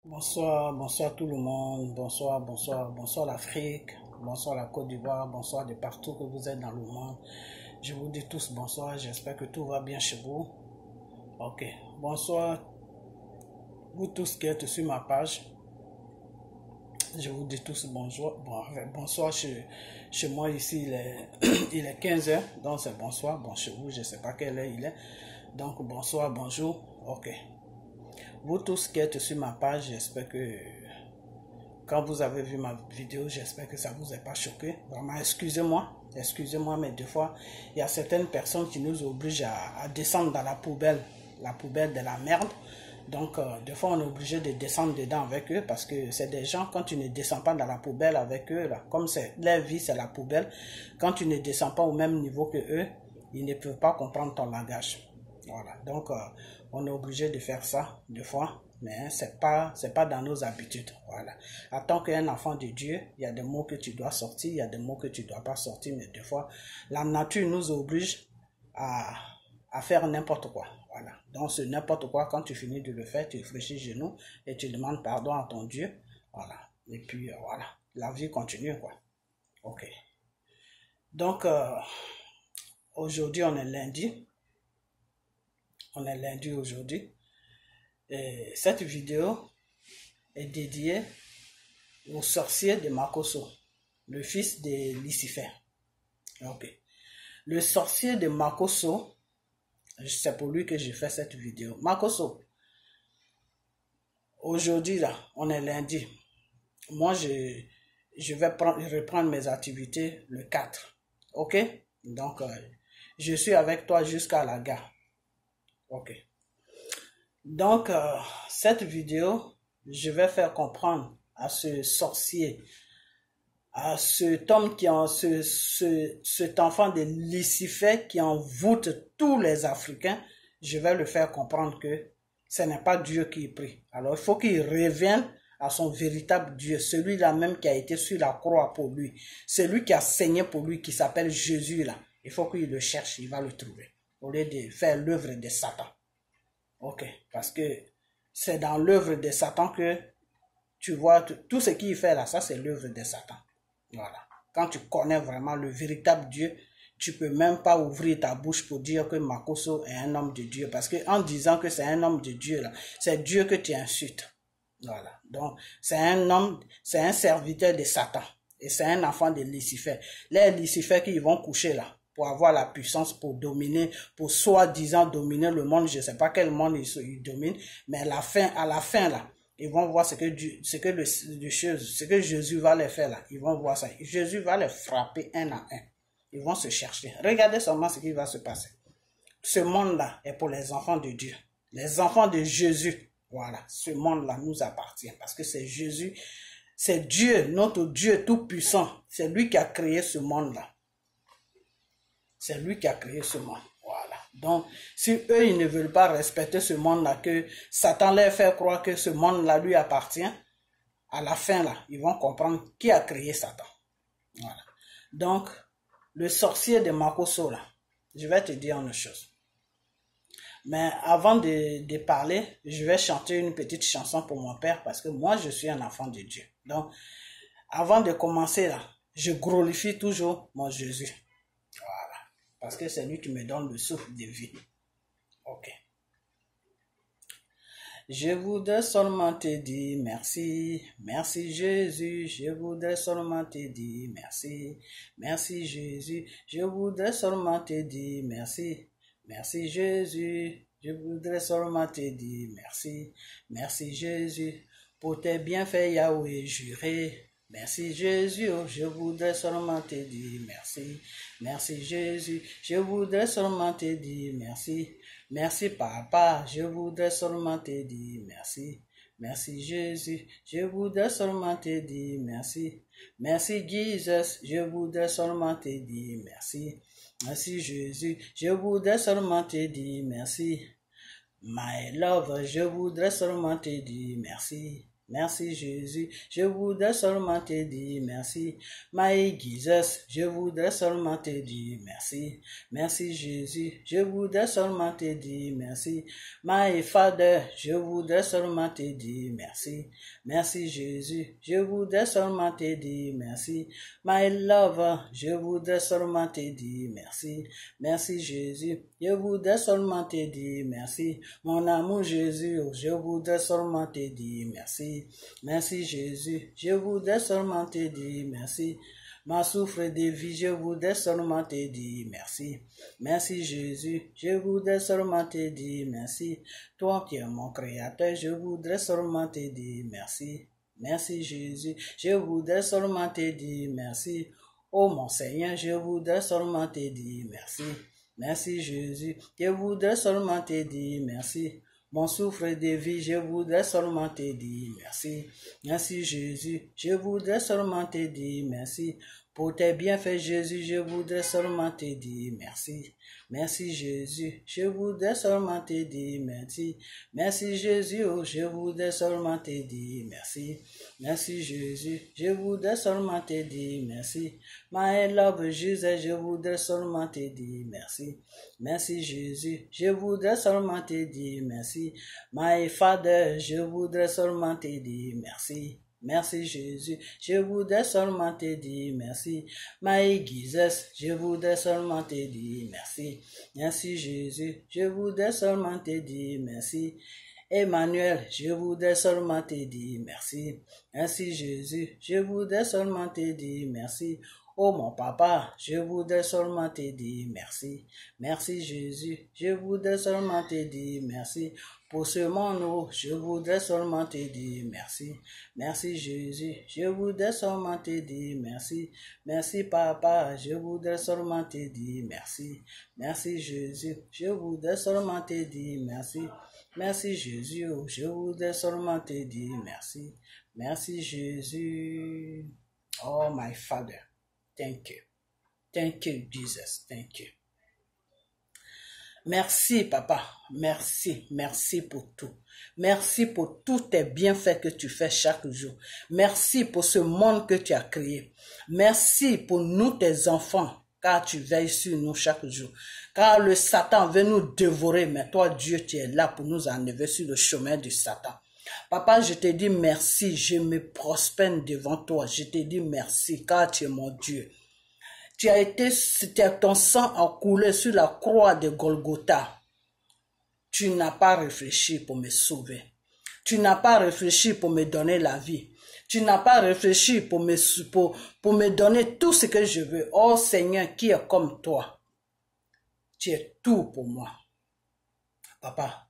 Bonsoir, bonsoir tout le monde, bonsoir l'Afrique, bonsoir la Côte d'Ivoire, bonsoir de partout que vous êtes dans le monde. Je vous dis tous bonsoir, j'espère que tout va bien chez vous. Ok, bonsoir vous tous qui êtes sur ma page. Je vous dis tous bonjour, bonsoir chez moi ici, il est 15 h, donc c'est bonsoir. Bon, chez vous, je ne sais pas quelle heure il est, donc bonsoir, bonjour, ok. Vous tous qui êtes sur ma page, j'espère que quand vous avez vu ma vidéo, j'espère que ça ne vous a pas choqué. Vraiment, excusez-moi, mais des fois, il y a certaines personnes qui nous obligent à descendre dans la poubelle de la merde. Donc, des fois, on est obligé de descendre dedans avec eux parce que c'est des gens, quand tu ne descends pas dans la poubelle avec eux, là, comme leur vie, c'est la poubelle, quand tu ne descends pas au même niveau que eux, ils ne peuvent pas comprendre ton langage. Voilà, donc on est obligé de faire ça des fois, mais c'est pas dans nos habitudes. Voilà. En tant qu'un enfant de Dieu, il y a des mots que tu dois sortir, il y a des mots que tu dois pas sortir, mais des fois, la nature nous oblige à faire n'importe quoi. Voilà. Donc ce n'importe quoi, quand tu finis de le faire, tu fléchis genoux et tu demandes pardon à ton Dieu. Voilà. Et puis voilà, la vie continue quoi. Ok. Donc aujourd'hui on est lundi. On est lundi aujourd'hui. Et cette vidéo est dédiée au sorcier de Makosso, le fils de Lucifer. Ok. Le sorcier de Makosso, c'est pour lui que j'ai fait cette vidéo. Makosso, aujourd'hui là, on est lundi. Moi, je vais reprendre mes activités le 4. Ok? Donc, je suis avec toi jusqu'à la gare. Ok. Donc, cette vidéo, je vais faire comprendre à ce sorcier, à cet homme cet enfant de Lucifer qui envoûte tous les Africains, je vais le faire comprendre que ce n'est pas Dieu qui est pris. Alors, il faut qu'il revienne à son véritable Dieu, celui-là même qui a été sur la croix pour lui, celui qui a saigné pour lui, qui s'appelle Jésus là. Il faut qu'il le cherche, il va le trouver, au lieu de faire l'œuvre de Satan. Ok, parce que c'est dans l'œuvre de Satan que tu vois tout ce qu'il fait là, ça c'est l'œuvre de Satan. Voilà. Quand tu connais vraiment le véritable Dieu, tu peux même pas ouvrir ta bouche pour dire que Makosso est un homme de Dieu. Parce que en disant que c'est un homme de Dieu là, c'est Dieu que tu insultes. Voilà. Donc, c'est un homme, c'est un serviteur de Satan. Et c'est un enfant de Lucifer. Les Lucifer qui vont coucher là, pour avoir la puissance, pour dominer, pour soi-disant dominer le monde. Je ne sais pas quel monde ils dominent, mais à la fin là, ils vont voir ce que Jésus va les faire là. Ils vont voir ça. Jésus va les frapper un à un. Ils vont se chercher. Regardez seulement ce qui va se passer. Ce monde-là est pour les enfants de Dieu. Les enfants de Jésus. Voilà. Ce monde-là nous appartient parce que c'est Jésus. C'est Dieu, notre Dieu tout-puissant. C'est lui qui a créé ce monde-là. C'est lui qui a créé ce monde. Voilà. Donc, si eux, ils ne veulent pas respecter ce monde-là, que Satan leur fait croire que ce monde-là lui appartient, à la fin, là, ils vont comprendre qui a créé Satan. Voilà. Donc, le sorcier de Makosso, là, je vais te dire une chose. Mais avant de parler, je vais chanter une petite chanson pour mon père parce que moi, je suis un enfant de Dieu. Donc, avant de commencer, là, je glorifie toujours mon Jésus. Voilà. Parce que c'est lui qui me donne le souffle de vie. Ok. Je voudrais seulement te dire merci, merci Jésus, je voudrais seulement te dire merci, merci Jésus, je voudrais seulement te dire merci, merci Jésus, je voudrais seulement te dire merci, merci Jésus, pour tes bienfaits Yahweh juré. Merci Jésus, oh, je voudrais seulement te dire merci. Merci Jésus, je voudrais seulement te dire merci. Merci Papa, je voudrais seulement te dire merci. Merci Jésus, je voudrais seulement te dire merci. Merci Jesus, je voudrais seulement te dire merci. Merci Jésus, je voudrais seulement te dire merci. My love, je voudrais seulement te dire merci. Merci Jésus, je voudrais seulement te dire merci. My Jesus, je voudrais seulement te dire merci. Merci Jésus, je voudrais seulement te dire merci. My Father, je voudrais seulement te dire merci. Merci Jésus, je voudrais seulement te dire merci. My Lover, je voudrais seulement te dire merci. Merci Jésus, je voudrais seulement te dire merci. Mon amour Jésus, je voudrais seulement te dire merci. Merci Jésus, je voudrais seulement te dire merci. Ma souffre de vie, je voudrais seulement te dire merci. Merci Jésus, je voudrais seulement te dire merci. Toi qui es mon créateur, je voudrais seulement te dire merci. Merci Jésus, je voudrais seulement te dire merci. Oh mon Seigneur, je voudrais seulement te dire merci. Merci Jésus, je voudrais seulement te dire merci. Mon souffle de vie, je voudrais seulement te dire merci. Merci Jésus, je voudrais seulement te dire merci. Pour tes bienfaits Jésus, je voudrais seulement te dire merci. Merci Jésus, je voudrais seulement te dire merci. Merci Jésus, oh, je voudrais seulement te dire merci. Merci Jésus, je voudrais seulement te dire merci. My love Jesus, je voudrais seulement te dire merci. Merci Jésus, je voudrais seulement te dire merci. My Father, je voudrais seulement te dire merci. Merci Jésus, je voudrais seulement te dire merci. My Jesus, je voudrais seulement te dire merci. Merci Jésus, je voudrais seulement te dire merci. Emmanuel, je voudrais seulement te dire merci. Merci Jésus, je voudrais seulement te dire merci. Oh mon papa, je voudrais seulement te dire merci. Merci Jésus, je voudrais seulement te dire merci. Pour ce monde, je voudrais seulement te dire merci. Merci Jésus, je voudrais seulement te dire merci. Merci papa, je voudrais seulement te dire merci. Merci Jésus, je voudrais seulement te dire merci. Merci Jésus, je voudrais seulement te dire merci. Merci Jésus. Oh my Father. Thank you. Thank you, Jesus. Thank you. Merci, Papa. Merci. Merci pour tout. Merci pour tous tes bienfaits que tu fais chaque jour. Merci pour ce monde que tu as créé. Merci pour nous, tes enfants, car tu veilles sur nous chaque jour. Car le Satan veut nous dévorer, mais toi, Dieu, tu es là pour nous enlever sur le chemin du Satan. Papa, je te dis merci, je me prospère devant toi. Je te dis merci, car tu es mon Dieu. Tu as été, ton sang a coulé sur la croix de Golgotha. Tu n'as pas réfléchi pour me sauver. Tu n'as pas réfléchi pour me donner la vie. Tu n'as pas réfléchi pour me donner tout ce que je veux. Oh Seigneur, qui est comme toi? Tu es tout pour moi. Papa,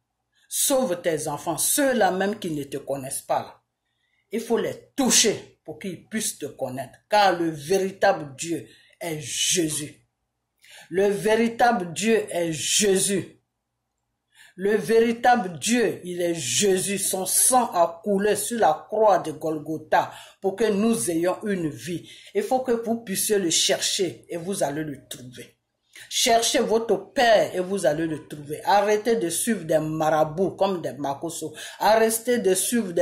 sauve tes enfants, ceux-là même qui ne te connaissent pas. Là. Il faut les toucher pour qu'ils puissent te connaître. Car le véritable Dieu est Jésus. Le véritable Dieu est Jésus. Le véritable Dieu, il est Jésus. Son sang a coulé sur la croix de Golgotha pour que nous ayons une vie. Il faut que vous puissiez le chercher et vous allez le trouver. Cherchez votre Père et vous allez le trouver. Arrêtez de suivre des marabouts comme des makoso. Arrêtez de suivre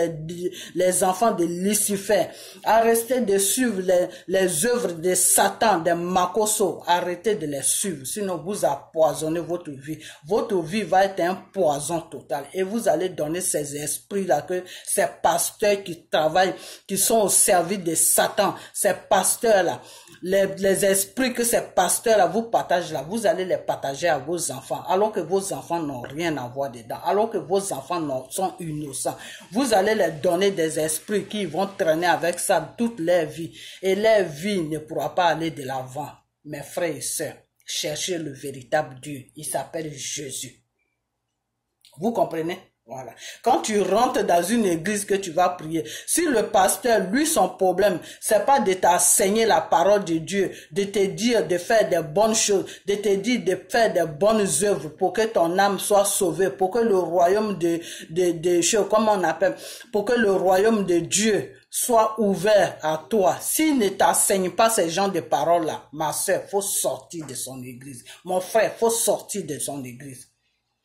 les enfants de Lucifer. Arrêtez de suivre les œuvres de Satan, des makoso. Arrêtez de les suivre. Sinon vous empoisonnez votre vie. Votre vie va être un poison total. Et vous allez donner ces esprits-là, que ces pasteurs qui travaillent, qui sont au service de Satan, ces pasteurs-là, les esprits que ces pasteurs-là vous partagent là, vous allez les partager à vos enfants, alors que vos enfants n'ont rien à voir dedans, alors que vos enfants sont innocents. Vous allez leur donner des esprits qui vont traîner avec ça toute leur vie, et leur vie ne pourra pas aller de l'avant. Mes frères et sœurs, cherchez le véritable Dieu, il s'appelle Jésus. Vous comprenez? Voilà. Quand tu rentres dans une église que tu vas prier, si le pasteur, lui, son problème, c'est pas de t'enseigner la parole de Dieu, de te dire de faire des bonnes choses, de te dire de faire des bonnes œuvres pour que ton âme soit sauvée, pour que le royaume de choses, comment on appelle, pour que le royaume de Dieu soit ouvert à toi. S'il ne t'enseigne pas ces genres de paroles-là, ma soeur, faut sortir de son église. Mon frère, faut sortir de son église.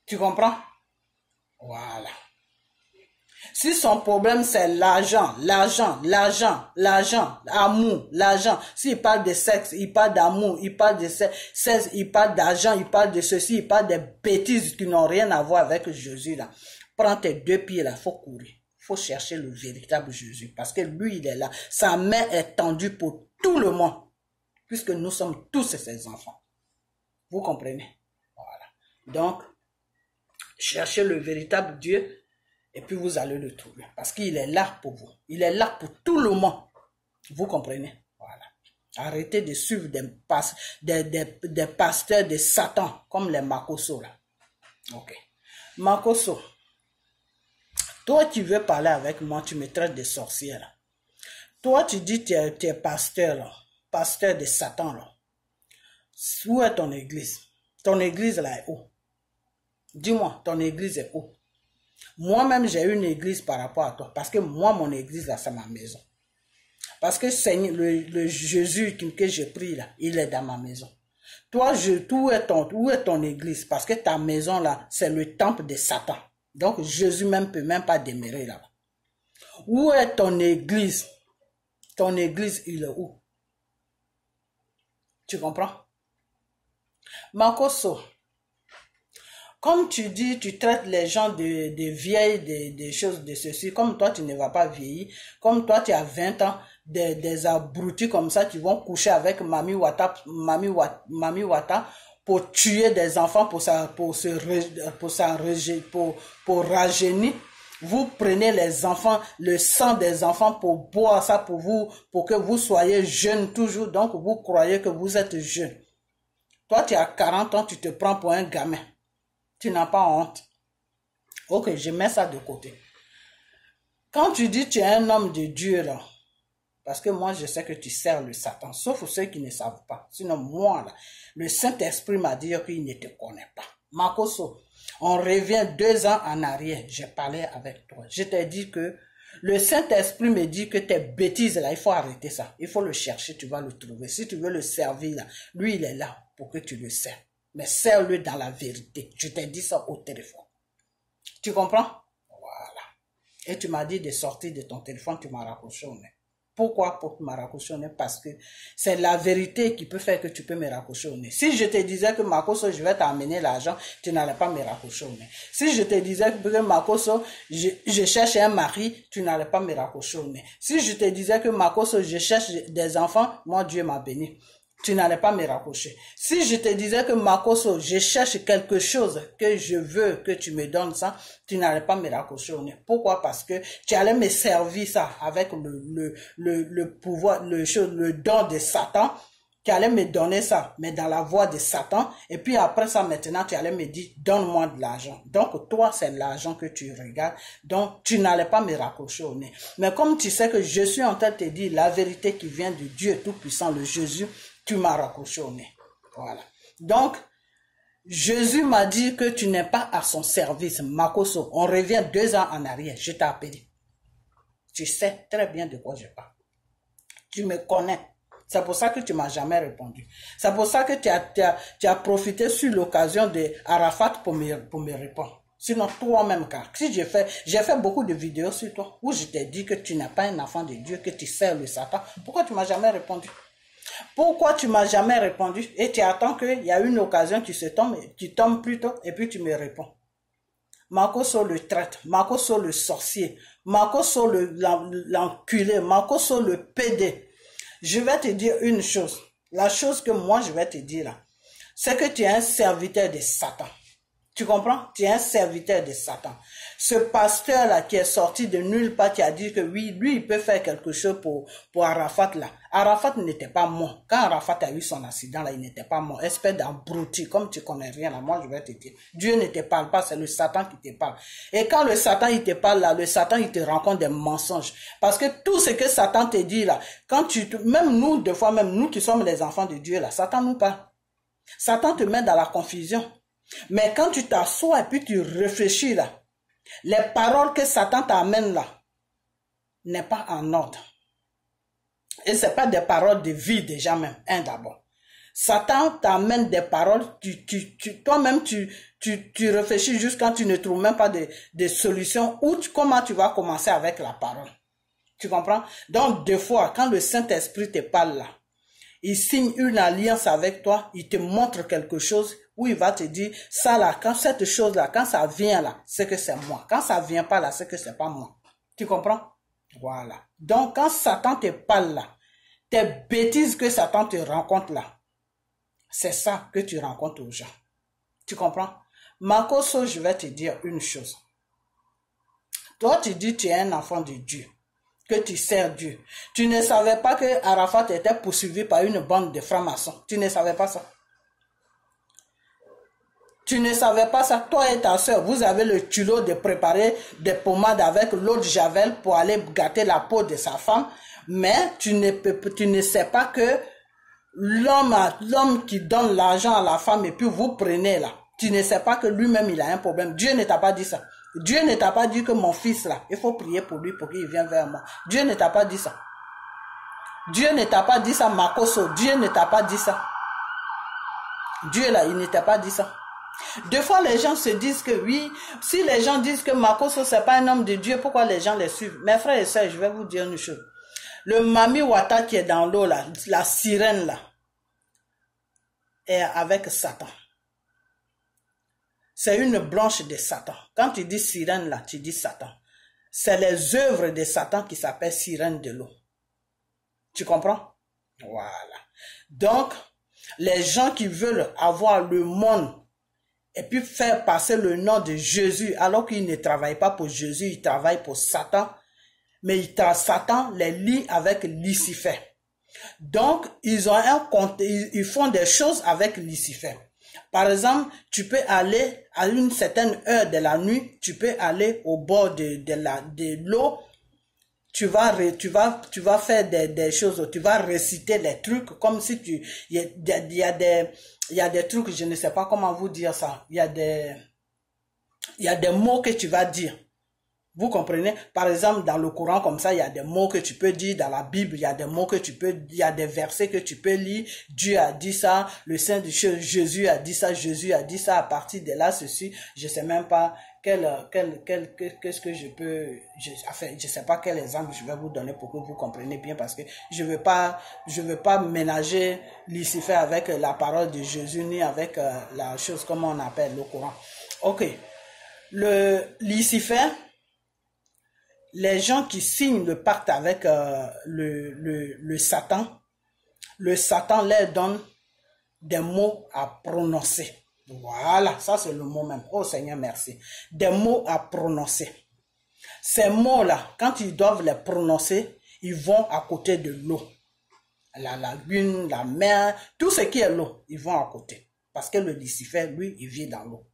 Tu comprends? Voilà. Si son problème c'est l'argent, amour, l'argent. S'il parle de sexe, il parle d'amour, il parle de sexe, il parle d'argent, il parle de ceci, il parle de bêtises qui n'ont rien à voir avec Jésus là. Prends tes 2 pieds là, faut courir. Faut chercher le véritable Jésus parce que lui il est là. Sa main est tendue pour tout le monde puisque nous sommes tous ses enfants. Vous comprenez? Voilà. Donc, cherchez le véritable Dieu et puis vous allez le trouver. Parce qu'il est là pour vous. Il est là pour tout le monde. Vous comprenez? Voilà. Arrêtez de suivre des pasteurs de Satan comme les Makoso là. Ok. Makoso, toi tu veux parler avec moi, tu me traites de sorcière là. Toi tu dis tu es pasteur là. Pasteur de Satan là. Où est ton église? Ton église là est où? Dis-moi, ton église est où? Moi-même, j'ai une église par rapport à toi. Parce que moi, mon église là, c'est ma maison. Parce que le Jésus que je prie là, il est dans ma maison. Toi, où est ton église? Parce que ta maison là, c'est le temple de Satan. Donc, Jésus même peut même pas demeurer là. Où est ton église? Ton église, il est où? Tu comprends? Makoso, comme tu dis, tu traites les gens de vieilles, des choses de ceci, comme toi tu ne vas pas vieillir, comme toi tu as 20 ans, des abrutis comme ça, qui vont coucher avec Mami Wata pour tuer des enfants, pour rajeunir. Vous prenez les enfants, le sang des enfants pour boire ça pour que vous soyez jeunes toujours, donc vous croyez que vous êtes jeune. Toi, tu as 40 ans, tu te prends pour un gamin. Tu n'as pas honte. Ok, je mets ça de côté. Quand tu dis que tu es un homme de Dieu, là, parce que moi, je sais que tu sers le Satan, sauf ceux qui ne savent pas. Sinon, moi, là, le Saint-Esprit m'a dit qu'il ne te connaît pas. Makoso, on revient 2 ans en arrière. J'ai parlé avec toi. Je t'ai dit que le Saint-Esprit me dit que tes bêtises, là, il faut arrêter ça. Il faut le chercher, tu vas le trouver. Si tu veux le servir, là, lui, il est là pour que tu le sers. Mais sers-le dans la vérité. Je t'ai dit ça au téléphone. Tu comprends? Voilà. Et tu m'as dit de sortir de ton téléphone, tu m'as raccroché au nez. Pourquoi pour me raccrocher au nez? Parce que c'est la vérité qui peut faire que tu peux me raccrocher au nez. Si je te disais que Makoso, je vais t'amener l'argent, tu n'allais pas me raccrocher au nez. Si je te disais que Makoso, je cherche un mari, tu n'allais pas me raccrocher au nez. Si je te disais que Makoso, je cherche des enfants, moi Dieu m'a béni. Tu n'allais pas me raccrocher. Si je te disais que Makoso, je cherche quelque chose que je veux que tu me donnes ça, tu n'allais pas me raccrocher au nez. Pourquoi? Parce que tu allais me servir ça avec le pouvoir, le don de Satan. Tu allais me donner ça, mais dans la voie de Satan. Et puis après ça, maintenant, tu allais me dire, donne-moi de l'argent. Donc, toi, c'est l'argent que tu regardes. Donc, tu n'allais pas me raccrocher au nez. Mais comme tu sais que je suis en train de te dire la vérité qui vient de Dieu Tout-Puissant, le Jésus, tu m'as raccroché au nez. Voilà. Donc, Jésus m'a dit que tu n'es pas à son service. Makoso, on revient 2 ans en arrière. Je t'ai appelé. Tu sais très bien de quoi je parle. Tu me connais. C'est pour ça que tu m'as jamais répondu. C'est pour ça que tu as profité sur l'occasion de Arafat pour me répondre. Sinon, toi-même, car si j'ai fait beaucoup de vidéos sur toi où je t'ai dit que tu n'es pas un enfant de Dieu, que tu sers le Satan. Pourquoi tu m'as jamais répondu? Pourquoi tu m'as jamais répondu? Et tu attends qu'il y a une occasion, tu tombes plus tôt et puis tu me réponds. Makoso le traite, Makoso le sorcier, Makoso l'enculé, Makoso le pédé. Je vais te dire une chose. La chose que moi je vais te dire là, c'est que tu es un serviteur de Satan. Tu comprends? Tu es un serviteur de Satan. Ce pasteur-là qui est sorti de nulle part, qui a dit que oui, lui, il peut faire quelque chose pour Arafat là. Arafat n'était pas mort. Quand Arafat a eu son accident là, il n'était pas mort. Espèce d'abruti, comme tu connais rien là, moi je vais te dire. Dieu ne te parle pas, c'est le Satan qui te parle. Et quand le Satan il te parle là, le Satan il te raconte des mensonges. Parce que tout ce que Satan te dit là, même nous, des fois même nous qui sommes les enfants de Dieu là, Satan nous parle. Satan te met dans la confusion. Mais quand tu t'assois et puis tu réfléchis là, les paroles que Satan t'amène là, n'est pas en ordre. Et c'est pas des paroles de vie déjà même, d'abord. Satan t'amène des paroles, toi-même tu réfléchis juste quand tu ne trouves même pas de solution ou comment tu vas commencer avec la parole. Tu comprends? Donc, des fois, quand le Saint-Esprit te parle là, il signe une alliance avec toi, il te montre quelque chose où il va te dire, ça là, quand cette chose là, quand ça vient là, c'est que c'est moi. Quand ça vient pas là, c'est que c'est pas moi. Tu comprends? Voilà. Donc, quand Satan te parle là, tes bêtises que Satan te rencontre là, c'est ça que tu rencontres aux gens. Tu comprends? Makoso, je vais te dire une chose. Toi, tu dis que tu es un enfant de Dieu, que tu sers Dieu. Tu ne savais pas que Arafat était poursuivi par une bande de francs-maçons. Tu ne savais pas ça. Tu ne savais pas ça. Toi et ta soeur, vous avez le culot de préparer des pommades avec l'eau de Javel pour aller gâter la peau de sa femme. Mais tu ne sais pas que l'homme qui donne l'argent à la femme et puis vous prenez là. Tu ne sais pas que lui-même il a un problème. Dieu ne t'a pas dit ça. Dieu ne t'a pas dit que mon fils là, il faut prier pour lui pour qu'il vienne vers moi. Dieu ne t'a pas dit ça. Dieu ne t'a pas dit ça, Makoso. Dieu ne t'a pas dit ça. Dieu là, il ne t'a pas dit ça. Deux fois, les gens se disent que oui, si les gens disent que Makoso, c'est pas un homme de Dieu, pourquoi les gens les suivent? Mes frères et sœurs, je vais vous dire une chose. Le Mami Wata qui est dans l'eau là, la sirène là, est avec Satan. C'est une branche de Satan. Quand tu dis sirène là, tu dis Satan. C'est les œuvres de Satan qui s'appellent sirène de l'eau. Tu comprends? Voilà. Donc, les gens qui veulent avoir le monde et puis faire passer le nom de Jésus alors qu'ils ne travaillent pas pour Jésus, ils travaillent pour Satan. Mais Satan les lie avec Lucifer. Donc, ils font des choses avec Lucifer. Par exemple, tu peux aller à une certaine heure de la nuit, tu peux aller au bord de l'eau, tu vas faire des choses, tu vas réciter les trucs comme si il y a des trucs, je ne sais pas comment vous dire ça, il y a des mots que tu vas dire. Vous comprenez? Par exemple, dans le Coran, comme ça, il y a des mots que tu peux dire. Dans la Bible, il y a des mots que il y a des versets que tu peux lire. Dieu a dit ça. Le Saint de Jésus a dit ça. Jésus a dit ça. À partir de là, ceci, je sais même pas qu'est-ce que je peux, je sais pas quel exemple je vais vous donner pour que vous compreniez bien parce que je veux pas ménager Lucifer avec la parole de Jésus ni avec la chose comme on appelle le Coran. Ok. Le Lucifer, les gens qui signent le pacte avec le Satan leur donne des mots à prononcer. Voilà, ça c'est le mot même. Oh Seigneur, merci. Des mots à prononcer. Ces mots-là, quand ils doivent les prononcer, ils vont à côté de l'eau. La lagune, la mer, tout ce qui est l'eau, ils vont à côté. Parce que le Lucifer, lui, il vit dans l'eau.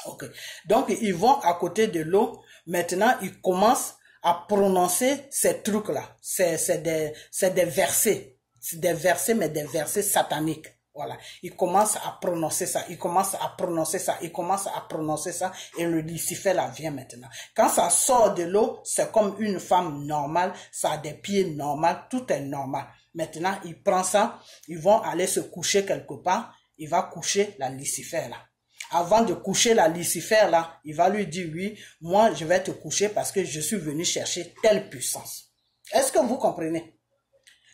Ok. Donc, ils vont à côté de l'eau. Maintenant, ils commencent à prononcer ces trucs-là. C'est des versets. C'est des versets, mais des versets sataniques. Voilà. Ils commencent à prononcer ça. Ils commencent à prononcer ça. Ils commencent à prononcer ça. Et le Lucifer, là, vient maintenant. Quand ça sort de l'eau, c'est comme une femme normale. Ça a des pieds normaux. Tout est normal. Maintenant, il prend ça. Ils vont aller se coucher quelque part. Il va coucher la Lucifer, là. Avant de coucher la Lucifer là, il va lui dire oui, moi je vais te coucher parce que je suis venu chercher telle puissance. Est-ce que vous comprenez?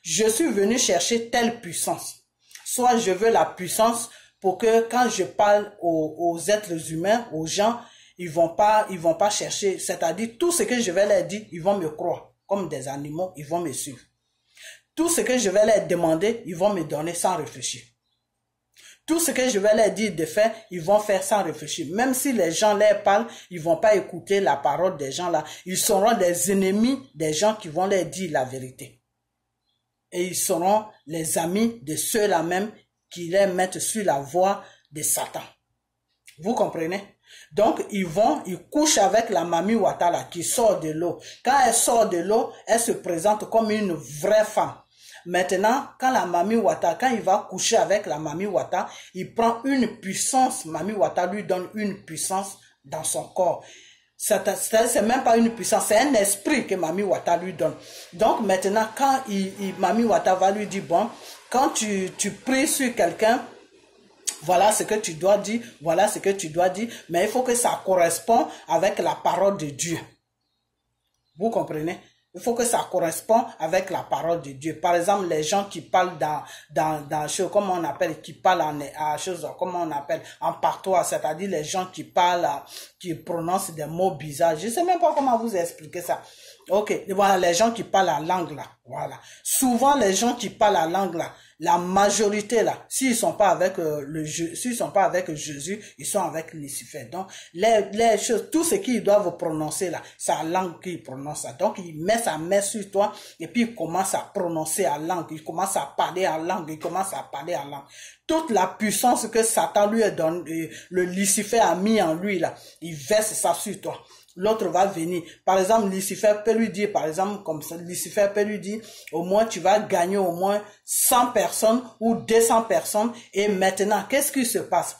Je suis venu chercher telle puissance. Soit je veux la puissance pour que quand je parle aux êtres humains, aux gens, ils vont pas chercher, c'est-à-dire tout ce que je vais leur dire, ils vont me croire. Comme des animaux, ils vont me suivre. Tout ce que je vais leur demander, ils vont me donner sans réfléchir. Tout ce que je vais leur dire de faire, ils vont faire sans réfléchir. Même si les gens leur parlent, ils vont pas écouter la parole des gens là. Ils seront des ennemis des gens qui vont leur dire la vérité. Et ils seront les amis de ceux-là même qui les mettent sur la voie de Satan. Vous comprenez? Donc, ils couchent avec la Mami Wata là, qui sort de l'eau. Quand elle sort de l'eau, elle se présente comme une vraie femme. Maintenant, quand il va coucher avec la Mami Wata, il prend une puissance, Mami Wata lui donne une puissance dans son corps. C'est même pas une puissance, c'est un esprit que Mami Wata lui donne. Donc maintenant, quand Mami Wata va lui dire, bon, quand tu pries sur quelqu'un, voilà ce que tu dois dire, voilà ce que tu dois dire, mais il faut que ça corresponde avec la parole de Dieu. Vous comprenez? Il faut que ça corresponde avec la parole de Dieu. Par exemple, les gens qui parlent dans chose, comment on appelle, qui parlent en chose, comment on appelle, en patois, c'est-à-dire les gens qui parlent, qui prononcent des mots bizarres. Je sais même pas comment vous expliquer ça. Ok, voilà, les gens qui parlent la langue là, voilà. Souvent, les gens qui parlent la langue là, la majorité là, s'ils sont pas avec s'ils sont pas avec Jésus, ils sont avec Lucifer. Donc les choses, tout ce qu'ils doivent prononcer là, c'est la langue qu'ils prononcent. Donc il met sa main sur toi et puis il commence à prononcer en langue, il commence à parler en langue, il commence à parler en langue. Toute la puissance que Satan lui a donné, le Lucifer a mis en lui là, il verse ça sur toi. L'autre va venir. Par exemple, Lucifer peut lui dire, par exemple, comme ça, Lucifer peut lui dire, au moins tu vas gagner au moins 100 personnes ou 200 personnes. Et maintenant, qu'est-ce qui se passe?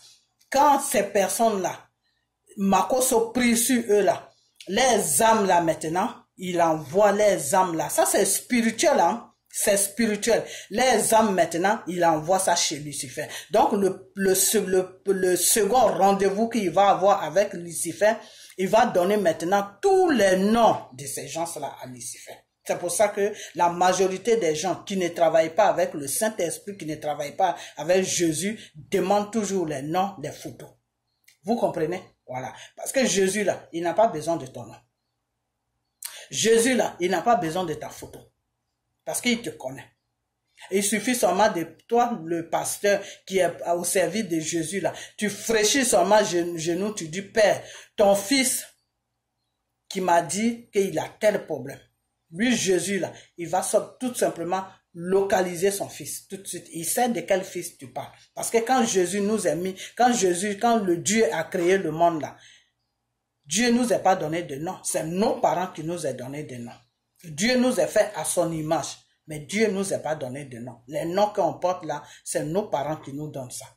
Quand ces personnes-là, Makoso prie sur eux là, les âmes là maintenant, il envoie les âmes là. Ça c'est spirituel, hein? C'est spirituel. Les âmes maintenant, il envoie ça chez Lucifer. Donc le second rendez-vous qu'il va avoir avec Lucifer, il va donner maintenant tous les noms de ces gens-là à Lucifer. C'est pour ça que la majorité des gens qui ne travaillent pas avec le Saint-Esprit, qui ne travaillent pas avec Jésus, demandent toujours les noms des photos. Vous comprenez? Voilà. Parce que Jésus là, il n'a pas besoin de ton nom. Jésus là, il n'a pas besoin de ta photo. Parce qu'il te connaît. Il suffit seulement de toi, le pasteur qui est au service de Jésus là. Tu fraîchis seulement genou, tu dis, Père, ton fils qui m'a dit qu'il a tel problème. Lui, Jésus là, il va tout simplement localiser son fils tout de suite. Il sait de quel fils tu parles. Parce que quand Jésus nous a mis, quand le Dieu a créé le monde là, Dieu nous a pas donné de nom. C'est nos parents qui nous ont donné des noms. Dieu nous a fait à son image. Mais Dieu ne nous a pas donné de nom. Les noms qu'on porte là, c'est nos parents qui nous donnent ça.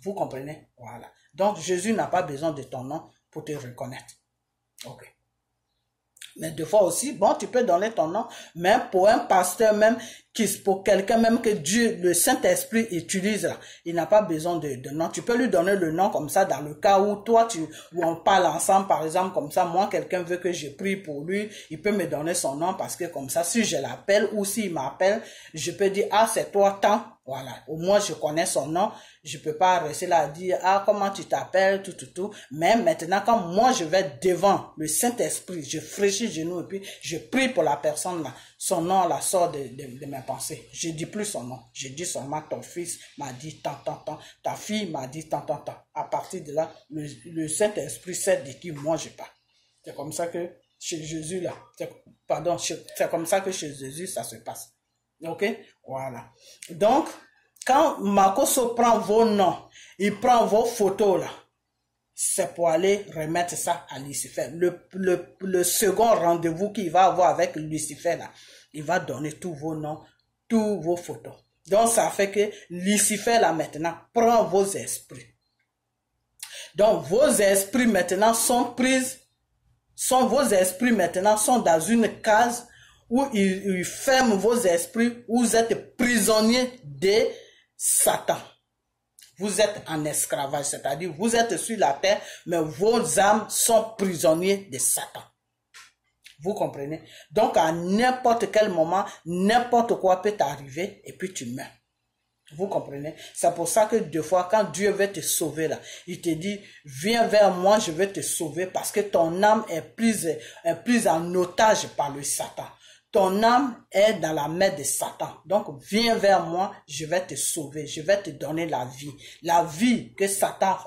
Vous comprenez? Voilà. Donc, Jésus n'a pas besoin de ton nom pour te reconnaître. Ok. Mais des fois aussi, bon, tu peux donner ton nom, mais pour un pasteur même, pour quelqu'un même que Dieu, le Saint-Esprit utilise là, il n'a pas besoin de nom. Tu peux lui donner le nom comme ça dans le cas où toi, où on parle ensemble, par exemple, comme ça, moi, quelqu'un veut que je prie pour lui, il peut me donner son nom parce que comme ça, si je l'appelle ou s'il m'appelle, je peux dire, ah, c'est toi, tant. Voilà, au moins je connais son nom, je peux pas rester là à dire, ah, comment tu t'appelles, tout. Mais maintenant, quand moi je vais devant le Saint-Esprit, je fraîchis les genoux et puis je prie pour la personne là, son nom là sort de mes pensées. Je dis plus son nom, je dis seulement ton fils m'a dit tant, ta fille m'a dit tant. À partir de là, le Saint-Esprit sait de qui moi je parle. C'est comme ça que chez Jésus là, c'est comme ça que chez Jésus ça se passe. Ok, voilà. Donc, quand Makoso prend vos noms, il prend vos photos là, c'est pour aller remettre ça à Lucifer. Le second rendez-vous qu'il va avoir avec Lucifer là, il va donner tous vos noms, tous vos photos. Donc, ça fait que Lucifer là maintenant prend vos esprits. Donc, vos esprits maintenant vos esprits maintenant sont dans une case où il ferme vos esprits, où vous êtes prisonnier de Satan. Vous êtes en esclavage, c'est-à-dire vous êtes sur la terre, mais vos âmes sont prisonniers de Satan. Vous comprenez? Donc à n'importe quel moment, n'importe quoi peut t'arriver et puis tu meurs. Vous comprenez? C'est pour ça que des fois, quand Dieu veut te sauver là, il te dit, viens vers moi, je vais te sauver parce que ton âme est prise en otage par le Satan. Ton âme est dans la main de Satan. Donc, viens vers moi, je vais te sauver, je vais te donner la vie. La vie que Satan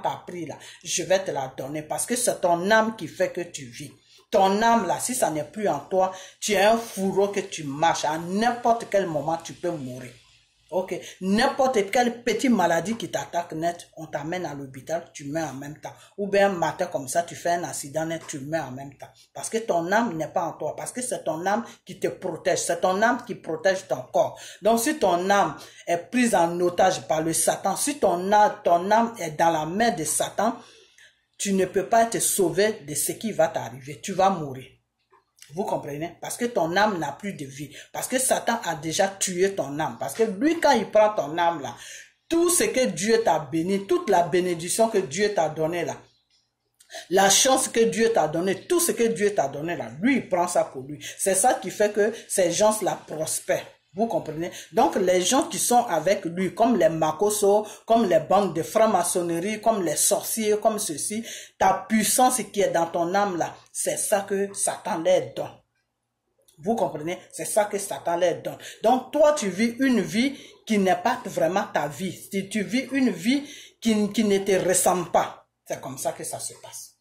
t'a pris là, je vais te la donner parce que c'est ton âme qui fait que tu vis. Ton âme là, si ça n'est plus en toi, tu es un fourreau que tu marches. À n'importe quel moment, tu peux mourir. Ok, n'importe quelle petite maladie qui t'attaque net, on t'amène à l'hôpital, tu meurs en même temps. Ou bien un matin comme ça, tu fais un accident net, tu meurs en même temps. Parce que ton âme n'est pas en toi, parce que c'est ton âme qui te protège, c'est ton âme qui protège ton corps. Donc si ton âme est prise en otage par le Satan, si ton âme est dans la main de Satan, tu ne peux pas te sauver de ce qui va t'arriver. Tu vas mourir. Vous comprenez? Parce que ton âme n'a plus de vie. Parce que Satan a déjà tué ton âme. Parce que lui, quand il prend ton âme là, tout ce que Dieu t'a béni, toute la bénédiction que Dieu t'a donnée là, la chance que Dieu t'a donnée, tout ce que Dieu t'a donné là, lui, il prend ça pour lui. C'est ça qui fait que ces gens-là prospèrent. Vous comprenez? Donc, les gens qui sont avec lui, comme les Makoso, comme les bandes de franc-maçonnerie, comme les sorciers, comme ceci, ta puissance qui est dans ton âme là, c'est ça que Satan leur donne. Vous comprenez? C'est ça que Satan leur donne. Donc, toi, tu vis une vie qui n'est pas vraiment ta vie. Si tu vis une vie qui ne te ressemble pas, c'est comme ça que ça se passe.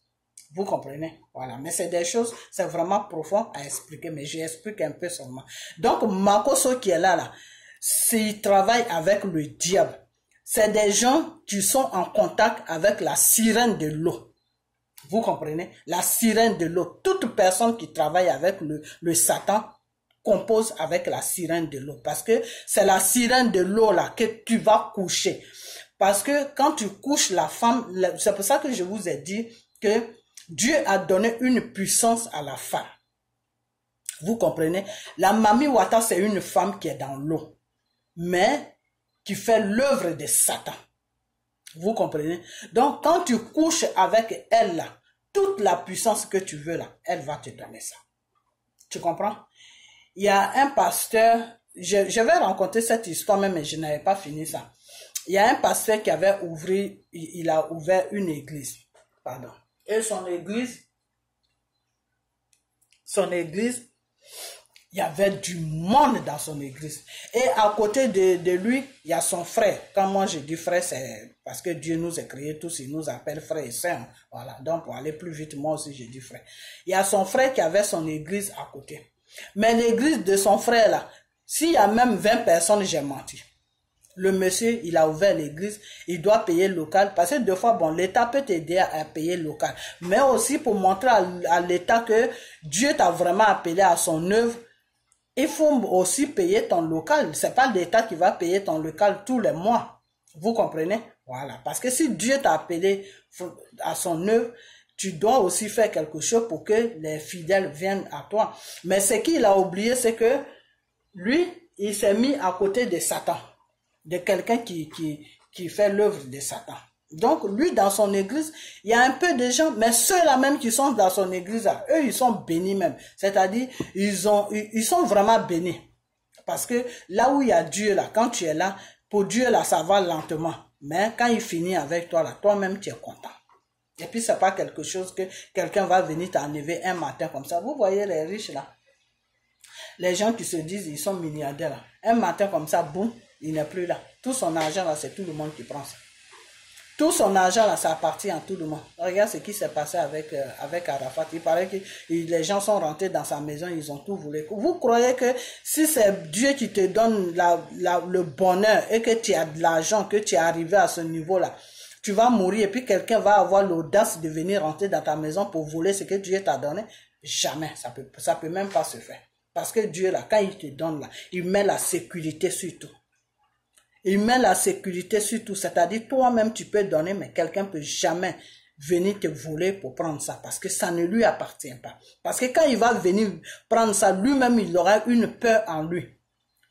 Vous comprenez? Voilà. Mais c'est des choses, c'est vraiment profond à expliquer, mais j'explique un peu seulement. Donc, Makoso qui est là, s'il travaille avec le diable, c'est des gens qui sont en contact avec la sirène de l'eau. Vous comprenez? La sirène de l'eau. Toute personne qui travaille avec le Satan compose avec la sirène de l'eau. Parce que c'est la sirène de l'eau là que tu vas coucher. Parce que quand tu couches la femme, c'est pour ça que je vous ai dit que Dieu a donné une puissance à la femme. Vous comprenez? La Mami Wata, c'est une femme qui est dans l'eau, mais qui fait l'œuvre de Satan. Vous comprenez? Donc, quand tu couches avec elle, là, toute la puissance que tu veux, là, elle va te donner ça. Tu comprends? Il y a un pasteur, je vais raconter cette histoire même, mais je n'avais pas fini ça. Il y a un pasteur qui avait il a ouvert une église. Pardon. Et son église, il y avait du monde dans son église. Et à côté de lui, il y a son frère. Quand moi je dis frère, c'est parce que Dieu nous a créés tous, il nous appelle frères et sœurs. Voilà. Donc pour aller plus vite, moi aussi je dis frère. Il y a son frère qui avait son église à côté. Mais l'église de son frère là, s'il y a même 20 personnes, j'ai menti. Le monsieur, il a ouvert l'église, il doit payer local, parce que deux fois, bon, l'État peut t'aider à payer local, mais aussi pour montrer à l'État que Dieu t'a vraiment appelé à son œuvre, il faut aussi payer ton local. C'est pas l'État qui va payer ton local tous les mois. Vous comprenez? Voilà. Parce que si Dieu t'a appelé à son œuvre, tu dois aussi faire quelque chose pour que les fidèles viennent à toi. Mais ce qu'il a oublié, c'est que lui, il s'est mis à côté de Satan, de quelqu'un qui fait l'œuvre de Satan. Donc, lui, dans son église, il y a un peu de gens, mais ceux-là même qui sont dans son église, là, eux, ils sont bénis même. C'est-à-dire, ils sont vraiment bénis. Parce que là où il y a Dieu, là, quand tu es là, pour Dieu, là, ça va lentement. Mais quand il finit avec toi, là, toi-même, tu es content. Et puis, c'est pas quelque chose que quelqu'un va venir t'enlever un matin comme ça. Vous voyez les riches, là. Les gens qui se disent, ils sont milliardaires, là. Un matin comme ça, boum, il n'est plus là. Tout son argent, là, c'est tout le monde qui prend ça. Tout son argent, là, ça appartient à tout le monde. Regarde ce qui s'est passé avec Arafat. Il paraît que les gens sont rentrés dans sa maison, ils ont tout voulu. Vous croyez que si c'est Dieu qui te donne le bonheur et que tu as de l'argent, que tu es arrivé à ce niveau-là, tu vas mourir et puis quelqu'un va avoir l'audace de venir rentrer dans ta maison pour voler ce que Dieu t'a donné? Jamais. Ça peut même pas se faire. Parce que Dieu, là, quand il te donne, là, il met la sécurité sur tout. Il met la sécurité sur tout. C'est-à-dire, toi-même, tu peux donner, mais quelqu'un ne peut jamais venir te voler pour prendre ça. Parce que ça ne lui appartient pas. Parce que quand il va venir prendre ça, lui-même, il aura une peur en lui.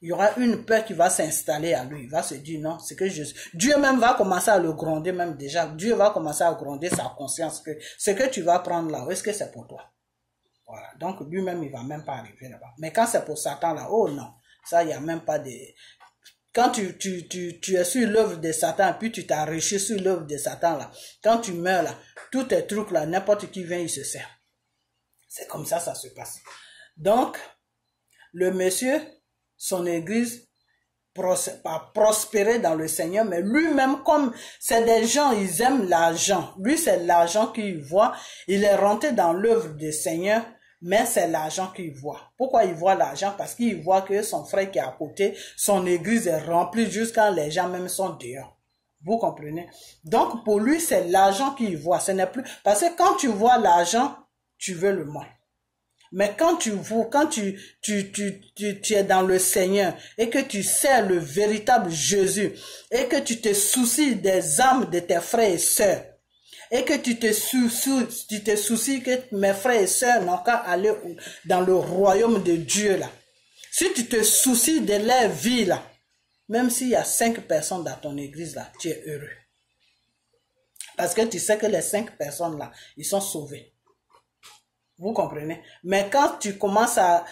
Il y aura une peur qui va s'installer à lui. Il va se dire, non, c'est que Dieu même va commencer à le gronder, même déjà. Dieu va commencer à gronder sa conscience. Que ce que tu vas prendre là, est-ce que c'est pour toi? Voilà. Donc, lui-même, il va même pas arriver là-bas. Mais quand c'est pour Satan là, oh non. Ça, il n'y a même pas de... Quand tu es sur l'œuvre de Satan, puis tu t'es enrichi sur l'œuvre de Satan, là, quand tu meurs, là, tous tes trucs, là, n'importe qui vient, il se sert. C'est comme ça se passe. Donc, le monsieur, son église, a prospéré dans le Seigneur, mais lui-même, comme c'est des gens, ils aiment l'argent. Lui, c'est l'argent qu'il voit. Il est rentré dans l'œuvre du Seigneur, mais c'est l'argent qu'il voit. Pourquoi il voit l'argent? Parce qu'il voit que son frère qui est à côté, son église est remplie jusqu'à les gens même sont dehors. Vous comprenez? Donc, pour lui, c'est l'argent qu'il voit. Ce n'est plus... Parce que quand tu vois l'argent, tu veux le mal. Mais quand tu es dans le Seigneur et que tu sais le véritable Jésus et que tu te soucies des âmes de tes frères et sœurs, et que tu te soucies que mes frères et sœurs n'ont qu'à aller dans le royaume de Dieu là. Si tu te soucies de leur vie là, même s'il y a 5 personnes dans ton église là, tu es heureux. Parce que tu sais que les 5 personnes là, ils sont sauvés. Vous comprenez? Mais quand tu commences à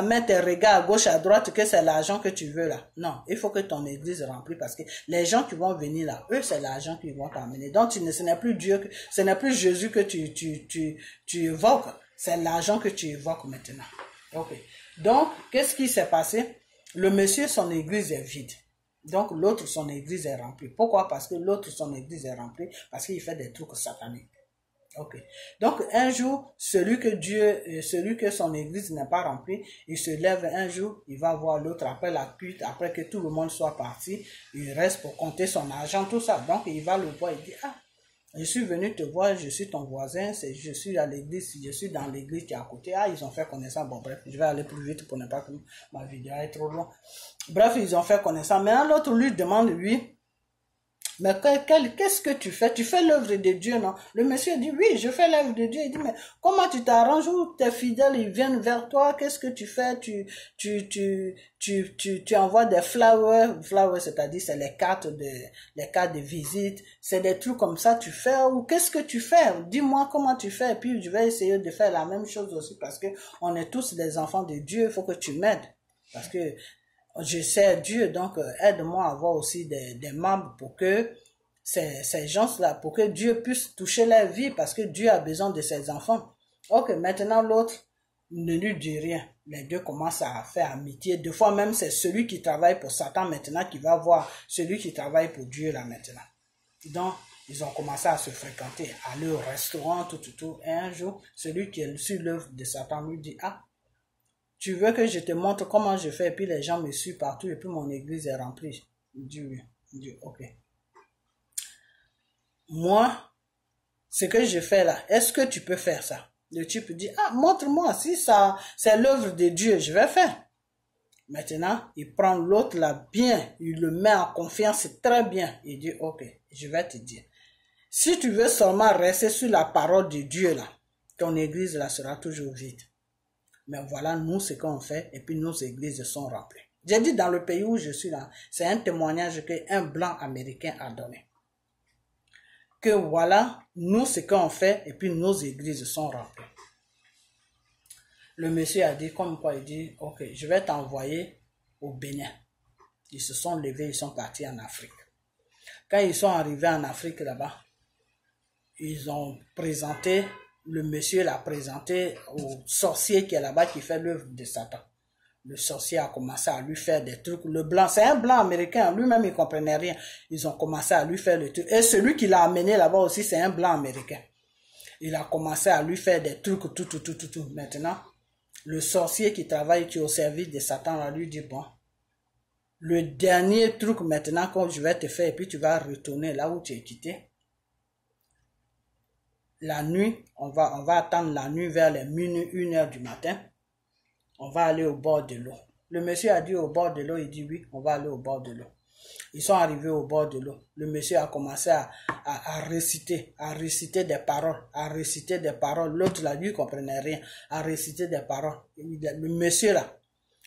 mettre tes regards à gauche, à droite, que c'est l'argent que tu veux là. Non, il faut que ton église remplie parce que les gens qui vont venir là, eux, c'est l'argent qu'ils vont t'amener. Donc, ce n'est plus Dieu, ce n'est plus Jésus que tu évoques. C'est l'argent que tu évoques maintenant. Ok. Donc, qu'est-ce qui s'est passé? Le monsieur, son église est vide. Donc, l'autre, son église est remplie. Pourquoi? Parce que l'autre, son église est remplie. Parce qu'il fait des trucs sataniques. Ok. Donc, un jour, celui que son église n'est pas remplie, il se lève un jour, il va voir l'autre après la cuite, après que tout le monde soit parti, il reste pour compter son argent, tout ça. Donc, il va le voir, il dit, ah, je suis venu te voir, je suis ton voisin, je suis à l'église, je suis dans l'église qui est à côté. Ah, ils ont fait connaissance. Bon, bref, je vais aller plus vite pour ne pas que ma vidéo est trop longue. Bref, ils ont fait connaissance. Maintenant, l'autre lui demande, lui, mais qu'est-ce que tu fais? Tu fais l'œuvre de Dieu, non? Le monsieur dit, oui, je fais l'œuvre de Dieu. Il dit, mais comment tu t'arranges? Où tes fidèles, ils viennent vers toi? Qu'est-ce que tu fais? Tu envoies des flowers. Flowers, c'est-à-dire, c'est les cartes de visite. C'est des trucs comme ça, tu fais. Ou qu'est-ce que tu fais? Dis-moi comment tu fais. Et puis, je vais essayer de faire la même chose aussi parce que on est tous des enfants de Dieu. Il faut que tu m'aides. Parce que je sers Dieu, donc aide-moi à avoir aussi des membres pour que ces gens-là, pour que Dieu puisse toucher leur vie, parce que Dieu a besoin de ses enfants. Ok, maintenant l'autre ne lui dit rien. Les deux commencent à faire amitié. Des fois même, c'est celui qui travaille pour Satan maintenant qui va voir celui qui travaille pour Dieu là maintenant. Donc, ils ont commencé à se fréquenter, aller au restaurant, tout. Et un jour, celui qui est sur l'œuvre de Satan lui dit, ah, tu veux que je te montre comment je fais, et puis les gens me suivent partout, et puis mon église est remplie. Il dit oui. Il dit ok. Moi, ce que je fais là, est-ce que tu peux faire ça? Le type dit, ah, montre-moi, si ça, c'est l'œuvre de Dieu, je vais faire. Maintenant, il prend l'autre là bien, il le met en confiance très bien. Il dit, ok, je vais te dire. Si tu veux seulement rester sur la parole de Dieu là, ton église là sera toujours vide. Mais voilà, nous, ce qu'on fait, et puis nos églises sont remplies. J'ai dit dans le pays où je suis là, c'est un témoignage qu'un blanc américain a donné. Que voilà, nous, ce qu'on fait, et puis nos églises sont remplies. Le monsieur a dit, comme quoi, il dit, ok, je vais t'envoyer au Bénin. Ils se sont levés, ils sont partis en Afrique. Quand ils sont arrivés en Afrique là-bas, ils ont présenté, le monsieur l'a présenté au sorcier qui est là-bas, qui fait l'œuvre de Satan. Le sorcier a commencé à lui faire des trucs. Le blanc, c'est un blanc américain, lui-même il comprenait rien. Ils ont commencé à lui faire le truc. Et celui qui l'a amené là-bas aussi, c'est un blanc américain. Il a commencé à lui faire des trucs, tout. Maintenant, le sorcier qui travaille, qui est au service de Satan, là, lui dit, bon, le dernier truc maintenant que je vais te faire, et puis tu vas retourner là où tu es quitté. La nuit, on va attendre la nuit vers les minuit, 1h du matin. On va aller au bord de l'eau. Le monsieur a dit au bord de l'eau, il dit oui, on va aller au bord de l'eau. Ils sont arrivés au bord de l'eau. Le monsieur a commencé à réciter des paroles. L'autre là, lui, comprenait rien, à réciter des paroles. Le monsieur là,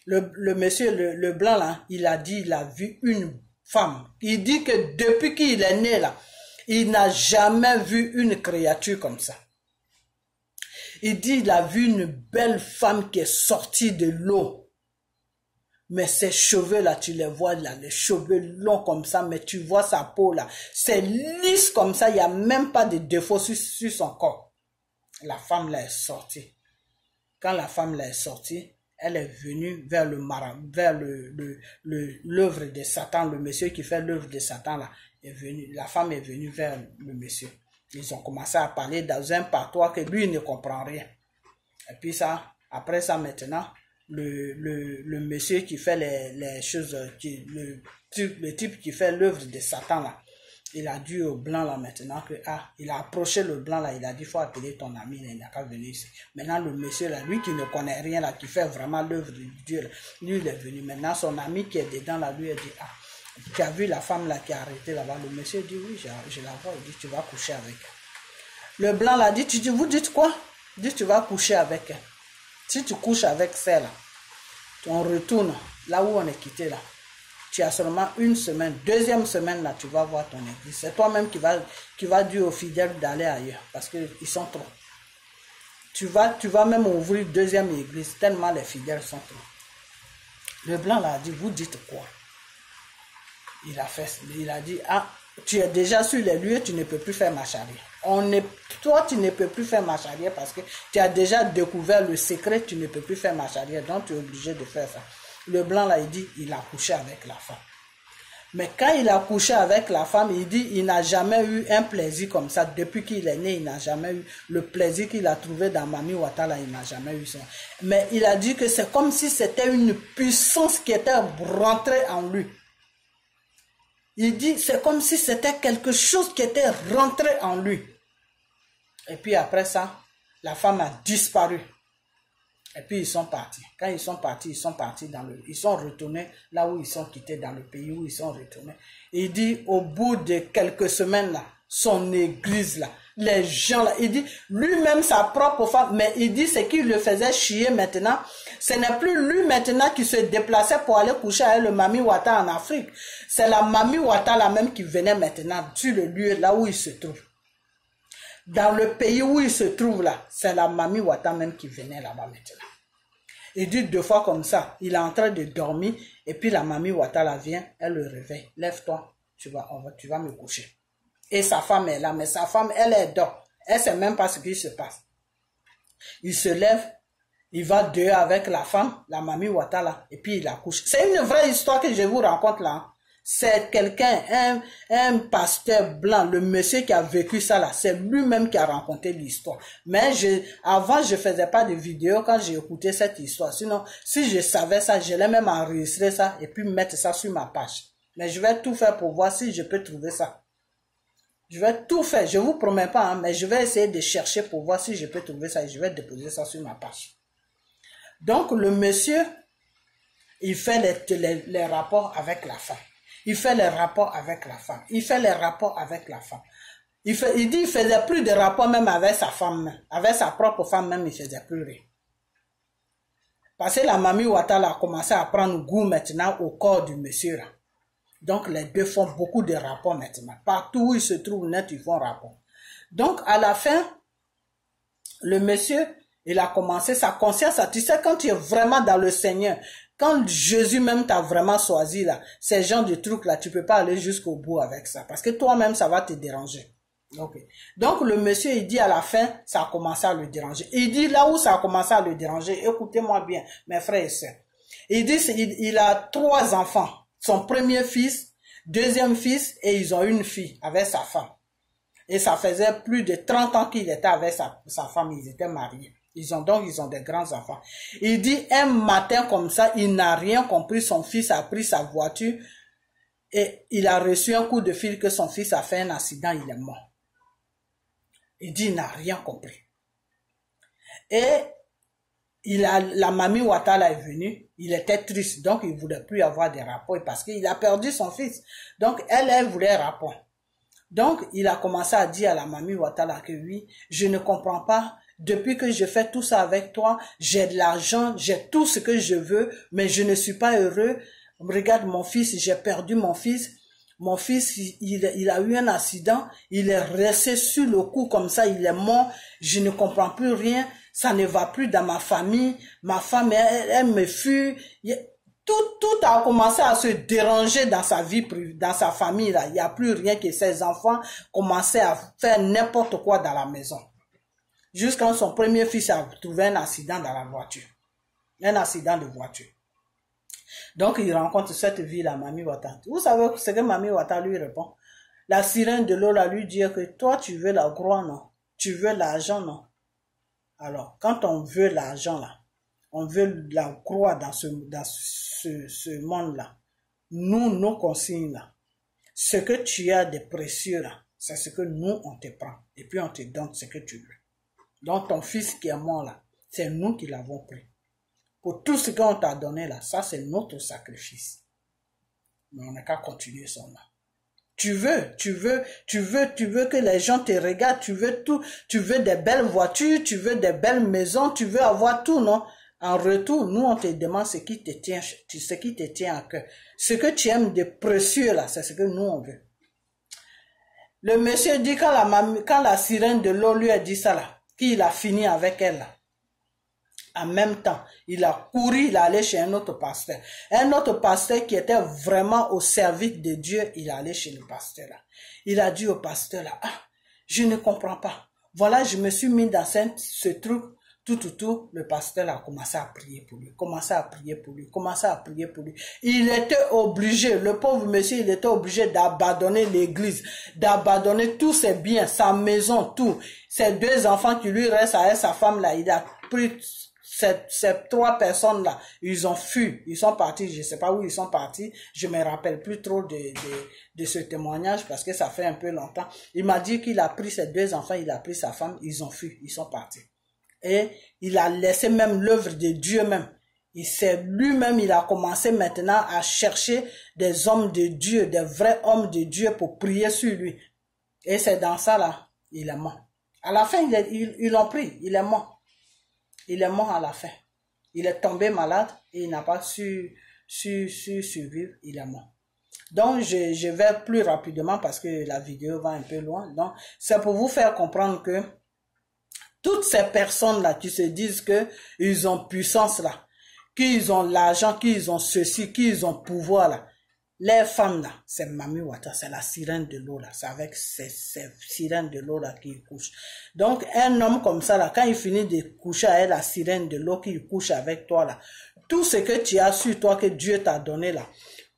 le monsieur, le blanc là, il a dit, il a vu une femme. Il dit que depuis qu'il est né là, il n'a jamais vu une créature comme ça. Il dit, il a vu une belle femme qui est sortie de l'eau. Mais ses cheveux là, tu les vois là, les cheveux longs comme ça, mais tu vois sa peau là, c'est lisse comme ça, il n'y a même pas de défaut sur son corps. La femme là est sortie. Quand la femme là est sortie, elle est venue vers l'œuvre de Satan, le monsieur qui fait l'œuvre de Satan là, est venu, la femme est venue vers le monsieur. Ils ont commencé à parler dans un patois que lui ne comprend rien. Et puis ça, après ça maintenant, le monsieur qui fait les choses, le type qui fait l'œuvre de Satan là, il a dit au blanc là maintenant que, il a approché le blanc là, il a dit, faut appeler ton ami, il n'a qu'à venir ici. Maintenant le monsieur là, lui qui ne connaît rien là, qui fait vraiment l'œuvre de Dieu là, lui il est venu. Maintenant son ami qui est dedans là, lui a dit, Tu as vu la femme là qui a arrêté là-bas? Le monsieur dit oui, je la vois. Il dit tu vas coucher avec elle. Le blanc l'a dit, vous dites quoi? Il dit tu vas coucher avec elle. Si tu couches avec celle-là, on retourne là où on est quitté là. Tu as seulement une semaine. Deuxième semaine là, tu vas voir ton église. C'est toi-même qui va dire aux fidèles d'aller ailleurs parce qu'ils sont trop. Tu vas même ouvrir deuxième église tellement les fidèles sont trop. Le blanc l'a dit, vous dites quoi? Il a dit, ah, tu es déjà sur les lieux, tu ne peux plus faire marche arrière. Toi, tu ne peux plus faire marche arrière parce que tu as déjà découvert le secret, tu ne peux plus faire marche arrière, donc tu es obligé de faire ça. Le blanc là, il dit, il a couché avec la femme. Mais quand il a couché avec la femme, il dit, il n'a jamais eu un plaisir comme ça. Depuis qu'il est né, il n'a jamais eu le plaisir qu'il a trouvé dans Mami Ouattara, il n'a jamais eu ça. Mais il a dit que c'est comme si c'était une puissance qui était rentrée en lui. Il dit, c'est comme si c'était quelque chose qui était rentré en lui. Et puis après ça, la femme a disparu. Et puis ils sont partis. Quand ils sont partis ils sont retournés là où ils sont quittés, dans le pays où ils sont retournés. Il dit, au bout de quelques semaines là, son église là, les gens là, il dit, lui-même sa propre femme, mais il dit ce qui le faisait chier maintenant, ce n'est plus lui maintenant qui se déplaçait pour aller coucher avec le Mami Ouattara en Afrique. C'est la Mami Ouattara là même qui venait maintenant sur le lieu là où il se trouve. Dans le pays où il se trouve là, c'est la Mami Ouattara même qui venait là-bas maintenant. Il dit 2 fois comme ça, il est en train de dormir et puis la Mami Ouattara vient, elle le réveille. Lève-toi, tu vas me coucher. Et sa femme est là, mais sa femme, elle est dort. Elle ne sait même pas ce qui se passe. Il se lève, il va dehors avec la femme, la Mami Ouattara, et puis il la couche. C'est une vraie histoire que je vous raconte là. C'est quelqu'un, un pasteur blanc, le monsieur qui a vécu ça là, c'est lui-même qui a raconté l'histoire. Mais avant, je faisais pas de vidéos quand j'ai écouté cette histoire. Sinon, si je savais ça, j'allais même enregistrer ça et puis mettre ça sur ma page. Mais je vais tout faire pour voir si je peux trouver ça. Je vais tout faire, je vous promets pas, hein, mais je vais essayer de chercher pour voir si je peux trouver ça et je vais déposer ça sur ma page. Donc, le monsieur, il fait les rapports avec la femme. Il fait les rapports avec la femme. Il fait les rapports avec la femme. Il dit qu'il faisait plus de rapports même avec sa femme. Avec sa propre femme même, il faisait plus rien. Parce que la Mami Ouattara a commencé à prendre goût maintenant au corps du monsieur là. Donc les deux font beaucoup de rapports maintenant. Partout où ils se trouvent net, ils font rapport. Donc à la fin, le monsieur, il a commencé sa conscience. Tu sais, quand tu es vraiment dans le Seigneur, quand Jésus même t'a vraiment choisi là, ces genres de trucs là, tu peux pas aller jusqu'au bout avec ça. Parce que toi-même, ça va te déranger. Okay. Donc le monsieur, il dit à la fin, ça a commencé à le déranger. Il dit là où ça a commencé à le déranger, écoutez-moi bien, mes frères et sœurs. Il dit, il a 3 enfants. Son premier fils, deuxième fils, et ils ont une fille avec sa femme. Et ça faisait plus de 30 ans qu'il était avec sa femme, ils étaient mariés. Ils ont des grands enfants. Il dit, un matin comme ça, il n'a rien compris, son fils a pris sa voiture et il a reçu un coup de fil que son fils a fait un accident, il est mort. Il dit, il n'a rien compris. Et la Mami Ouattara est venue, il était triste, donc il ne voulait plus avoir des rapports parce qu'il a perdu son fils. Donc elle voulait rapport. Donc il a commencé à dire à la Mami Ouattara que oui, je ne comprends pas, depuis que je fais tout ça avec toi, j'ai de l'argent, j'ai tout ce que je veux, mais je ne suis pas heureux. Regarde mon fils, j'ai perdu mon fils. Mon fils, il a eu un accident, il est resté sur le coup comme ça, il est mort, je ne comprends plus rien, ça ne va plus dans ma famille, ma femme, elle me fuit. Tout a commencé à se déranger dans sa vie, dans sa famille là. Il n'y a plus rien que ses enfants commençaient à faire n'importe quoi dans la maison. Jusqu'à son premier fils a trouvé un accident dans la voiture. Un accident de voiture. Donc, il rencontre cette vie, la Mami Ouattara. Vous savez ce que Mami Ouattara lui répond? La sirène de l'eau lui dit que toi, tu veux la gloire, non? Tu veux l'argent, non? Alors, quand on veut l'argent, là, on veut la gloire dans ce monde-là. Nous, nos consignes, là, ce que tu as de précieux, là, c'est ce que nous, on te prend. Et puis, on te donne ce que tu veux. Donc, ton fils qui est mort, là, c'est nous qui l'avons pris. Pour tout ce qu'on t'a donné là, ça c'est notre sacrifice. Mais on n'a qu'à continuer seulement. Tu veux que les gens te regardent, tu veux tout, tu veux des belles voitures, tu veux des belles maisons, tu veux avoir tout, non? En retour, nous, on te demande ce qui te tient à cœur. Ce que tu aimes de précieux, là, c'est ce que nous, on veut. Le monsieur dit, quand la sirène de l'eau lui a dit ça, là, qu'il a fini avec elle, là, en même temps, il a couru, il est allé chez un autre pasteur. Un autre pasteur qui était vraiment au service de Dieu, il est allé chez le pasteur là. Il a dit au pasteur là, ah, je ne comprends pas. Voilà, je me suis mis dans ce truc, tout. Le pasteur a commencé à prier pour lui, commencé à prier pour lui. Il était obligé, le pauvre monsieur, il était obligé d'abandonner l'église, d'abandonner tous ses biens, sa maison, tout. Ses 2 enfants qui lui restent avec sa femme là, il a pris ces 3 personnes-là, ils ont fui, ils sont partis, je ne sais pas où ils sont partis, je ne me rappelle plus trop de ce témoignage parce que ça fait un peu longtemps. Il m'a dit qu'il a pris ses 2 enfants, il a pris sa femme, ils ont fui, ils sont partis. Et il a laissé même l'œuvre de Dieu même. Lui-même, il a commencé maintenant à chercher des hommes de Dieu, des vrais hommes de Dieu pour prier sur lui. Et c'est dans ça là, il est mort. À la fin, ils l'ont pris, il est mort. Il est mort à la fin. Il est tombé malade et il n'a pas su survivre. Il est mort. Donc, je vais plus rapidement parce que la vidéo va un peu loin. Donc, c'est pour vous faire comprendre que toutes ces personnes-là qui se disent qu'ils ont puissance là, qu'ils ont l'argent, qu'ils ont ceci, qu'ils ont pouvoir là, les femmes là, c'est Mami Wata, c'est la sirène de l'eau là, c'est avec ces sirènes de l'eau là qui couche. Donc un homme comme ça là, quand il finit de coucher avec la sirène de l'eau qui couche avec toi là, tout ce que tu as sur toi que Dieu t'a donné là,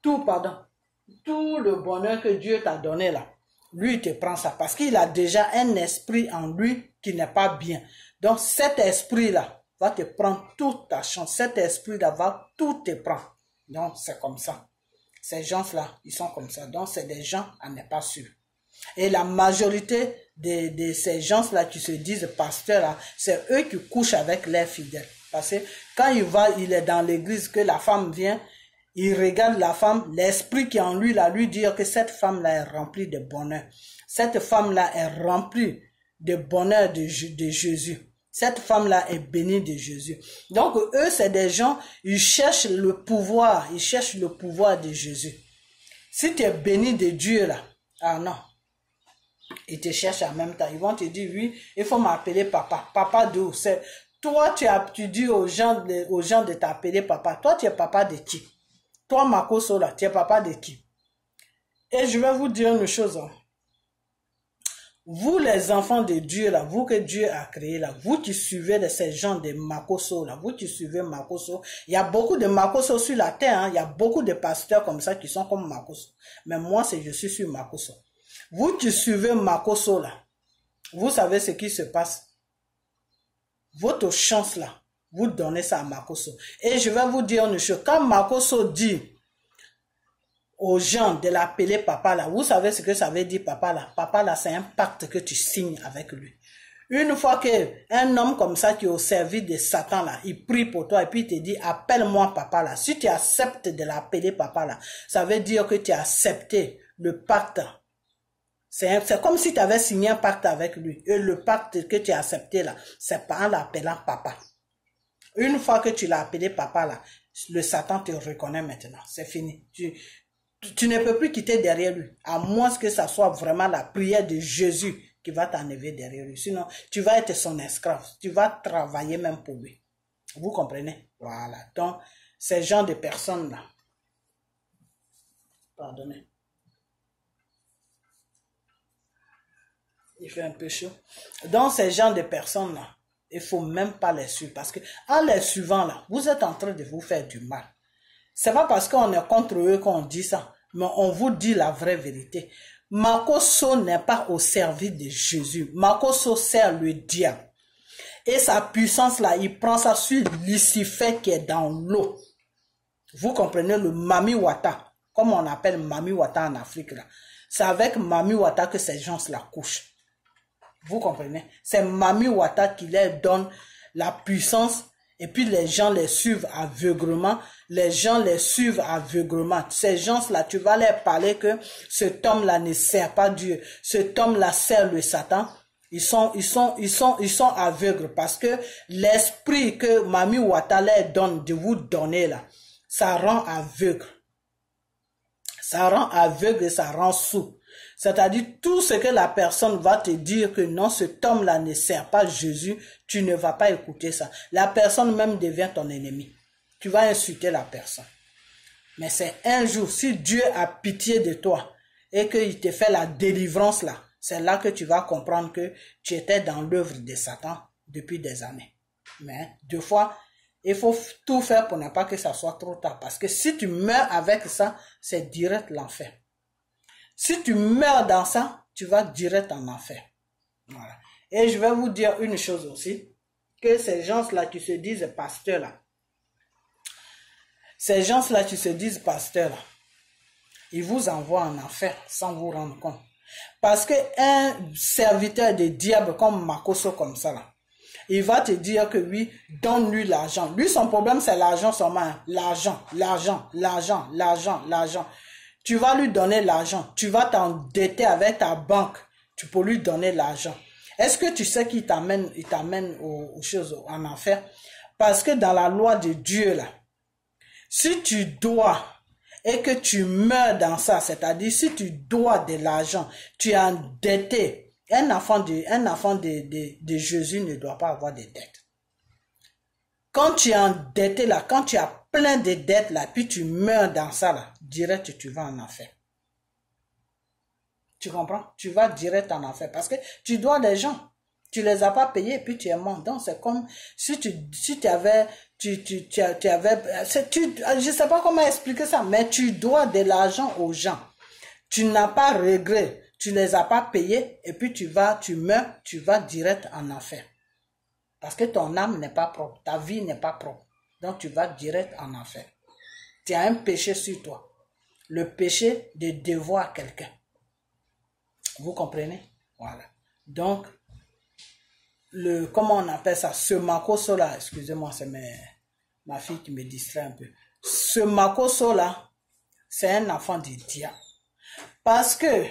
tout le bonheur que Dieu t'a donné là, lui il te prend ça parce qu'il a déjà un esprit en lui qui n'est pas bien. Donc cet esprit là va te prendre toute ta chance, cet esprit là va tout te prendre. Donc c'est comme ça. Ces gens-là, ils sont comme ça. Donc, c'est des gens à ne pas suivre. Et la majorité de ces gens-là qui se disent pasteurs, là, c'est eux qui couchent avec leurs fidèles. Parce que quand il est dans l'église, que la femme vient, il regarde la femme, l'esprit qui est en lui, là, lui dire que cette femme-là est remplie de bonheur. Cette femme-là est remplie de bonheur de Jésus. Cette femme-là est bénie de Jésus. Donc, eux, c'est des gens, ils cherchent le pouvoir de Jésus. Si tu es béni de Dieu, là, ah non, ils te cherchent en même temps. Ils vont te dire, oui, il faut m'appeler papa. Papa d'où? C'est toi, tu dis aux gens de t'appeler papa. Toi, tu es papa de qui? Toi, Makoso, là, tu es papa de qui? Et je vais vous dire une chose, hein. Vous les enfants de Dieu là, vous que Dieu a créé là, vous qui suivez de ces gens de Makoso là, vous qui suivez Makoso, il y a beaucoup de Makoso sur la terre, hein, il y a beaucoup de pasteurs comme ça qui sont comme Makoso. Mais moi, je suis sur Makoso. Vous qui suivez Makoso là, vous savez ce qui se passe. Votre chance là, vous donnez ça à Makoso. Et je vais vous dire une chose, quand Makoso dit aux gens de l'appeler papa là, vous savez ce que ça veut dire papa là? Papa là, c'est un pacte que tu signes avec lui. Une fois qu'un homme comme ça qui est au service de Satan là, il prie pour toi et puis il te dit appelle-moi papa là. Si tu acceptes de l'appeler papa là, ça veut dire que tu as accepté le pacte. C'est comme si tu avais signé un pacte avec lui. Et le pacte que tu as accepté là, c'est pas en l'appelant papa. Une fois que tu l'as appelé papa là, le Satan te reconnaît maintenant. C'est fini. Tu ne peux plus quitter derrière lui, à moins que ça soit vraiment la prière de Jésus qui va t'enlever derrière lui. Sinon, tu vas être son esclave. Tu vas travailler même pour lui. Vous comprenez? Voilà. Donc, ces gens de personnes-là. Pardonnez. Il fait un peu chaud. Donc, ces gens de personnes-là, il ne faut même pas les suivre. Parce que, en les suivant là, vous êtes en train de vous faire du mal. C'est pas parce qu'on est contre eux qu'on dit ça, mais on vous dit la vraie vérité. Makoso n'est pas au service de Jésus. Makoso sert le diable. Et sa puissance là, il prend ça sur Lucifer qui est dans l'eau. Vous comprenez le Mami Wata, comme on appelle Mami Wata en Afrique là. C'est avec Mami Wata que ces gens là couchent. Vous comprenez? C'est Mami Wata qui leur donne la puissance Et puis les gens les suivent aveuglement. Les gens les suivent aveuglement. Ces gens-là, tu vas leur parler que cet homme-là ne sert pas Dieu. Cet homme-là sert le Satan. Ils sont aveugles parce que l'esprit que Mami Wata leur donne de vous donner là, ça rend aveugle. Ça rend aveugle et ça rend sourd. C'est-à-dire, tout ce que la personne va te dire que non, cet homme-là ne sert pas Jésus, tu ne vas pas écouter ça. La personne même devient ton ennemi. Tu vas insulter la personne. Mais c'est un jour, si Dieu a pitié de toi et qu'il te fait la délivrance là, c'est là que tu vas comprendre que tu étais dans l'œuvre de Satan depuis des années. Mais deux fois, il faut tout faire pour ne pas que ça soit trop tard. Parce que si tu meurs avec ça, c'est direct l'enfer. Si tu meurs dans ça, tu vas direct en enfer. Voilà. Et je vais vous dire une chose aussi, que ces gens-là qui se disent pasteurs là, ces gens-là qui se disent pasteurs là, ils vous envoient en enfer sans vous rendre compte. Parce qu'un serviteur de diable comme Makoso comme ça là, il va te dire que oui, donne-lui l'argent. Lui, son problème, c'est l'argent seulement. L'argent, l'argent, l'argent, l'argent, l'argent. Tu vas lui donner l'argent. Tu vas t'endetter avec ta banque. Tu peux lui donner l'argent. Est-ce que tu sais qu'il t'amène aux choses en enfer? Parce que dans la loi de Dieu, là, si tu dois et que tu meurs dans ça, c'est-à-dire si tu dois de l'argent, tu es endetté. Un enfant de Jésus ne doit pas avoir de dettes. Quand tu es endetté là, quand tu as plein de dettes là, puis tu meurs dans ça là, direct tu vas en enfer. Tu comprends? Tu vas direct en enfer parce que tu dois des gens. Tu les as pas payés et puis tu es mort. Donc c'est comme si tu avais, je sais pas comment expliquer ça, mais tu dois de l'argent aux gens. Tu n'as pas regret. Tu les as pas payés et puis tu meurs, tu vas direct en enfer. Parce que ton âme n'est pas propre, ta vie n'est pas propre. Donc tu vas direct en enfer. Tu as un péché sur toi. Le péché de devoir quelqu'un. Vous comprenez? Voilà. Donc, comment on appelle ça? Ce Makoso là, excusez-moi, c'est ma fille qui me distrait un peu. Ce Makoso là, c'est un enfant du diable. Parce que,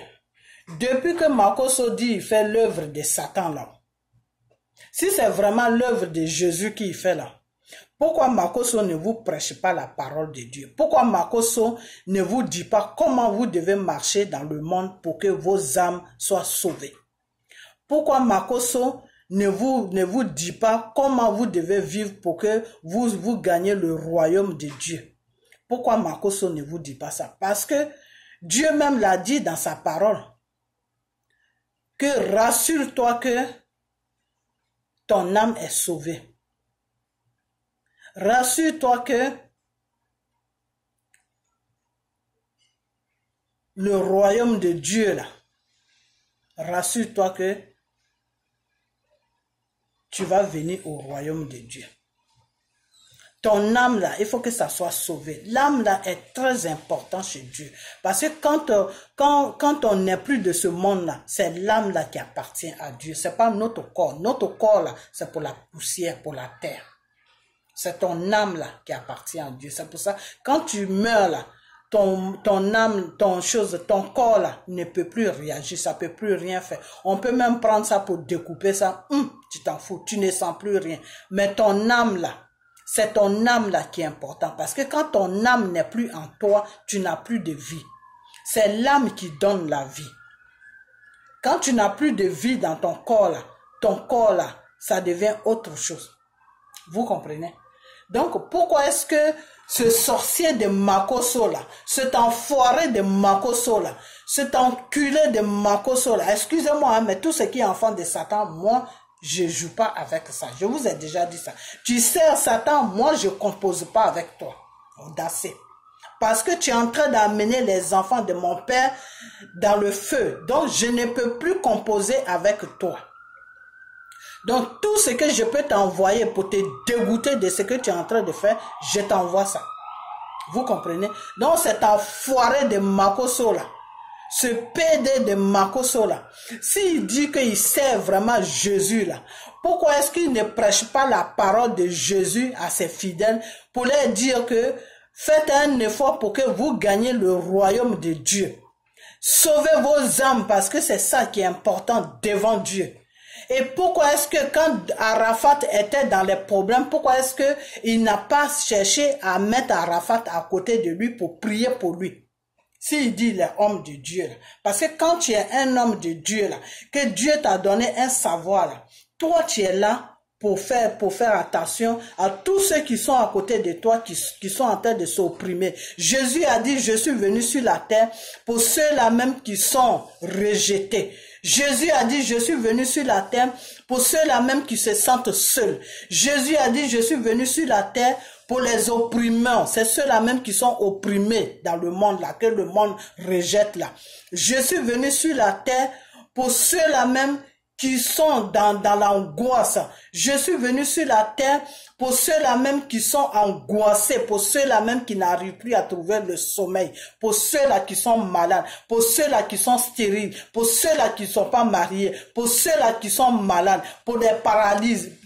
depuis que Makoso dit il fait l'œuvre de Satan là, si c'est vraiment l'œuvre de Jésus qu'il fait là, pourquoi Makoso ne vous prêche pas la parole de Dieu? Pourquoi Makoso ne vous dit pas comment vous devez marcher dans le monde pour que vos âmes soient sauvées? Pourquoi Makoso ne vous dit pas comment vous devez vivre pour que vous gagnez le royaume de Dieu? Pourquoi Makoso ne vous dit pas ça? Parce que Dieu même l'a dit dans sa parole. Que rassure-toi que ton âme est sauvée. Rassure-toi que le royaume de Dieu là, rassure-toi que tu vas venir au royaume de Dieu. Ton âme là, il faut que ça soit sauvé. L'âme là est très important chez Dieu. Parce que quand on n'est plus de ce monde là, c'est l'âme là qui appartient à Dieu. C'est pas notre corps. Notre corps là, c'est pour la poussière, pour la terre. C'est ton âme là qui appartient à Dieu. C'est pour ça, quand tu meurs là, ton âme, ton corps là ne peut plus réagir, ça peut plus rien faire. On peut même prendre ça pour découper ça. Tu t'en fous, tu ne sens plus rien. Mais ton âme là, c'est ton âme là qui est important. Parce que quand ton âme n'est plus en toi, tu n'as plus de vie. C'est l'âme qui donne la vie. Quand tu n'as plus de vie dans ton corps là, ça devient autre chose. Vous comprenez? Donc, pourquoi est-ce que ce sorcier de Makoso là, cet enfoiré de Makoso là, cet enculé de Makoso là, excusez-moi, mais tout ce qui est enfant de Satan, moi, je joue pas avec ça. Je vous ai déjà dit ça. Tu sers Satan, moi, je compose pas avec toi. Audacieux. Parce que tu es en train d'amener les enfants de mon père dans le feu. Donc, je ne peux plus composer avec toi. Donc, tout ce que je peux t'envoyer pour te dégoûter de ce que tu es en train de faire, je t'envoie ça. Vous comprenez? Donc, cet enfoiré de Makoso là, ce PD de Makoso là, s'il dit qu'il sert vraiment Jésus là, pourquoi est-ce qu'il ne prêche pas la parole de Jésus à ses fidèles pour leur dire que faites un effort pour que vous gagnez le royaume de Dieu. Sauvez vos âmes parce que c'est ça qui est important devant Dieu. Et pourquoi est-ce que quand Arafat était dans les problèmes, pourquoi est-ce qu'il n'a pas cherché à mettre Arafat à côté de lui pour prier pour lui? S'il dit les hommes de Dieu là. Parce que quand tu es un homme de Dieu là, que Dieu t'a donné un savoir là, toi tu es là pour faire attention à tous ceux qui sont à côté de toi, qui sont en train de s'opprimer. Jésus a dit, je suis venu sur la terre pour ceux-là même qui sont rejetés. Jésus a dit, je suis venu sur la terre pour ceux-là même qui se sentent seuls. Jésus a dit, je suis venu sur la terre pour les opprimants. C'est ceux-là même qui sont opprimés dans le monde là, que le monde rejette là. Je suis venu sur la terre pour ceux-là même qui sont dans l'angoisse. Je suis venu sur la terre pour ceux-là même qui sont angoissés, pour ceux-là même qui n'arrivent plus à trouver le sommeil, pour ceux-là qui sont malades, pour ceux-là qui sont stériles, pour ceux-là qui ne sont pas mariés, pour ceux-là qui sont malades, pour les paralysés,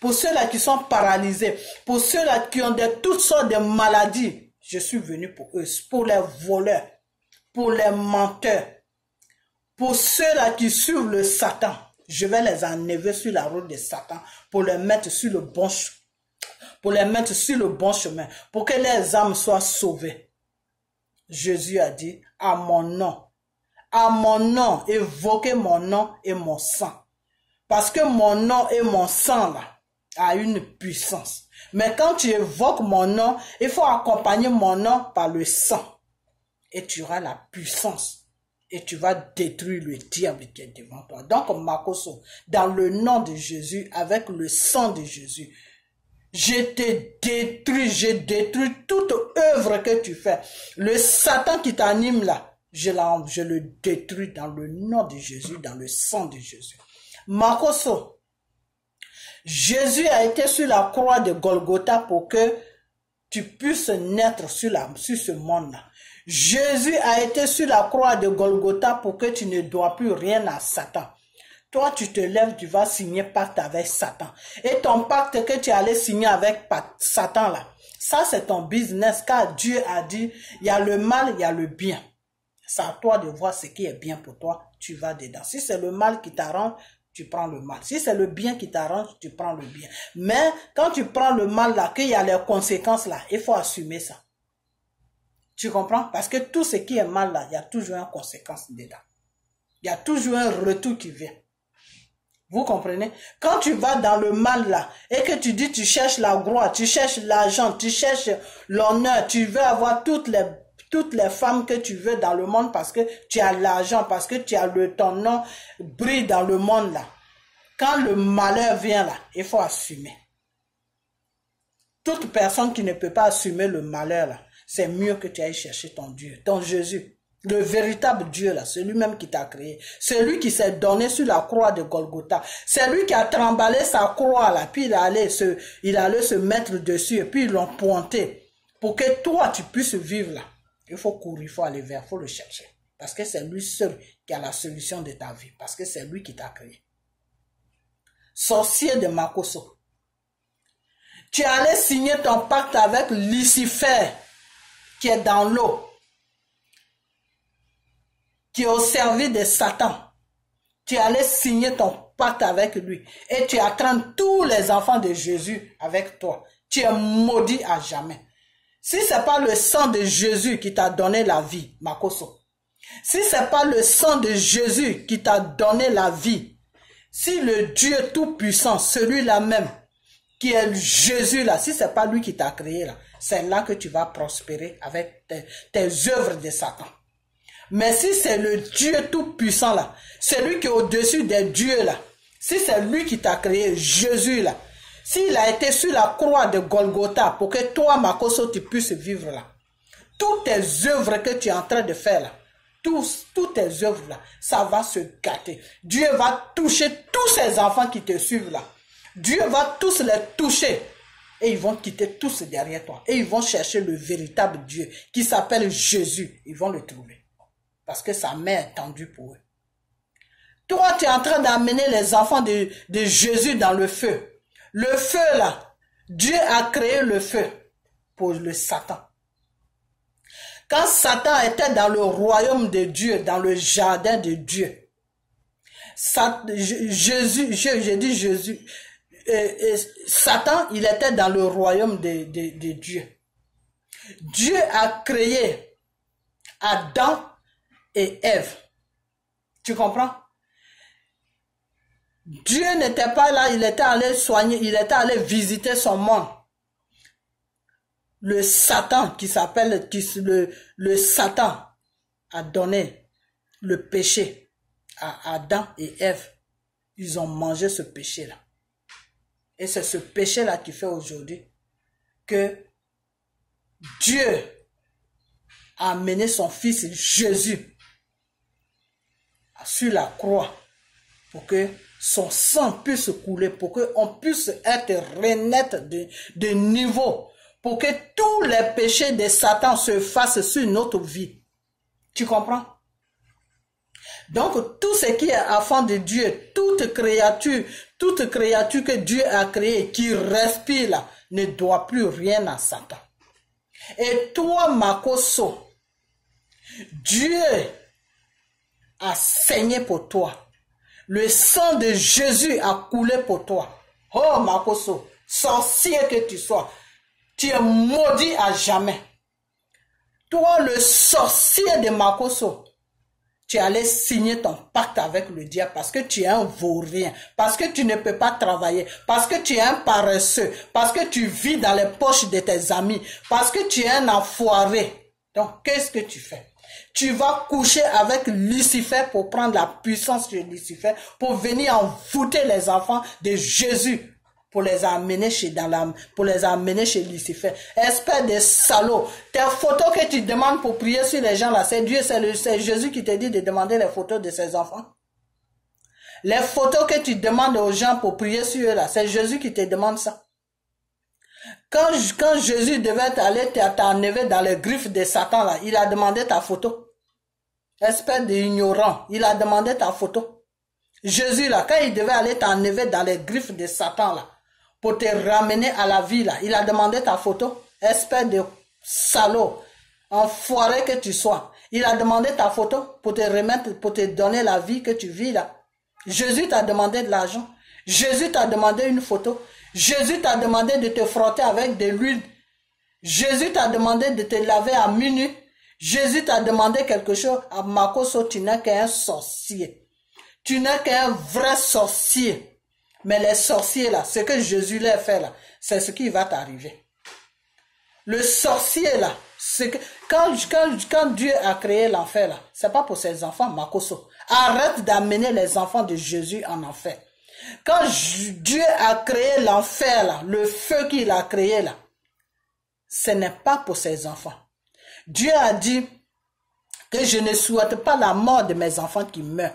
pour ceux-là qui sont paralysés, pour ceux-là qui ont toutes sortes de maladies. Je suis venu pour eux, pour les voleurs, pour les menteurs, pour ceux-là qui suivent le Satan. Je vais les enlever sur la route de Satan pour les mettre sur le bon chemin, pour que les âmes soient sauvées. Jésus a dit, à mon nom, évoquez mon nom et mon sang. Parce que mon nom et mon sang là, a une puissance. Mais quand tu évoques mon nom, il faut accompagner mon nom par le sang. Et tu auras la puissance. Et tu vas détruire le diable qui est devant toi. Donc, Makoso, dans le nom de Jésus, avec le sang de Jésus, je détruis toute œuvre que tu fais. Le Satan qui t'anime là, je le détruis dans le nom de Jésus, dans le sang de Jésus. Makoso, Jésus a été sur la croix de Golgotha pour que tu puisses naître sur ce monde-là. Jésus a été sur la croix de Golgotha pour que tu ne dois plus rien à Satan. Toi, tu te lèves, tu vas signer pacte avec Satan. Et ton pacte que tu allais signer avec Satan là, ça c'est ton business, car Dieu a dit, il y a le mal, il y a le bien. C'est à toi de voir ce qui est bien pour toi, tu vas dedans. Si c'est le mal qui t'arrange, tu prends le mal. Si c'est le bien qui t'arrange, tu prends le bien. Mais quand tu prends le mal là, qu'il y a les conséquences là, il faut assumer ça. Tu comprends? Parce que tout ce qui est mal là, il y a toujours une conséquence dedans. Il y a toujours un retour qui vient. Vous comprenez? Quand tu vas dans le mal là, et que tu dis tu cherches la gloire, tu cherches l'argent, tu cherches l'honneur, tu veux avoir toutes les femmes que tu veux dans le monde parce que tu as l'argent, parce que tu as ton nom brille dans le monde là. Quand le malheur vient là, il faut assumer. Toute personne qui ne peut pas assumer le malheur là, c'est mieux que tu ailles chercher ton Dieu, ton Jésus. Le véritable Dieu là, c'est lui-même qui t'a créé. C'est lui qui s'est donné sur la croix de Golgotha. C'est lui qui a tremballé sa croix là, puis il allait se mettre dessus et puis ils l'ont pointé. Pour que toi tu puisses vivre là. Il faut courir, il faut aller vers, il faut le chercher. Parce que c'est lui seul qui a la solution de ta vie. Parce que c'est lui qui t'a créé. Sorcier de Makoso. Tu allais signer ton pacte avec Lucifer, qui est dans l'eau, qui est au service de Satan. Tu allais signer ton pacte avec lui et tu attrains tous les enfants de Jésus avec toi. Tu es maudit à jamais. Si ce n'est pas le sang de Jésus qui t'a donné la vie, Makoso, si ce n'est pas le sang de Jésus qui t'a donné la vie, si le Dieu tout-puissant, celui-là même, qui est Jésus là, si ce n'est pas lui qui t'a créé là, c'est là que tu vas prospérer avec tes œuvres de Satan. Mais si c'est le Dieu tout-puissant là, celui qui est au-dessus des dieux là, si c'est lui qui t'a créé, Jésus là, s'il a été sur la croix de Golgotha pour que toi, Makoso, tu puisses vivre là, toutes tes œuvres que tu es en train de faire là, toutes tes œuvres là, ça va se gâter. Dieu va toucher tous ces enfants qui te suivent là. Dieu va tous les toucher. Et ils vont quitter tous derrière toi. Et ils vont chercher le véritable Dieu qui s'appelle Jésus. Ils vont le trouver. parce que sa main est tendue pour eux. Toi, tu es en train d'amener les enfants de Jésus dans le feu. Le feu là, Dieu a créé le feu pour le Satan. Quand Satan était dans le royaume de Dieu, dans le jardin de Dieu, Satan, il était dans le royaume de Dieu. Dieu a créé Adam et Ève. Tu comprends? Dieu n'était pas là, il était allé soigner, il était allé visiter son monde. Le Satan qui s'appelle, le Satan a donné le péché à Adam et Ève. Ils ont mangé ce péché-là. Et c'est ce péché-là qui fait aujourd'hui que Dieu a amené son fils Jésus sur la croix pour que son sang puisse couler, pour qu'on puisse être renaître de niveau, pour que tous les péchés de Satan se fassent sur notre vie. Tu comprends? Donc, tout ce qui est enfant de Dieu, toute créature que Dieu a créée, qui respire là, ne doit plus rien à Satan. Et toi, Makoso, Dieu a saigné pour toi. Le sang de Jésus a coulé pour toi. Oh, Makoso, sorcier que tu sois, tu es maudit à jamais. Toi, le sorcier de Makoso, tu allais signer ton pacte avec le diable parce que tu es un vaurien, parce que tu ne peux pas travailler, parce que tu es un paresseux, parce que tu vis dans les poches de tes amis, parce que tu es un enfoiré. Donc, qu'est-ce que tu fais? Tu vas coucher avec Lucifer pour prendre la puissance de Lucifer, pour venir envoûter les enfants de Jésus, pour les amener chez Lucifer. Espèce de salaud. Tes photos que tu demandes pour prier sur les gens là, c'est Dieu, c'est Jésus qui te dit de demander les photos de ses enfants. Les photos que tu demandes aux gens pour prier sur eux là, c'est Jésus qui te demande ça. Quand Jésus devait aller t'enlever dans les griffes de Satan là, il a demandé ta photo. Espèce d'ignorant, il a demandé ta photo. Jésus là, quand il devait aller t'enlever dans les griffes de Satan là, pour te ramener à la vie là, il a demandé ta photo. Espèce de salaud, enfoiré que tu sois. Il a demandé ta photo pour te remettre, pour te donner la vie que tu vis là. Jésus t'a demandé de l'argent. Jésus t'a demandé une photo. Jésus t'a demandé de te frotter avec de l'huile. Jésus t'a demandé de te laver à minuit. Jésus t'a demandé quelque chose. À Makoso, tu n'es qu'un sorcier. Tu n'es qu'un vrai sorcier. Mais les sorciers là, ce que Jésus leur fait là, c'est ce qui va t'arriver. Le sorcier là, c'est que quand Dieu a créé l'enfer là, c'est pas pour ses enfants, Makoso. Arrête d'amener les enfants de Jésus en enfer. Quand Dieu a créé l'enfer là, le feu qu'il a créé là, ce n'est pas pour ses enfants. Dieu a dit que je ne souhaite pas la mort de mes enfants qui meurent.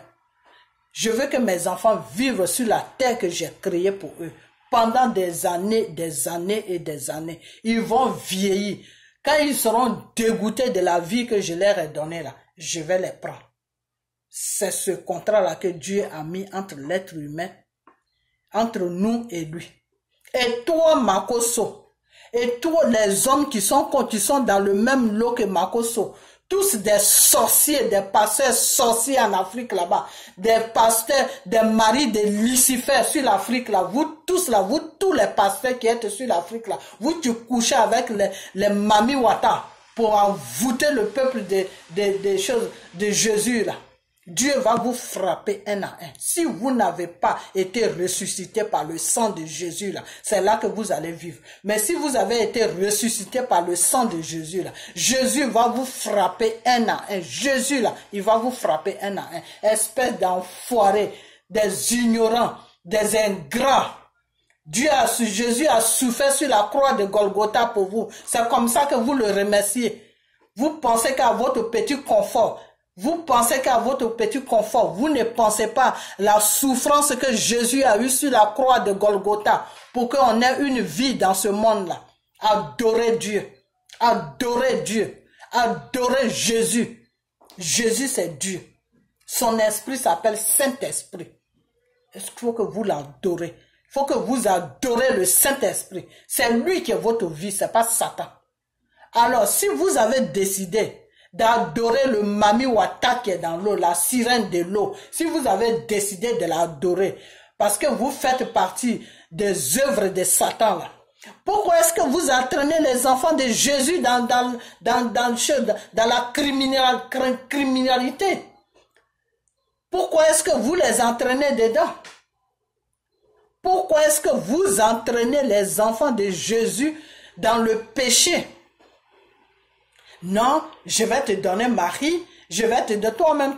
Je veux que mes enfants vivent sur la terre que j'ai créée pour eux. Pendant des années et des années. Ils vont vieillir. Quand ils seront dégoûtés de la vie que je leur ai donnée là, je vais les prendre. C'est ce contrat-là que Dieu a mis entre l'être humain, entre nous et lui. Et toi, Makoso, et tous les hommes qui sont dans le même lot que Makoso, tous des sorciers, des pasteurs sorciers en Afrique là-bas, des pasteurs, des maris de Lucifer sur l'Afrique là, vous tous les pasteurs qui êtes sur l'Afrique là, vous tu couchez avec les Mami Wata pour envoûter le peuple des choses de Jésus là. Dieu va vous frapper un à un. Si vous n'avez pas été ressuscité par le sang de Jésus là, c'est là que vous allez vivre. Mais si vous avez été ressuscité par le sang de Jésus là, Jésus va vous frapper un à un. Jésus là, il va vous frapper un à un. Espèce d'enfoirés, des ignorants, des ingrats. Jésus a souffert sur la croix de Golgotha pour vous. C'est comme ça que vous le remerciez. Vous pensez qu'à votre petit confort, vous ne pensez pas la souffrance que Jésus a eue sur la croix de Golgotha pour qu'on ait une vie dans ce monde-là. Adorez Dieu, adorez Jésus. Jésus, c'est Dieu. Son esprit s'appelle Saint-Esprit. Il faut que vous l'adorez. Il faut que vous adorez le Saint-Esprit. C'est lui qui est votre vie, ce n'est pas Satan. Alors, si vous avez décidé d'adorer le Mami Wata qui est dans l'eau, la sirène de l'eau, si vous avez décidé de l'adorer, parce que vous faites partie des œuvres de Satan là, pourquoi est-ce que vous entraînez les enfants de Jésus dans la criminalité? Pourquoi est-ce que vous les entraînez dedans? Pourquoi est-ce que vous entraînez les enfants de Jésus dans le péché? Non, je vais te donner mari, je vais te donner toi-même,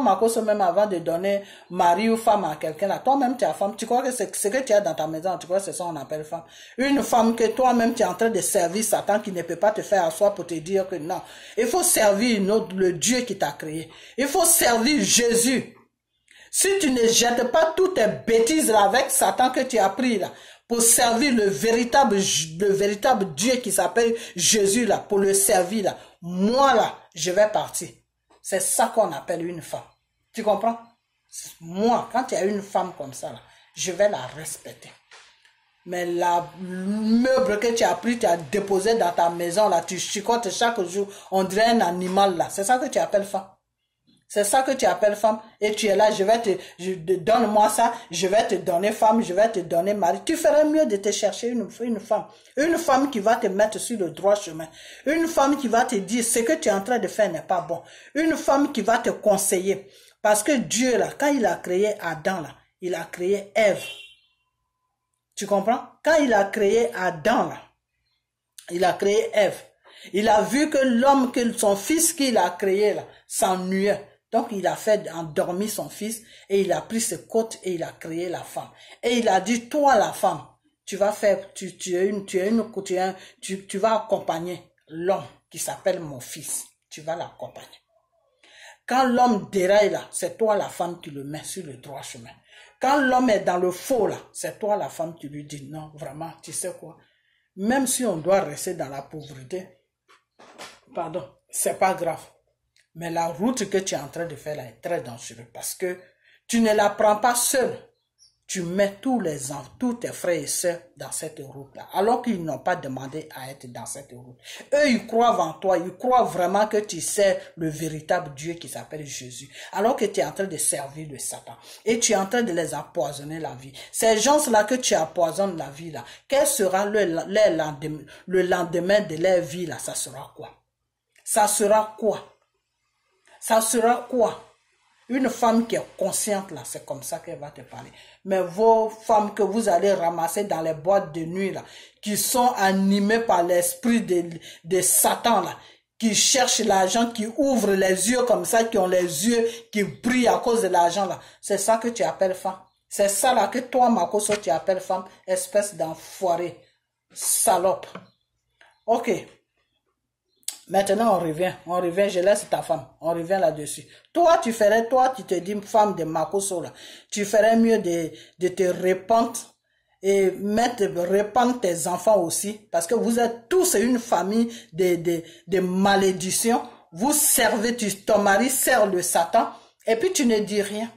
Makoso, même avant de donner mari ou femme à quelqu'un, là, toi-même tu es femme, tu crois que c'est ce que tu as dans ta maison, tu crois que c'est ça qu'on appelle femme. Une femme que toi-même tu es en train de servir Satan qui ne peut pas te faire asseoir pour te dire que non. Il faut servir le Dieu qui t'a créé. Il faut servir Jésus. Si tu ne jettes pas toutes tes bêtises là avec Satan que tu as pris là, pour servir le véritable Dieu qui s'appelle Jésus là, pour le servir là, moi là, je vais partir. C'est ça qu'on appelle une femme. Tu comprends? Moi, quand il y a une femme comme ça là, je vais la respecter. Mais la meuble que tu as pris, tu as déposé dans ta maison là, tu chicotes chaque jour, on dirait un animal là. C'est ça que tu appelles femme. C'est ça que tu appelles femme. Et tu es là, donne-moi ça, je vais te donner femme, je vais te donner mari. Tu ferais mieux de te chercher une femme. Une femme qui va te mettre sur le droit chemin. Une femme qui va te dire ce que tu es en train de faire n'est pas bon. Une femme qui va te conseiller. Parce que Dieu, là, quand il a créé Adam, là, il a créé Ève. Tu comprends? Quand il a créé Adam, là, il a créé Ève. Il a vu que l'homme, que son fils qu'il a créé, là, s'ennuyait. Donc, il a fait endormir son fils et il a pris ses côtes et il a créé la femme. Et il a dit, toi, la femme, tu vas faire, tu vas accompagner l'homme qui s'appelle mon fils. Tu vas l'accompagner. Quand l'homme déraille là, c'est toi, la femme, qui le mets sur le droit chemin. Quand l'homme est dans le faux là, c'est toi, la femme, qui lui dit, non, vraiment, tu sais quoi? Même si on doit rester dans la pauvreté, pardon, c'est pas grave. Mais la route que tu es en train de faire là est très dangereuse parce que tu ne la prends pas seule. Tu mets tous tes frères et sœurs dans cette route-là, alors qu'ils n'ont pas demandé à être dans cette route. Eux, ils croient en toi, ils croient vraiment que tu sais le véritable Dieu qui s'appelle Jésus, alors que tu es en train de servir le Satan. Et tu es en train de les empoisonner la vie. Ces gens-là que tu empoisonnes la vie là, quel sera le lendemain de leur vie là? Ça sera quoi? Ça sera quoi? Ça sera quoi? Une femme qui est consciente là, c'est comme ça qu'elle va te parler. Mais vos femmes que vous allez ramasser dans les boîtes de nuit là, qui sont animées par l'esprit de Satan là, qui cherchent l'argent, qui ouvrent les yeux comme ça, qui ont les yeux qui brillent à cause de l'argent là, c'est ça que tu appelles femme. C'est ça là que toi, Makoso, tu appelles femme, espèce d'enfoiré, salope. Ok. Maintenant, on revient, je laisse ta femme, on revient là-dessus. Toi, tu te dis femme de Makoso là, tu ferais mieux de te répandre et répandre tes enfants aussi, parce que vous êtes tous une famille de malédictions. Vous servez, ton mari sert le Satan, et puis tu ne dis rien.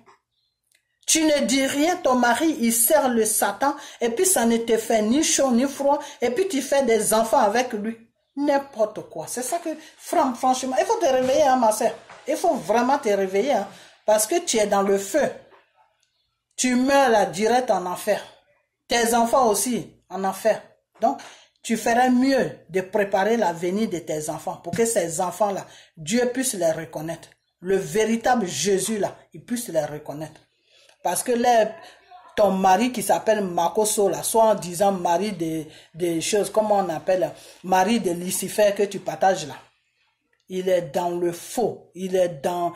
Tu ne dis rien, ton mari, il sert le Satan, et puis ça ne te fait ni chaud ni froid, et puis tu fais des enfants avec lui. N'importe quoi. C'est ça que, franchement, il faut te réveiller, hein, ma soeur. Il faut vraiment te réveiller, hein, parce que tu es dans le feu. Tu meurs là, direct en enfer. Tes enfants aussi, en enfer. Donc, tu ferais mieux de préparer l'avenir de tes enfants, pour que ces enfants-là, Dieu puisse les reconnaître. Le véritable Jésus, là, il puisse les reconnaître. Parce que ton mari qui s'appelle Makoso, là, soit en disant mari des choses, comment on appelle, mari de Lucifer que tu partages là. Il est dans le faux. Il est dans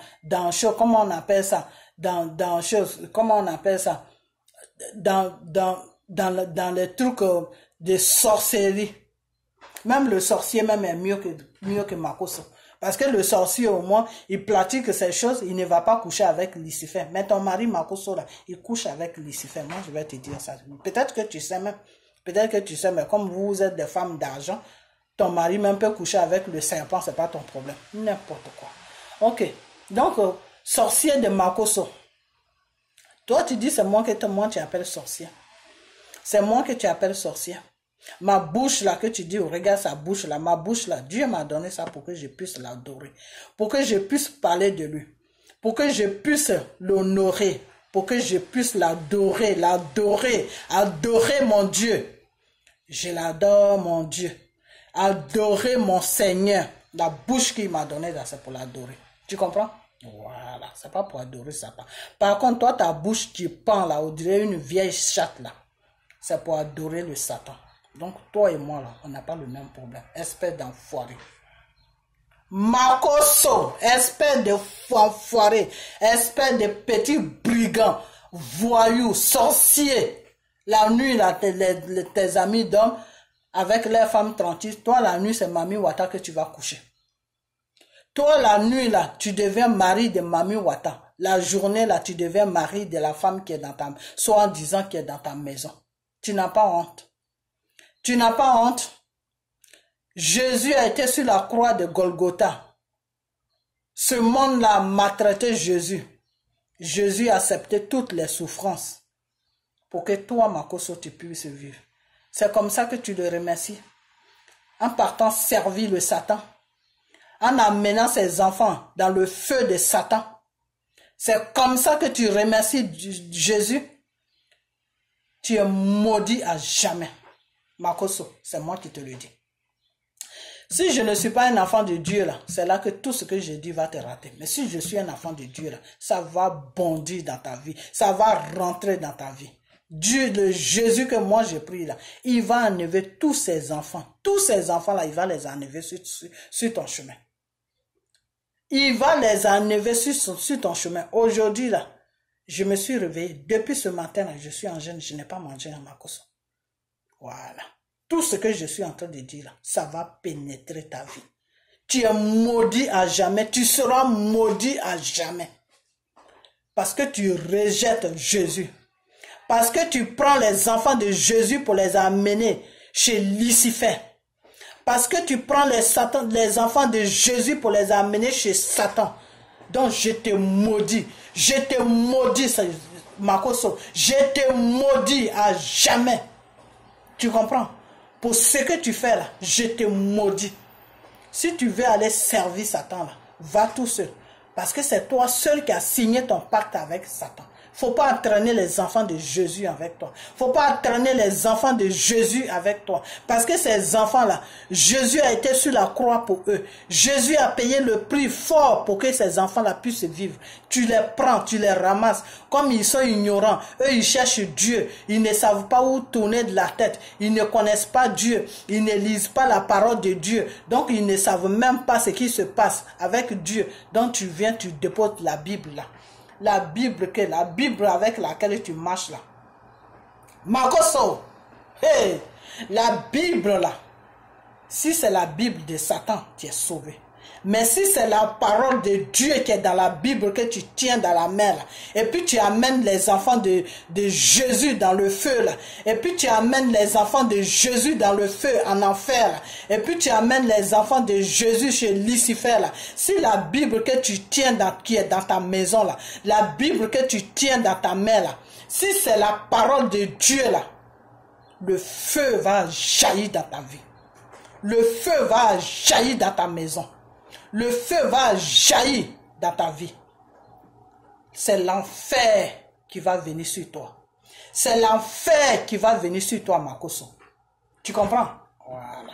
chose, comment on appelle ça? Dans chose, comment on appelle ça? Dans les trucs de sorcellerie. Même le sorcier même est mieux que Makoso. Parce que le sorcier, au moins, il pratique ces choses, il ne va pas coucher avec Lucifer. Mais ton mari, Makoso, là, il couche avec Lucifer. Moi, je vais te dire ça. Peut-être que tu sais, mais comme vous êtes des femmes d'argent, ton mari même peut coucher avec le serpent, c'est pas ton problème. N'importe quoi. Ok. Donc, sorcier de Makosso. Toi, tu dis c'est moi que moi tu appelles sorcier. C'est moi que tu appelles sorcier. Ma bouche là que tu dis, regarde sa bouche là, ma bouche là, Dieu m'a donné ça pour que je puisse l'adorer. Pour que je puisse parler de lui. Pour que je puisse l'honorer. Pour que je puisse l'adorer, adorer mon Dieu. Je l'adore mon Dieu. Adorer mon Seigneur. La bouche qu'il m'a donnée là, c'est pour l'adorer. Tu comprends? Voilà, c'est pas pour adorer Satan. Par contre, toi, ta bouche qui pend là, on dirait une vieille chatte là. C'est pour adorer le Satan. Donc, toi et moi là, on n'a pas le même problème. Espèce d'enfoiré. Makosso, espèce d'enfoiré, espèce de petit brigand, voyou, sorcier. La nuit là, tes amis dorment avec leurs femmes tranquilles. Toi, la nuit, c'est Mami Wata que tu vas coucher. Toi, la nuit, là, tu deviens mari de Mami Wata. La journée, là, tu deviens mari de la femme qui est dans ta... soit en disant qui est dans ta maison. Tu n'as pas honte. Tu n'as pas honte. Jésus a été sur la croix de Golgotha. Ce monde-là a maltraité Jésus. Jésus a accepté toutes les souffrances pour que toi, Makosso, tu puisses vivre. C'est comme ça que tu le remercies. En partant servir le Satan. En amenant ses enfants dans le feu de Satan. C'est comme ça que tu remercies Jésus. Tu es maudit à jamais. Makosso, c'est moi qui te le dis. Si je ne suis pas un enfant de Dieu, là, c'est là que tout ce que je dis va te rater. Mais si je suis un enfant de Dieu, là, ça va bondir dans ta vie. Ça va rentrer dans ta vie. Dieu, le Jésus que moi je prie là, il va enlever tous ses enfants. Tous ces enfants-là, il va les enlever sur ton chemin. Il va les enlever sur ton chemin. Aujourd'hui, là, je me suis réveillé. Depuis ce matin, là, je suis en jeûne. Je n'ai pas mangé un Makosso. Voilà. Tout ce que je suis en train de dire, là, ça va pénétrer ta vie. Tu es maudit à jamais. Tu seras maudit à jamais. Parce que tu rejettes Jésus. Parce que tu prends les enfants de Jésus pour les amener chez Lucifer. Parce que tu prends les enfants de Jésus pour les amener chez Satan. Donc je te maudis. Je te maudis, Makosso. Je te maudis à jamais. Tu comprends? Pour ce que tu fais là, je te maudis. Si tu veux aller servir Satan là, va tout seul. Parce que c'est toi seul qui as signé ton pacte avec Satan. Faut pas entraîner les enfants de Jésus avec toi. Faut pas entraîner les enfants de Jésus avec toi. Parce que ces enfants-là, Jésus a été sur la croix pour eux. Jésus a payé le prix fort pour que ces enfants-là puissent vivre. Tu les prends, tu les ramasses. Comme ils sont ignorants, eux ils cherchent Dieu. Ils ne savent pas où tourner de la tête. Ils ne connaissent pas Dieu. Ils ne lisent pas la parole de Dieu. Donc ils ne savent même pas ce qui se passe avec Dieu. Donc tu viens, tu déposes la Bible là. La Bible avec laquelle tu marches là. Makosso, hey, la Bible là. Si c'est la Bible de Satan, tu es sauvé. Mais si c'est la parole de Dieu qui est dans la Bible que tu tiens dans la main là, et puis tu amènes les enfants de Jésus dans le feu là, et puis tu amènes les enfants de Jésus dans le feu en enfer là, et puis tu amènes les enfants de Jésus chez Lucifer là, si la Bible que tu tiens qui est dans ta maison là, la Bible que tu tiens dans ta main là, si c'est la parole de Dieu là, le feu va jaillir dans ta vie. Le feu va jaillir dans ta maison. Le feu va jaillir dans ta vie. C'est l'enfer qui va venir sur toi. C'est l'enfer qui va venir sur toi, Makosso. Tu comprends? Voilà.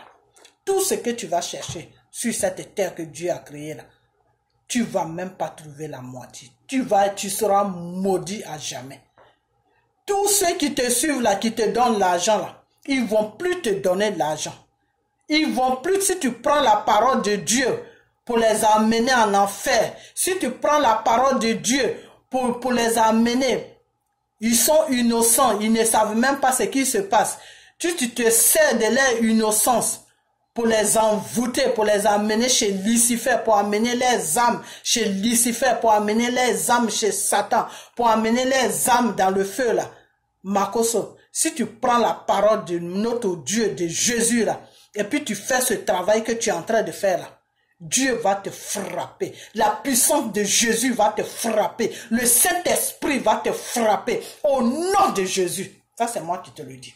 Tout ce que tu vas chercher sur cette terre que Dieu a créée là, tu ne vas même pas trouver la moitié. Tu seras maudit à jamais. Tous ceux qui te suivent là, qui te donnent l'argent là, ils ne vont plus te donner de l'argent. Ils vont plus, si tu prends la parole de Dieu pour les amener en enfer, si tu prends la parole de Dieu pour les amener, ils sont innocents, ils ne savent même pas ce qui se passe. Tu te sers de leur innocence pour les envoûter, pour les amener chez Lucifer, pour amener les âmes chez Lucifer, pour amener les âmes chez Satan, pour amener les âmes dans le feu là. Makosso, si tu prends la parole de notre Dieu, de Jésus là, et puis tu fais ce travail que tu es en train de faire là, Dieu va te frapper. La puissance de Jésus va te frapper. Le Saint-Esprit va te frapper. Au nom de Jésus. Ça, c'est moi qui te le dis.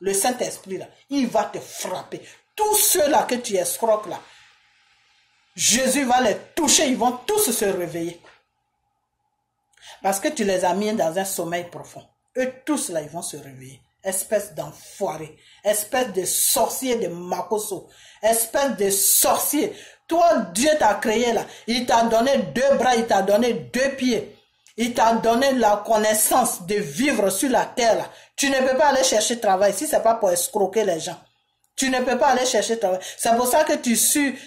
Le Saint-Esprit, là, il va te frapper. Tous ceux-là que tu escroques, là, Jésus va les toucher. Ils vont tous se réveiller. Parce que tu les as mis dans un sommeil profond. Eux tous, là, ils vont se réveiller. Espèce d'enfoiré. Espèce de sorcier de Makoso. Espèce de sorcier. Toi, Dieu t'a créé là. Il t'a donné 2 bras, il t'a donné 2 pieds. Il t'a donné la connaissance de vivre sur la terre là. Tu ne peux pas aller chercher travail si c'est pas pour escroquer les gens. Tu ne peux pas aller chercher travail. C'est pour ça que tu suis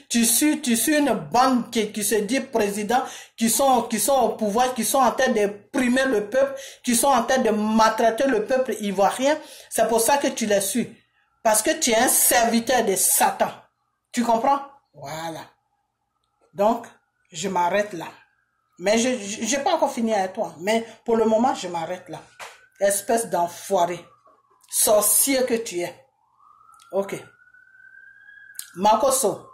une bande qui se dit président, qui sont au pouvoir, qui sont en train de primer le peuple, qui sont en train de maltraiter le peuple ivoirien. C'est pour ça que tu les suis. Parce que tu es un serviteur de Satan. Tu comprends? Voilà. Donc, je m'arrête là. Mais je n'ai pas encore fini avec toi. Mais pour le moment, je m'arrête là. Espèce d'enfoiré. Sorcier que tu es. Ok. Makoso.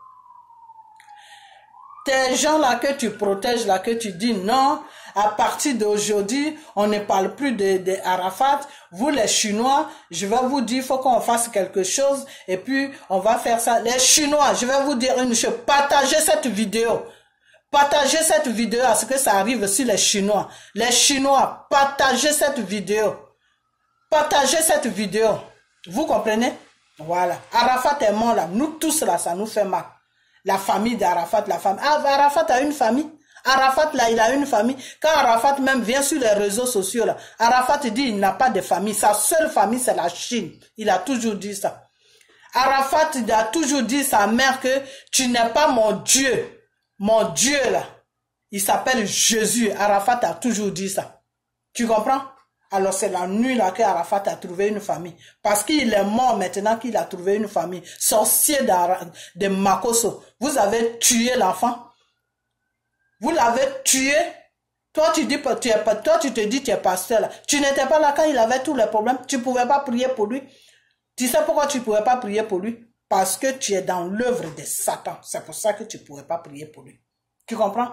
Tes gens là que tu protèges, là que tu dis non, à partir d'aujourd'hui, on ne parle plus de Arafat. Vous les Chinois, je vais vous dire, il faut qu'on fasse quelque chose et puis on va faire ça. Les Chinois, je vais vous dire une chose, partagez cette vidéo. Partagez cette vidéo à ce que ça arrive sur les Chinois. Les Chinois, partagez cette vidéo. Partagez cette vidéo. Vous comprenez? Voilà. Arafat est mort là. Nous tous là, ça nous fait mal. La famille d'Arafat, la famille. Ah, Arafat a une famille. Arafat là, il a une famille. Quand Arafat même vient sur les réseaux sociaux là, Arafat dit il n'a pas de famille. Sa seule famille c'est la Chine. Il a toujours dit ça. Arafat il a toujours dit à sa mère que tu n'es pas mon Dieu. Mon Dieu là. Il s'appelle Jésus. Arafat a toujours dit ça. Tu comprends? Alors c'est la nuit là qu'Arafat a trouvé une famille. Parce qu'il est mort maintenant qu'il a trouvé une famille. Sorcier de Makoso. Vous avez tué l'enfant. Vous l'avez tué. Toi tu te dis tu es pasteur là. Tu n'étais pas là quand il avait tous les problèmes. Tu ne pouvais pas prier pour lui. Tu sais pourquoi tu ne pouvais pas prier pour lui? Parce que tu es dans l'œuvre de Satan. C'est pour ça que tu ne pouvais pas prier pour lui. Tu comprends?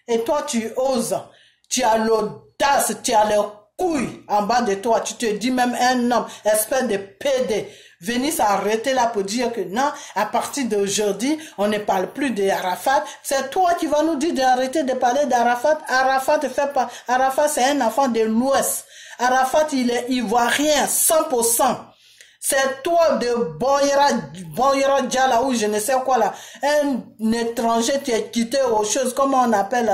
Et toi tu oses. Tu as l'audace. Tu as le couille en bas de toi, tu te dis même un homme, espèce de PD, venir s'arrêter là pour dire que non, à partir d'aujourd'hui, on ne parle plus d'Arafat. C'est toi qui vas nous dire d'arrêter de parler d'Arafat. Arafat fait pas, Arafat c'est un enfant de l'Ouest. Arafat il est ivoirien, 100%. C'est toi de Boyra Djala ou je ne sais quoi là. Un étranger qui est quitté aux choses, comment on appelle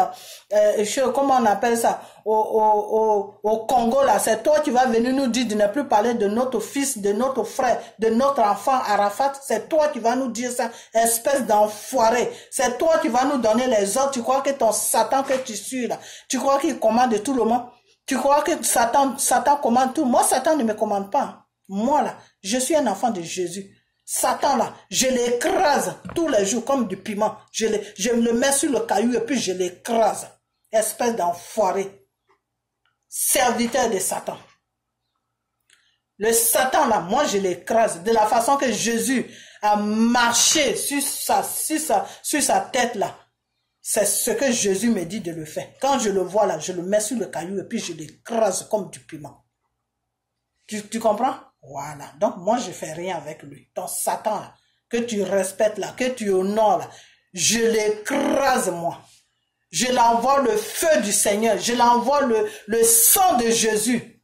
ça, au Congo là. C'est toi qui vas venir nous dire de ne plus parler de notre fils, de notre frère, de notre enfant Arafat. C'est toi qui vas nous dire ça, espèce d'enfoiré. C'est toi qui vas nous donner les ordres. Tu crois que ton Satan que tu suis là, tu crois qu'il commande tout le monde? Tu crois que Satan commande tout? Moi, Satan ne me commande pas. Moi là, je suis un enfant de Jésus. Satan là, je l'écrase tous les jours comme du piment. Je le mets sur le caillou et puis je l'écrase. Espèce d'enfoiré. Serviteur de Satan. Le Satan là, moi je l'écrase. De la façon que Jésus a marché sur sa tête là. C'est ce que Jésus me dit de le faire. Quand je le vois là, je le mets sur le caillou et puis je l'écrase comme du piment. Tu comprends? Voilà. Donc, moi, je fais rien avec lui. Ton Satan, là, que tu respectes, là, que tu honores, là, je l'écrase, moi. Je l'envoie le feu du Seigneur. Je l'envoie le sang de Jésus.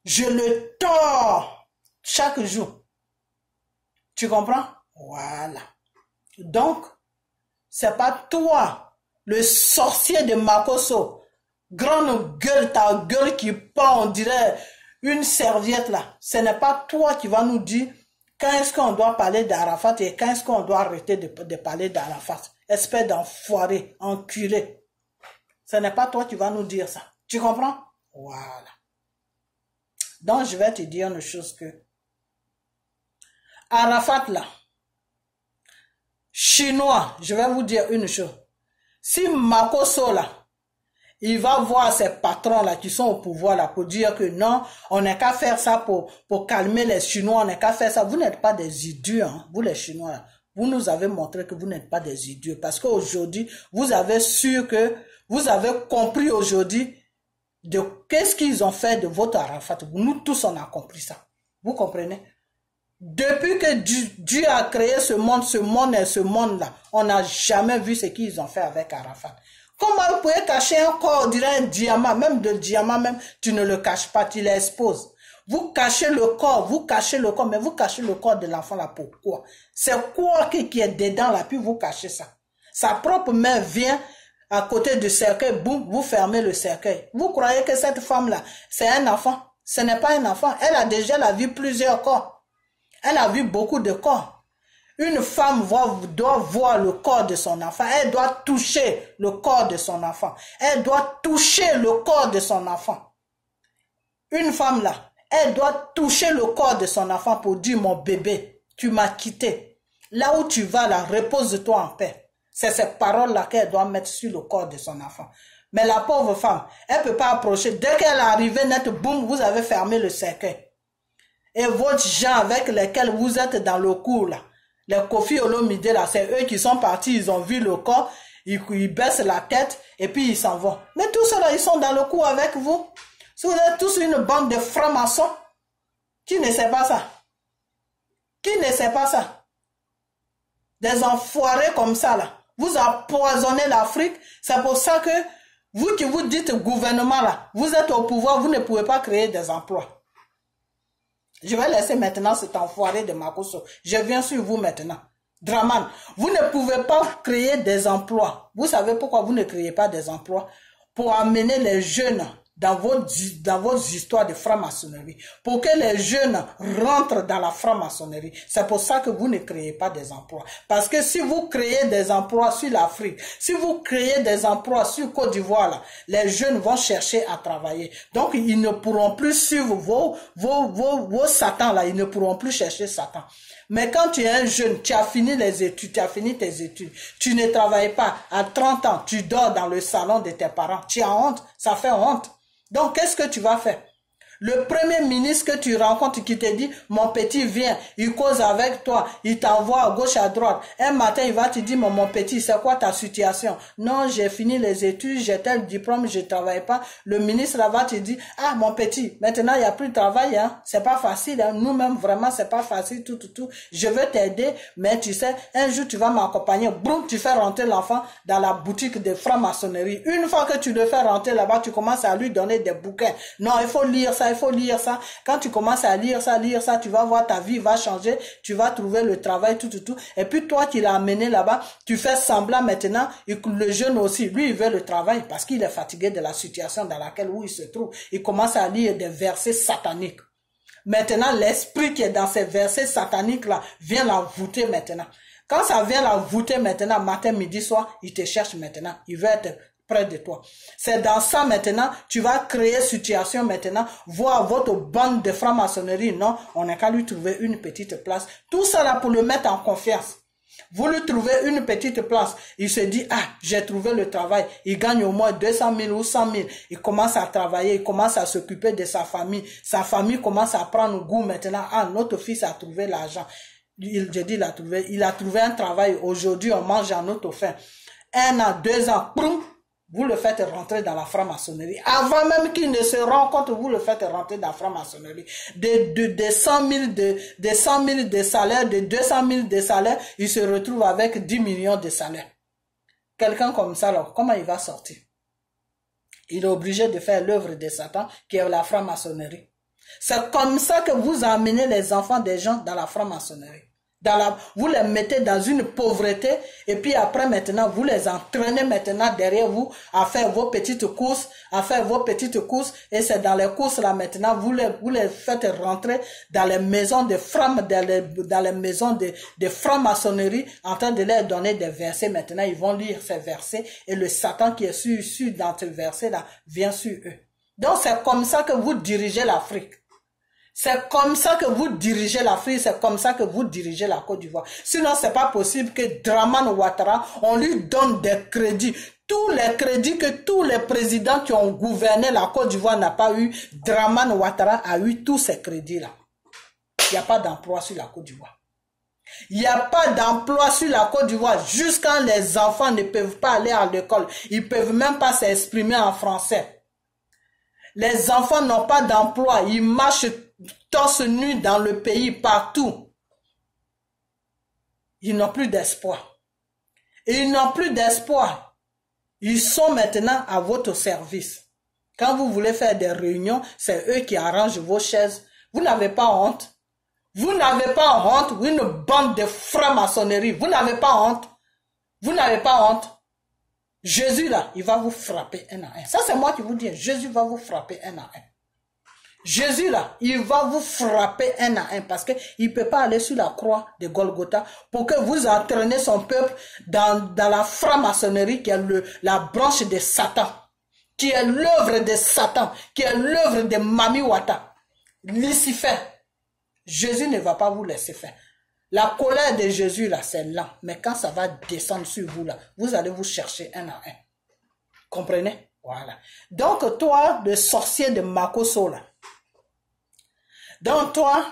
Je le tords chaque jour. Tu comprends? Voilà. Donc, c'est pas toi, le sorcier de Makoso, grande gueule, ta gueule qui pend, on dirait une serviette là. Ce n'est pas toi qui vas nous dire quand est-ce qu'on doit parler d'Arafat et quand est-ce qu'on doit arrêter de parler d'Arafat. Espèce d'enfoiré, enculé. Ce n'est pas toi qui vas nous dire ça. Tu comprends? Voilà. Donc je vais te dire une chose que Arafat là, Chinois, je vais vous dire une chose. Si Makoso là, il va voir ses patrons là qui sont au pouvoir là pour dire que non, on n'a qu'à faire ça pour calmer les Chinois, on n'a qu'à faire ça. Vous n'êtes pas des idiots, hein, vous les Chinois là. vous nous avez montré que vous n'êtes pas des idiots. Parce qu'aujourd'hui, vous avez su que, vous avez compris aujourd'hui de qu'est-ce qu'ils ont fait de votre Arafat. Nous tous, on a compris ça. Vous comprenez? Depuis que Dieu a créé ce monde et ce monde-là, on n'a jamais vu ce qu'ils ont fait avec Arafat. Comment vous pouvez cacher un corps, on dirait un diamant, même de diamant, même, tu ne le caches pas, tu l'exposes. Vous cachez le corps, mais vous cachez le corps de l'enfant là, pourquoi? C'est quoi qui est dedans là, puis vous cachez ça. Sa propre mère vient à côté du cercueil, boum, vous fermez le cercueil. Vous croyez que cette femme-là, c'est un enfant? Ce n'est pas un enfant. Elle a déjà vu plusieurs corps. Elle a vu beaucoup de corps. Une femme doit voir le corps de son enfant. Elle doit toucher le corps de son enfant. Elle doit toucher le corps de son enfant. Une femme là, elle doit toucher le corps de son enfant pour dire, mon bébé, tu m'as quitté. Là où tu vas là, repose-toi en paix. C'est ces paroles-là qu'elle doit mettre sur le corps de son enfant. Mais la pauvre femme, elle ne peut pas approcher. Dès qu'elle est arrivée net, boum, vous avez fermé le cercueil. Et votre gens avec lesquels vous êtes dans le cours là, les Kofi Olomide là, c'est eux qui sont partis, ils ont vu le corps, ils baissent la tête et puis ils s'en vont. Mais tous ceux-là, ils sont dans le cours avec vous. Si vous êtes tous une bande de francs-maçons, qui ne sait pas ça? Qui ne sait pas ça? Des enfoirés comme ça là. Vous empoisonnez l'Afrique. C'est pour ça que vous qui vous dites gouvernement là, vous êtes au pouvoir, vous ne pouvez pas créer des emplois. Je vais laisser maintenant cet enfoiré de Makosso. Je viens sur vous maintenant. Draman, vous ne pouvez pas créer des emplois. Vous savez pourquoi vous ne créez pas des emplois? Pour amener les jeunes dans vos histoires de franc-maçonnerie. Pour que les jeunes rentrent dans la franc-maçonnerie. C'est pour ça que vous ne créez pas des emplois. Parce que si vous créez des emplois sur l'Afrique, si vous créez des emplois sur Côte d'Ivoire, les jeunes vont chercher à travailler. Donc, ils ne pourront plus suivre vos satans là. Ils ne pourront plus chercher Satan. Mais quand tu es un jeune, tu as fini les études, tu as fini tes études, tu ne travailles pas, à 30 ans, tu dors dans le salon de tes parents, tu as honte, ça fait honte. Donc, qu'est-ce que tu vas faire? Le premier ministre que tu rencontres qui te dit, mon petit viens, il cause avec toi, il t'envoie à gauche, à droite. Un matin, il va te dire, mon petit, c'est quoi ta situation? Non, j'ai fini les études, j'ai tel diplôme, je ne travaille pas. Le ministre là va te dire, ah, mon petit, maintenant, il n'y a plus de travail, hein. C'est pas facile, hein. Nous-mêmes, vraiment, c'est pas facile, tout. Je veux t'aider, mais tu sais, un jour, tu vas m'accompagner. Boum, tu fais rentrer l'enfant dans la boutique de franc-maçonnerie. Une fois que tu le fais rentrer là-bas, tu commences à lui donner des bouquins. Non, il faut lire ça. Il faut lire ça. Quand tu commences à lire ça, tu vas voir ta vie va changer. Tu vas trouver le travail, tout. Et puis toi qui l'as amené là-bas, tu fais semblant maintenant. Et le jeune aussi, lui, il veut le travail parce qu'il est fatigué de la situation dans laquelle il se trouve. Il commence à lire des versets sataniques. Maintenant, l'esprit qui est dans ces versets sataniques-là vient la voûter maintenant. Quand ça vient la voûter maintenant, matin, midi, soir, il te cherche maintenant. Il veut être près de toi. C'est dans ça maintenant, tu vas créer situation maintenant, voir votre bande de franc-maçonnerie, non, on n'a qu'à lui trouver une petite place. Tout ça là pour le mettre en confiance. Vous lui trouvez une petite place, il se dit, ah, j'ai trouvé le travail, il gagne au moins 200 000 ou 100 000, il commence à travailler, il commence à s'occuper de sa famille commence à prendre goût maintenant, ah, notre fils a trouvé l'argent. Il a trouvé un travail, aujourd'hui on mange à notre faim. 1 an, 2 ans, boum, vous le faites rentrer dans la franc-maçonnerie. Avant même qu'il ne se rende compte, vous le faites rentrer dans la franc-maçonnerie. De 100 000 de salaire, de 200 000 de salaire, il se retrouve avec 10 millions de salaire. Quelqu'un comme ça, alors, comment il va sortir? Il est obligé de faire l'œuvre de Satan, qui est la franc-maçonnerie. C'est comme ça que vous amenez les enfants des gens dans la franc-maçonnerie. Vous les mettez dans une pauvreté et puis après maintenant vous les entraînez maintenant derrière vous à faire vos petites courses, et c'est dans les courses là maintenant vous les faites rentrer dans les maisons de dans les maisons de franc-maçonnerie en train de leur donner des versets. Maintenant ils vont lire ces versets et le Satan qui est sur dans ces versets là vient sur eux. Donc c'est comme ça que vous dirigez l'Afrique. C'est comme ça que vous dirigez l'Afrique, c'est comme ça que vous dirigez la Côte d'Ivoire. Sinon, c'est pas possible que Dramane Ouattara, on lui donne des crédits. Tous les crédits que tous les présidents qui ont gouverné la Côte d'Ivoire n'ont pas eu, Dramane Ouattara a eu tous ces crédits-là. Il n'y a pas d'emploi sur la Côte d'Ivoire. Il n'y a pas d'emploi sur la Côte d'Ivoire jusqu'à les enfants ne peuvent pas aller à l'école. Ils ne peuvent même pas s'exprimer en français. Les enfants n'ont pas d'emploi. Ils marchent torse nu dans le pays, partout. Ils n'ont plus d'espoir. Et ils n'ont plus d'espoir. Ils sont maintenant à votre service. Quand vous voulez faire des réunions, c'est eux qui arrangent vos chaises. Vous n'avez pas honte. Vous n'avez pas honte. Vous une bande de francs-maçonnerie. Vous n'avez pas honte. Vous n'avez pas honte. Jésus là, il va vous frapper un à un. Ça c'est moi qui vous dis. Jésus va vous frapper un à un. Jésus là, il va vous frapper un à un parce qu'il ne peut pas aller sur la croix de Golgotha pour que vous entraînez son peuple dans la franc-maçonnerie qui est la branche de Satan, qui est l'œuvre de Satan, qui est l'œuvre de Mami Wata, Lucifer. Jésus ne va pas vous laisser faire. La colère de Jésus là, c'est lent, mais quand ça va descendre sur vous là, vous allez vous chercher un à un. Comprenez? Voilà. Donc toi, le sorcier de Makosso là, donc toi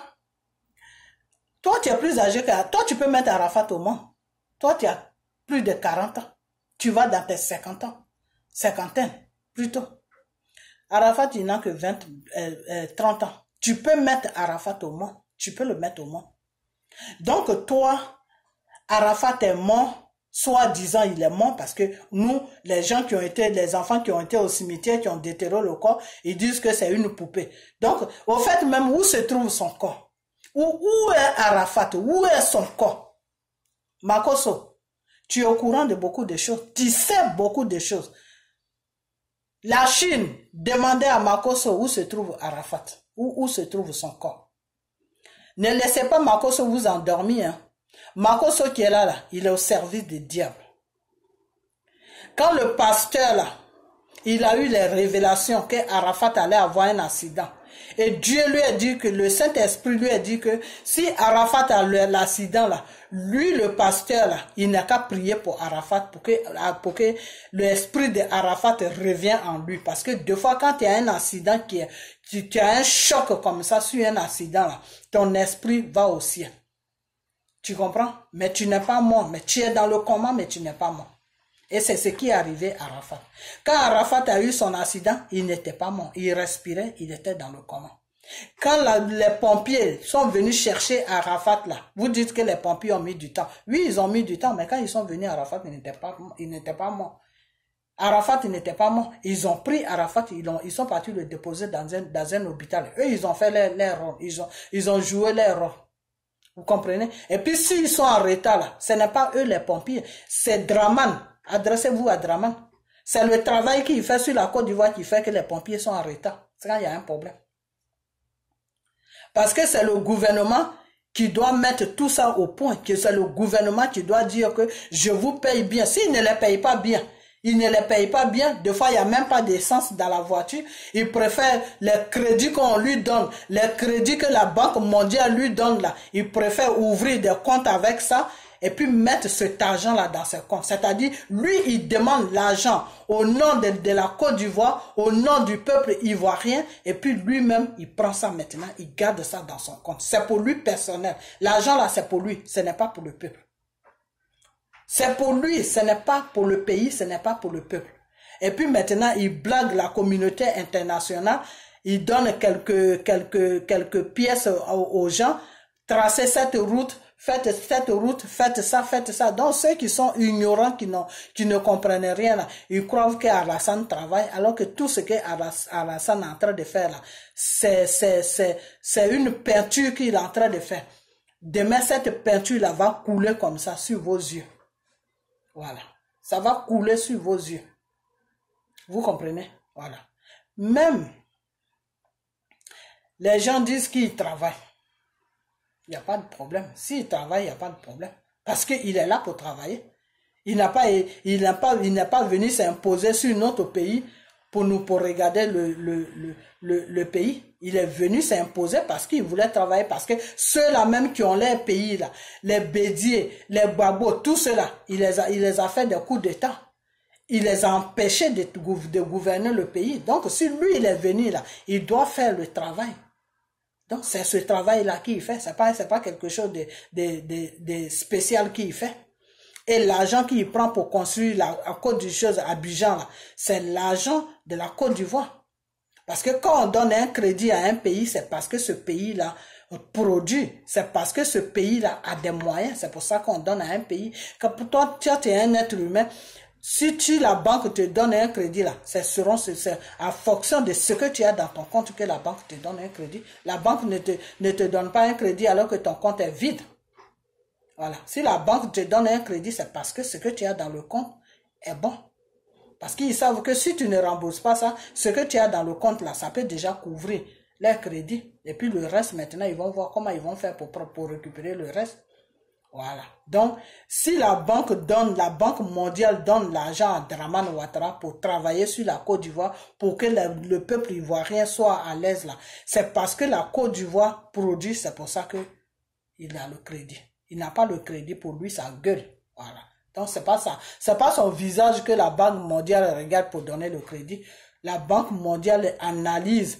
tu es plus âgé que toi, tu peux mettre Arafat au monde. Toi, tu as plus de 40 ans. Tu vas dans tes 50 ans. Cinquantaine, plutôt. Arafat, il n'a que 30 ans. Tu peux mettre Arafat au monde. Tu peux le mettre au monde. Donc toi, Arafat est mort. Soi-disant, il est mort parce que nous, les enfants qui ont été au cimetière, qui ont déterré le corps, ils disent que c'est une poupée. Donc, au fait même, où se trouve son corps? Où est Arafat? Où est son corps? Makosso, tu es au courant de beaucoup de choses. Tu sais beaucoup de choses. La Chine demandait à Makosso où se trouve Arafat, où se trouve son corps. Ne laissez pas Makosso vous endormir, hein. Makosso qui est là, il est au service des diables. Quand le pasteur là, il a eu les révélations que Arafat allait avoir un accident. Et Dieu lui a dit que le Saint-Esprit lui a dit que si Arafat a l'accident là, lui le pasteur là, il n'a qu'à prier pour Arafat pour que l'esprit de Arafat revienne en lui. Parce que deux fois quand il y a un accident tu as un choc comme ça sur un accident là, ton esprit va au ciel. Tu comprends? Mais tu n'es pas mort. Mais tu es dans le coma, mais tu n'es pas mort. Et c'est ce qui est arrivé à Arafat. Quand Arafat a eu son accident, il n'était pas mort. Il respirait, il était dans le coma. Quand les pompiers sont venus chercher Arafat là, vous dites que les pompiers ont mis du temps. Oui, ils ont mis du temps, mais quand ils sont venus, Arafat, il n'était pas mort. Arafat, il n'était pas mort. Ils ont pris Arafat, ils sont partis le déposer dans un hôpital. Eux, ils ont fait leur rôle. Ils ont joué leur rôle. Vous comprenez? Et puis s'ils sont en retard là, ce n'est pas eux les pompiers, c'est Draman. Adressez-vous à Draman. C'est le travail qu'il fait sur la Côte d'Ivoire qui fait que les pompiers sont en retard. C'est quand il y a un problème. Parce que c'est le gouvernement qui doit mettre tout ça au point, que c'est le gouvernement qui doit dire que je vous paye bien. S'il ne les paye pas bien, il ne les paye pas bien. Des fois, il n'y a même pas d'essence dans la voiture. Il préfère les crédits qu'on lui donne, les crédits que la Banque mondiale lui donne là. Il préfère ouvrir des comptes avec ça et puis mettre cet argent-là dans ses comptes. C'est-à-dire, lui, il demande l'argent au nom de la Côte d'Ivoire, au nom du peuple ivoirien, et puis lui-même, il prend ça maintenant, il garde ça dans son compte. C'est pour lui personnel. L'argent là, c'est pour lui, ce n'est pas pour le peuple. C'est pour lui, ce n'est pas pour le pays, ce n'est pas pour le peuple. Et puis maintenant, il blague la communauté internationale, il donne quelques pièces aux gens, tracez cette route, faites cette route, faites ça. Donc ceux qui sont ignorants, qui ne comprennent rien, là, ils croient qu'Alassane travaille, alors que tout ce qu'Alassane est en train de faire là, c'est une peinture qu'il est en train de faire. Demain, cette peinture là va couler comme ça sur vos yeux. Voilà. Ça va couler sur vos yeux. Vous comprenez? Voilà. Même, les gens disent qu'ils travaillent. Il n'y a pas de problème. S'il travaille, il n'y a pas de problème. Parce qu'il est là pour travailler. Il n'est pas venu s'imposer sur notre pays pour regarder le pays. Il est venu s'imposer parce qu'il voulait travailler. Parce que ceux-là même qui ont les pays, là, les Bédiers, les Babos, tout cela, il les a fait des coups d'État. Il les a empêchés de gouverner le pays. Donc, si lui, il est venu là, il doit faire le travail. Donc, c'est ce travail-là qu'il fait. C'est pas quelque chose de spécial qu'il fait. Et l'argent qu'il prend pour construire la Côte d'Ivoire à Abidjan, c'est l'argent de la Côte d'Ivoire. Parce que quand on donne un crédit à un pays, c'est parce que ce pays-là produit. C'est parce que ce pays-là a des moyens. C'est pour ça qu'on donne à un pays. Quand pour toi, tu es un être humain. Si la banque te donne un crédit, là, c'est en fonction de ce que tu as dans ton compte que la banque te donne un crédit. La banque ne te donne pas un crédit alors que ton compte est vide. Voilà. Si la banque te donne un crédit, c'est parce que ce que tu as dans le compte est bon. Parce qu'ils savent que si tu ne rembourses pas ça, ce que tu as dans le compte là, ça peut déjà couvrir les crédits. Et puis le reste, maintenant, ils vont voir comment ils vont faire pour récupérer le reste. Voilà. Donc, si la Banque mondiale donne l'argent à Dramane Ouattara pour travailler sur la Côte d'Ivoire, pour que le peuple ivoirien soit à l'aise là, c'est parce que la Côte d'Ivoire produit, c'est pour ça qu'il a le crédit. Il n'a pas le crédit pour lui, sa gueule. Voilà. Donc, c'est pas ça. C'est pas son visage que la Banque mondiale regarde pour donner le crédit. La Banque mondiale analyse,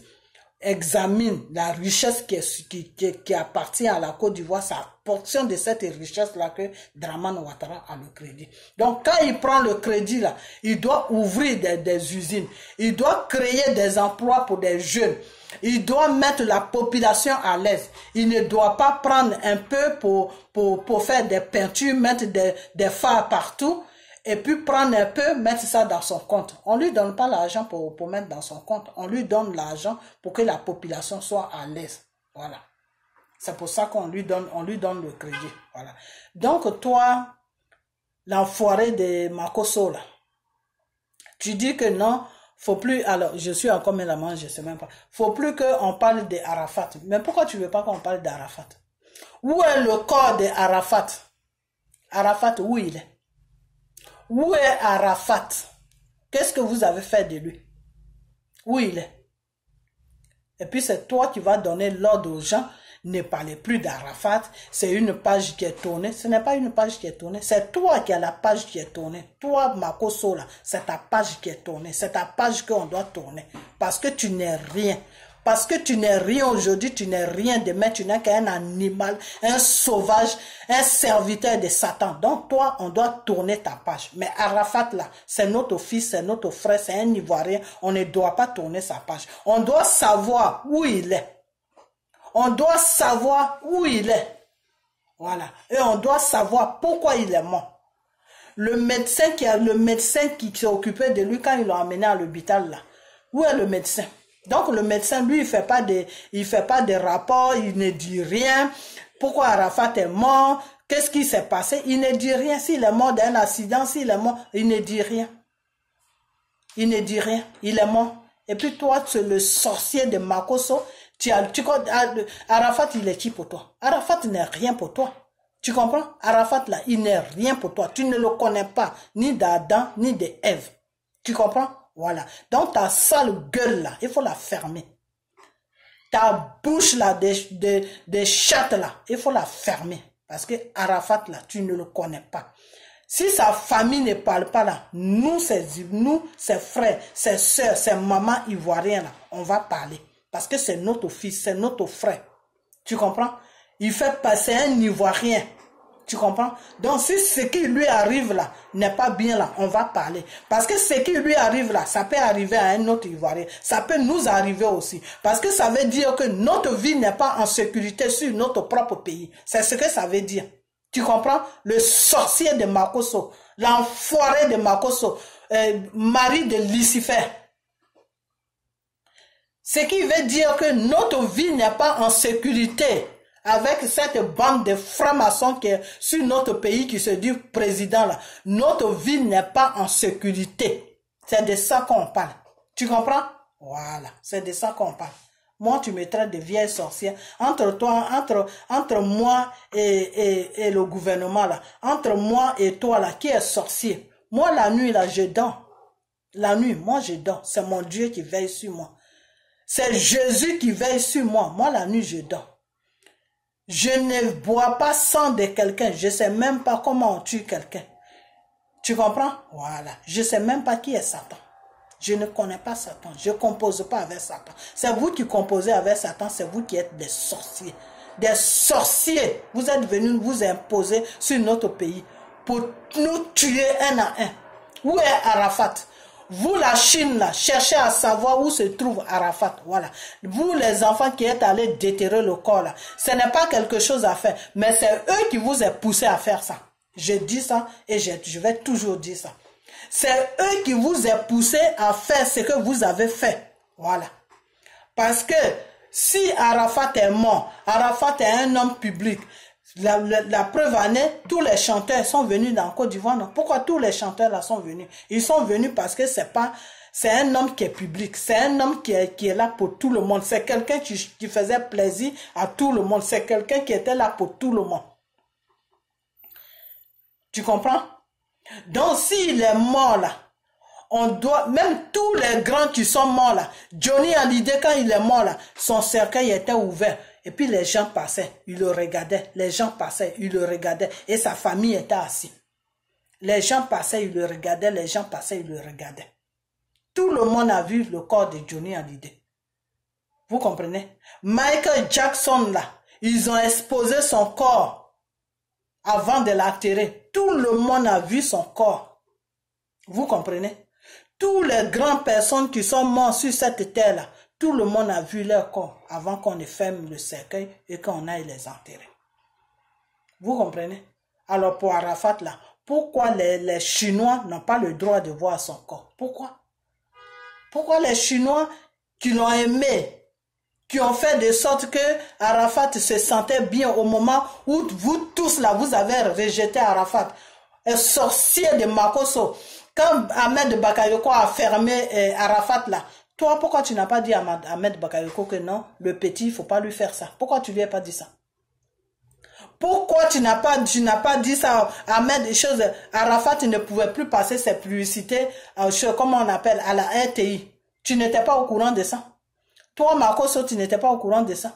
examine la richesse qui appartient à la Côte d'Ivoire, sa portion de cette richesse-là que Dramane Ouattara a le crédit. Donc, quand il prend le crédit là, il doit ouvrir des usines. Il doit créer des emplois pour des jeunes. Il doit mettre la population à l'aise. Il ne doit pas prendre un peu pour faire des peintures, mettre des phares partout, et puis prendre un peu, mettre ça dans son compte. On ne lui donne pas l'argent pour mettre dans son compte. On lui donne l'argent pour que la population soit à l'aise. Voilà. C'est pour ça qu'on lui donne le crédit. Voilà. Donc, toi, l'enfoiré de Makosso, là, tu dis que non, faut plus, alors, je suis encore mélamant, je sais même pas. Faut plus qu'on parle d'Arafat. Mais pourquoi tu veux pas qu'on parle d'Arafat? Où est le corps d'Arafat? Arafat, où il est? Où est Arafat? Qu'est-ce que vous avez fait de lui? Où il est? Et puis c'est toi qui vas donner l'ordre aux gens. Ne parlez plus d'Arafat. C'est une page qui est tournée. Ce n'est pas une page qui est tournée. C'est toi qui as la page qui est tournée. Toi, Makosso, là, c'est ta page qui est tournée. C'est ta page qu'on doit tourner. Parce que tu n'es rien. Parce que tu n'es rien aujourd'hui, tu n'es rien demain, tu n'es qu'un animal, un sauvage, un serviteur de Satan. Donc toi, on doit tourner ta page. Mais Arafat là, c'est notre fils, c'est notre frère, c'est un Ivoirien. On ne doit pas tourner sa page. On doit savoir où il est. On doit savoir où il est. Voilà. Et on doit savoir pourquoi il est mort. Le médecin qui s'est occupé de lui quand ils l'ont amené à l'hôpital là. Où est le médecin? Donc le médecin, lui, il fait pas de rapport, il ne dit rien. Pourquoi Arafat est mort? Qu'est-ce qui s'est passé? Il ne dit rien. S'il est mort d'un accident, s'il est mort, il ne dit rien. Il ne dit rien. Il est mort. Et puis toi, tu es le sorcier de Makosso. Arafat, il est qui pour toi? Arafat n'est rien pour toi. Tu comprends? Arafat, là, il n'est rien pour toi. Tu ne le connais pas, ni d'Adam, ni d'Ève. Tu comprends? Voilà. Donc, ta sale gueule, là, il faut la fermer. Ta bouche, là, des chattes, là, il faut la fermer. Parce que Arafat, là, tu ne le connais pas. Si sa famille ne parle pas, là, nous, ses frères, ses soeurs, ses mamans ivoiriens, là, on va parler. Parce que c'est notre fils, c'est notre frère. Tu comprends? Il fait passer un Ivoirien. Tu comprends? Donc, si ce qui lui arrive là n'est pas bien là, on va parler. Parce que ce qui lui arrive là, ça peut arriver à un autre Ivoirien. Ça peut nous arriver aussi. Parce que ça veut dire que notre vie n'est pas en sécurité sur notre propre pays. C'est ce que ça veut dire. Tu comprends? Le sorcier de Makosso, l'enfoiré de Makosso, mari de Lucifer. Ce qui veut dire que notre vie n'est pas en sécurité avec cette bande de francs-maçons qui est sur notre pays qui se dit président là. Notre vie n'est pas en sécurité. C'est de ça qu'on parle. Tu comprends? Voilà, c'est de ça qu'on parle. Moi, tu me traites de vieille sorcière. Entre moi et le gouvernement là, entre moi et toi là, qui est sorcier? Moi, la nuit là, je dors. La nuit, moi, je dors. C'est mon Dieu qui veille sur moi. C'est Jésus qui veille sur moi. Moi, la nuit, je dors. Je ne bois pas sang de quelqu'un. Je ne sais même pas comment on tue quelqu'un. Tu comprends? Voilà. Je ne sais même pas qui est Satan. Je ne connais pas Satan. Je ne compose pas avec Satan. C'est vous qui composez avec Satan. C'est vous qui êtes des sorciers. Des sorciers. Vous êtes venus vous imposer sur notre pays pour nous tuer un à un. Où est Arafat? Vous, la Chine, là, cherchez à savoir où se trouve Arafat. Voilà. Vous, les enfants qui êtes allés déterrer le corps, là, ce n'est pas quelque chose à faire. Mais c'est eux qui vous ont poussé à faire ça. Je dis ça et je vais toujours dire ça. C'est eux qui vous ont poussé à faire ce que vous avez fait. Voilà. Parce que si Arafat est mort, Arafat est un homme public. La preuve en est, tous les chanteurs sont venus dans Côte d'Ivoire. Non? Pourquoi tous les chanteurs là sont venus? Ils sont venus parce que c'est un homme qui est public. C'est un homme qui est là pour tout le monde. C'est quelqu'un qui faisait plaisir à tout le monde. C'est quelqu'un qui était là pour tout le monde. Tu comprends? Donc, s'il est mort là, on doit, même tous les grands qui sont morts là, Johnny Hallyday, quand il est mort là, son cercueil était ouvert. Et puis les gens passaient, ils le regardaient. Les gens passaient, ils le regardaient. Et sa famille était assise. Les gens passaient, ils le regardaient. Les gens passaient, ils le regardaient. Tout le monde a vu le corps de Johnny Hallyday. Vous comprenez? Michael Jackson là, ils ont exposé son corps avant de l'enterrer. Tout le monde a vu son corps. Vous comprenez? Tous les grandes personnes qui sont mortes sur cette terre-là, tout le monde a vu leur corps avant qu'on ne ferme le cercueil et qu'on aille les enterrer. Vous comprenez? Alors pour Arafat là, pourquoi les Chinois n'ont pas le droit de voir son corps? Pourquoi? Pourquoi les Chinois qui l'ont aimé, qui ont fait de sorte que Arafat se sentait bien au moment où vous tous là, vous avez rejeté Arafat, un sorcier de Makosso. Quand Ahmed Bakayoko a fermé Arafat là, toi, pourquoi tu n'as pas dit à Ahmed Bakayoko que non, le petit, il ne faut pas lui faire ça? Pourquoi tu ne lui as pas dit ça? Pourquoi tu n'as pas dit ça à Ahmed, Arafat ne pouvait plus passer ses publicités, comment on appelle, à la RTI. Tu n'étais pas au courant de ça? Toi, Makosso, tu n'étais pas au courant de ça?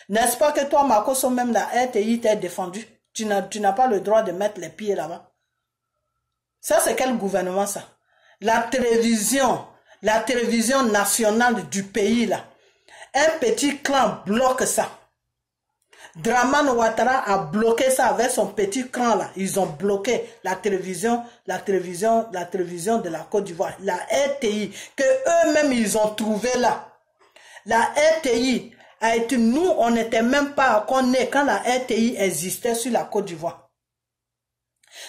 N'est-ce pas que toi, Makosso, même la RTI t'a défendu? Tu n'as pas le droit de mettre les pieds là-bas. Ça, c'est quel gouvernement, ça? La télévision nationale du pays, là. Un petit clan bloque ça. Dramane Ouattara a bloqué ça avec son petit clan, là. Ils ont bloqué la télévision de la Côte d'Ivoire. La RTI, que eux-mêmes, ils ont trouvé là. La RTI a été, nous, on n'était même pas encore nés quand la RTI existait sur la Côte d'Ivoire.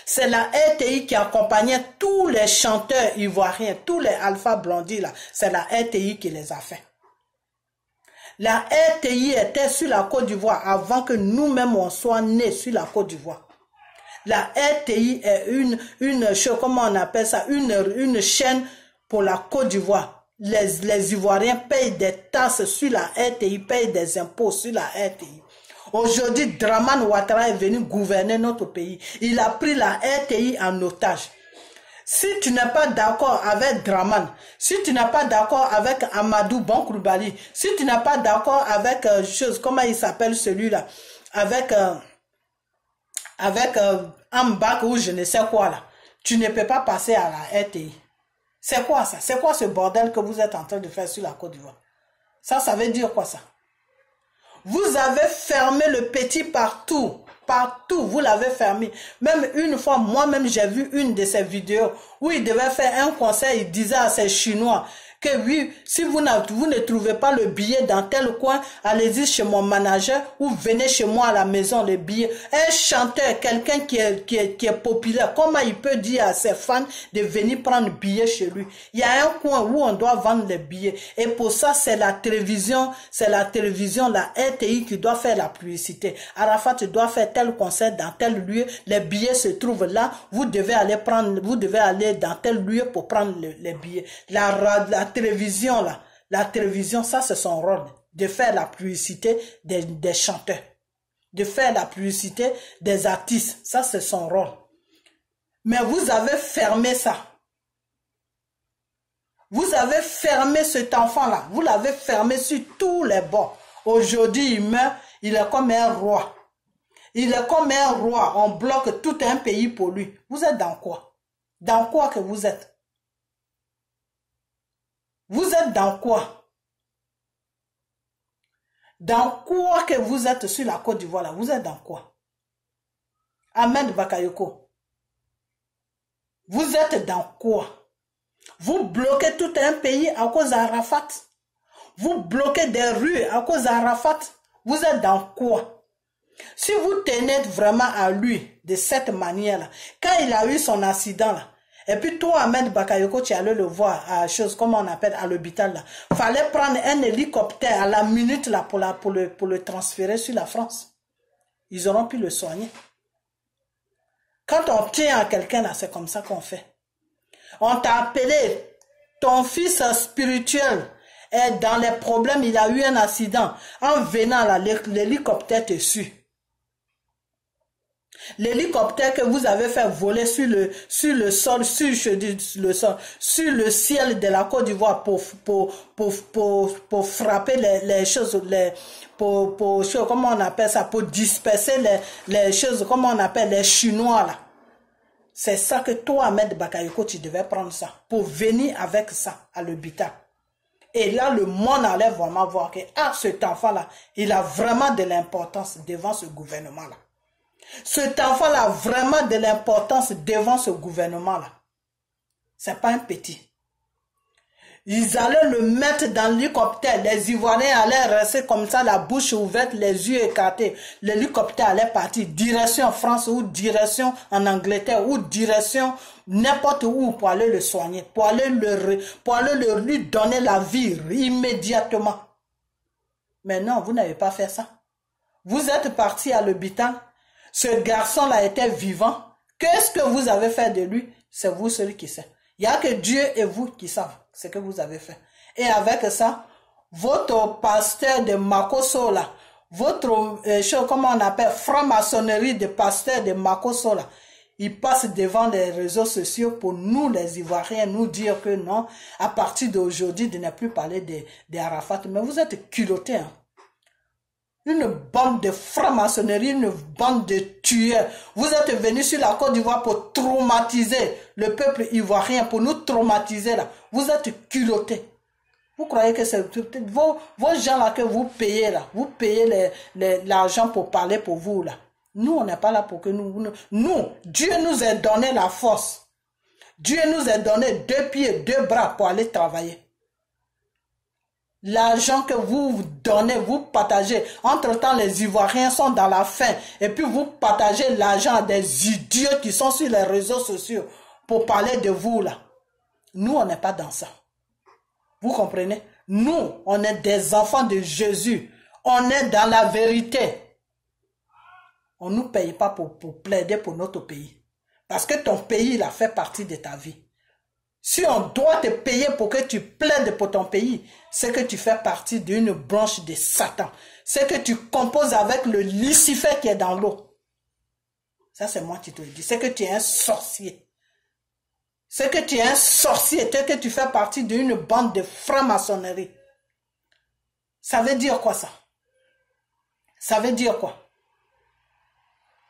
C'est la RTI qui accompagnait tous les chanteurs ivoiriens, tous les Alpha Blondy là. C'est la RTI qui les a fait. La RTI était sur la Côte d'Ivoire avant que nous-mêmes on soit nés sur la Côte d'Ivoire. La RTI est comment on appelle ça, une chaîne pour la Côte d'Ivoire. Les Ivoiriens payent des taxes sur la RTI, payent des impôts sur la RTI. Aujourd'hui, Dramane Ouattara est venu gouverner notre pays. Il a pris la RTI en otage. Si tu n'es pas d'accord avec Dramane, si tu n'es pas d'accord avec Amadou Bonkoulibaly, si tu n'es pas d'accord avec comment il s'appelle celui-là, avec Ambak ou je ne sais quoi là, tu ne peux pas passer à la RTI. C'est quoi ça? C'est quoi ce bordel que vous êtes en train de faire sur la Côte d'Ivoire? Ça veut dire quoi ça? Vous avez fermé le petit partout. Partout, vous l'avez fermé. Même une fois, moi-même, j'ai vu une de ces vidéos où il devait faire un conseil. Il disait à ces Chinois que oui, si vous ne trouvez pas le billet dans tel coin, allez-y chez mon manager ou venez chez moi à la maison, le billet. Un chanteur, quelqu'un qui est populaire, comment il peut dire à ses fans de venir prendre le billet chez lui? Il y a un coin où on doit vendre les billets. Et pour ça, c'est la télévision, la RTI qui doit faire la publicité. Arafat doit faire tel concert dans tel lieu, les billets se trouvent là, vous devez aller dans tel lieu pour prendre les billets. La télévision là, la télévision, ça c'est son rôle, de faire la publicité des chanteurs, de faire la publicité des artistes, ça c'est son rôle. Mais vous avez fermé ça. Vous avez fermé cet enfant-là, vous l'avez fermé sur tous les bords. Aujourd'hui, il meurt, il est comme un roi. Il est comme un roi, on bloque tout un pays pour lui. Vous êtes dans quoi? Dans quoi que vous êtes? Vous êtes dans quoi? Dans quoi que vous êtes sur la Côte d'Ivoire là? Vous êtes dans quoi? Ahmed Bakayoko. Vous êtes dans quoi? Vous bloquez tout un pays à cause d'Arafat. Vous bloquez des rues à cause d'Arafat. Vous êtes dans quoi? Si vous tenez vraiment à lui de cette manière-là, quand il a eu son accident là, et puis toi, Ahmed Bakayoko, tu allais le voir à chose, comment on appelle, à l'hôpital là, fallait prendre un hélicoptère à la minute là pour le transférer sur la France. Ils auront pu le soigner. Quand on tient à quelqu'un là, c'est comme ça qu'on fait. On t'a appelé, ton fils spirituel est dans les problèmes, il a eu un accident. En venant là, l'hélicoptère te suit. L'hélicoptère que vous avez fait voler sur le sol, sur le ciel de la Côte d'Ivoire pour frapper les choses, comment on appelle ça, pour disperser les choses, comment on appelle, les Chinois là. C'est ça que toi, Ahmed Bakayoko, tu devais prendre ça, pour venir avec ça à l'hôpital. Et là, le monde allait vraiment voir que, cet enfant-là, il a vraiment de l'importance devant ce gouvernement-là. Cet enfant-là a vraiment de l'importance devant ce gouvernement-là. C'est pas un petit. Ils allaient le mettre dans l'hélicoptère. Les Ivoiriens allaient rester comme ça, la bouche ouverte, les yeux écartés. L'hélicoptère allait partir direction France ou direction en Angleterre ou direction n'importe où pour aller le soigner, pour aller lui donner la vie immédiatement. Mais non, vous n'avez pas fait ça. Vous êtes parti à l'hôpital. Ce garçon-là était vivant. Qu'est-ce que vous avez fait de lui? C'est vous celui qui sait. Il n'y a que Dieu et vous qui savent ce que vous avez fait. Et avec ça, votre pasteur de Makosso là, votre, comment on appelle, franc-maçonnerie de pasteur de Makosso là, il passe devant les réseaux sociaux pour nous les Ivoiriens nous dire que non, à partir d'aujourd'hui, de ne plus parler de Arafat. Mais vous êtes culottés, hein. Une bande de franc-maçonnerie, une bande de tueurs. Vous êtes venus sur la Côte d'Ivoire pour traumatiser le peuple ivoirien, pour nous traumatiser là. Vous êtes culottés. Vous croyez que c'est vos gens là que vous payez là, vous payez l'argent pour parler pour vous là. Nous, on n'est pas là pour que nous, Dieu nous a donné la force. Dieu nous a donné 2 pieds, 2 bras pour aller travailler. L'argent que vous donnez, vous partagez. Entre-temps, les Ivoiriens sont dans la faim. Et puis vous partagez l'argent à des idiots qui sont sur les réseaux sociaux pour parler de vous là. Nous, on n'est pas dans ça. Vous comprenez? Nous, on est des enfants de Jésus. On est dans la vérité. On ne nous paye pas pour plaider pour notre pays. Parce que ton pays, il a fait partie de ta vie. Si on doit te payer pour que tu plaides pour ton pays, c'est que tu fais partie d'une branche de Satan. C'est que tu composes avec le Lucifer qui est dans l'eau. Ça, c'est moi qui te le dis. C'est que tu es un sorcier. C'est que tu es un sorcier. C'est que tu fais partie d'une bande de franc-maçonnerie. Ça veut dire quoi ça? Ça veut dire quoi?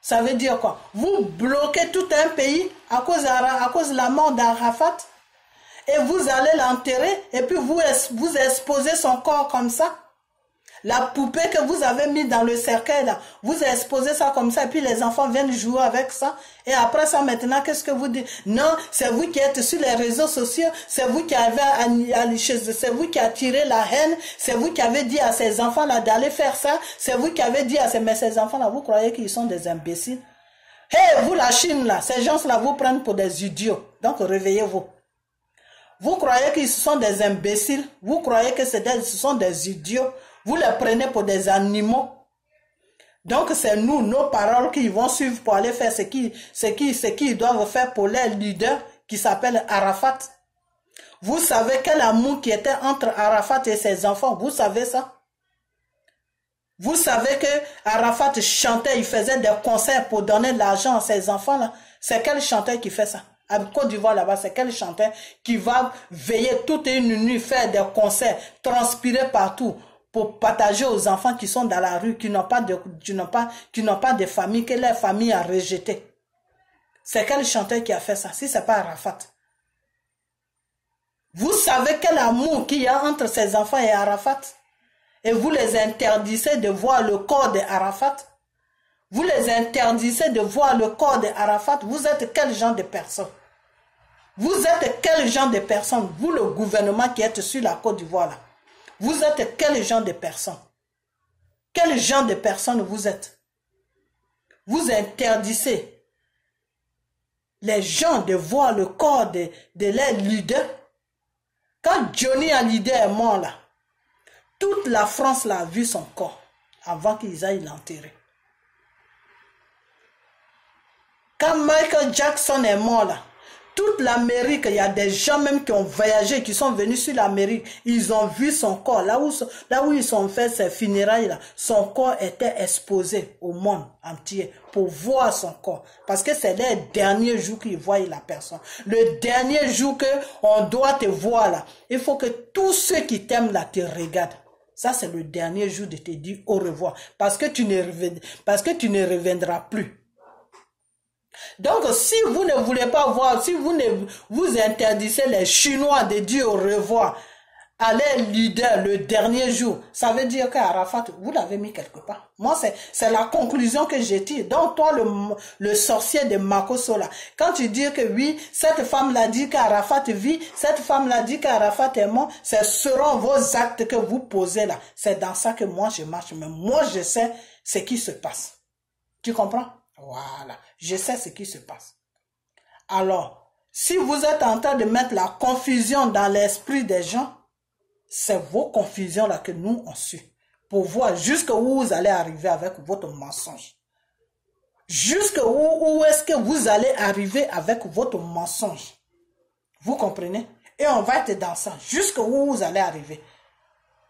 Ça veut dire quoi? Vous bloquez tout un pays à cause de la mort d'Arafat et vous allez l'enterrer et puis vous exposez son corps comme ça. La poupée que vous avez mis dans le cercueil là, vous exposez ça comme ça et puis les enfants viennent jouer avec ça. Et après ça maintenant, qu'est-ce que vous dites? Non, c'est vous qui êtes sur les réseaux sociaux, c'est vous qui avez c'est vous qui attirez la haine, c'est vous qui avez dit à ces enfants là d'aller faire ça, c'est vous qui avez dit à ces enfants là, vous croyez qu'ils sont des imbéciles? Hey, vous la Chine là, ces gens là vous prennent pour des idiots. Donc réveillez-vous. Vous croyez qu'ils sont des imbéciles? Vous croyez que ce sont des idiots? Vous les prenez pour des animaux. Donc c'est nous, nos paroles qui vont suivre pour aller faire ce qu'ils doivent faire pour leur leader qui s'appelle Arafat. Vous savez quel amour qui était entre Arafat et ses enfants? Vous savez ça? Vous savez que Arafat chantait, il faisait des concerts pour donner de l'argent à ses enfants là. C'est quel chanteur qui fait ça? À Côte d'Ivoire là-bas, c'est quel chanteur qui va veiller toute une nuit, faire des concerts, transpirer partout pour partager aux enfants qui sont dans la rue, qui n'ont pas de famille, que leur famille a rejeté. C'est quel chanteur qui a fait ça? Si ce n'est pas Arafat. Vous savez quel amour qu'il y a entre ces enfants et Arafat? Et vous les interdisez de voir le corps d'Arafat? Vous les interdisez de voir le corps d'Arafat? Vous êtes quel genre de personne? Vous êtes quel genre de personne? Vous, le gouvernement qui êtes sur la Côte d'Ivoire, là. Vous êtes quel genre de personne? Quel genre de personne vous êtes? Vous interdisez les gens de voir le corps de leurs leaders. Quand Johnny Hallyday est mort là, toute la France l'a vu son corps avant qu'ils aillent l'enterrer. Quand Michael Jackson est mort là, toute l'Amérique, il y a des gens même qui ont voyagé, qui sont venus sur l'Amérique, ils ont vu son corps. Là où ils ont fait ces funérailles là, son corps était exposé au monde entier pour voir son corps. Parce que c'est le dernier jour qu'ils voient la personne. Le dernier jour qu'on doit te voir là, il faut que tous ceux qui t'aiment là te regardent. Ça, c'est le dernier jour de te dire au revoir. Parce que tu ne reviendras plus. Donc, si vous ne voulez pas voir, si vous interdisez les Chinois de dire au revoir à leur leader le dernier jour, ça veut dire qu'Arafat, vous l'avez mis quelque part. Moi, c'est la conclusion que j'ai tirée. Donc, toi, le sorcier de Makosola, quand tu dis que oui, cette femme l'a dit qu'Arafat vit, cette femme l'a dit qu'Arafat est mort, ce seront vos actes que vous posez là. C'est dans ça que moi, je marche. Mais moi, je sais ce qui se passe. Tu comprends? Voilà, je sais ce qui se passe. Alors, si vous êtes en train de mettre la confusion dans l'esprit des gens, c'est vos confusions là que nous on suit. Pour voir jusqu'où vous allez arriver avec votre mensonge. Jusqu'où est-ce que vous allez arriver avec votre mensonge. Vous comprenez? Et on va être dans ça. Jusqu'où vous allez arriver.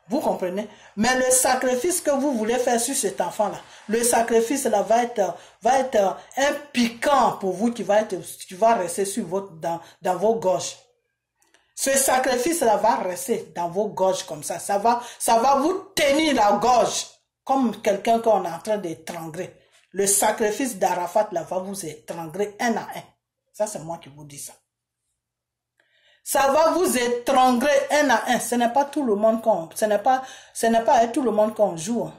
Vous comprenez? Mais le sacrifice que vous voulez faire sur cet enfant-là, le sacrifice là va être un piquant pour vous qui va rester sur dans vos gorges. Ce sacrifice-là va rester dans vos gorges comme ça. Ça va vous tenir la gorge comme quelqu'un qu'on est en train d'étrangler. Le sacrifice d'Arafat là va vous étrangler un à un. Ça, c'est moi qui vous dis ça. Ça va vous étrangler un à un. Ce n'est pas tout le monde ce n'est pas avec tout le monde qu'on joue. Hein.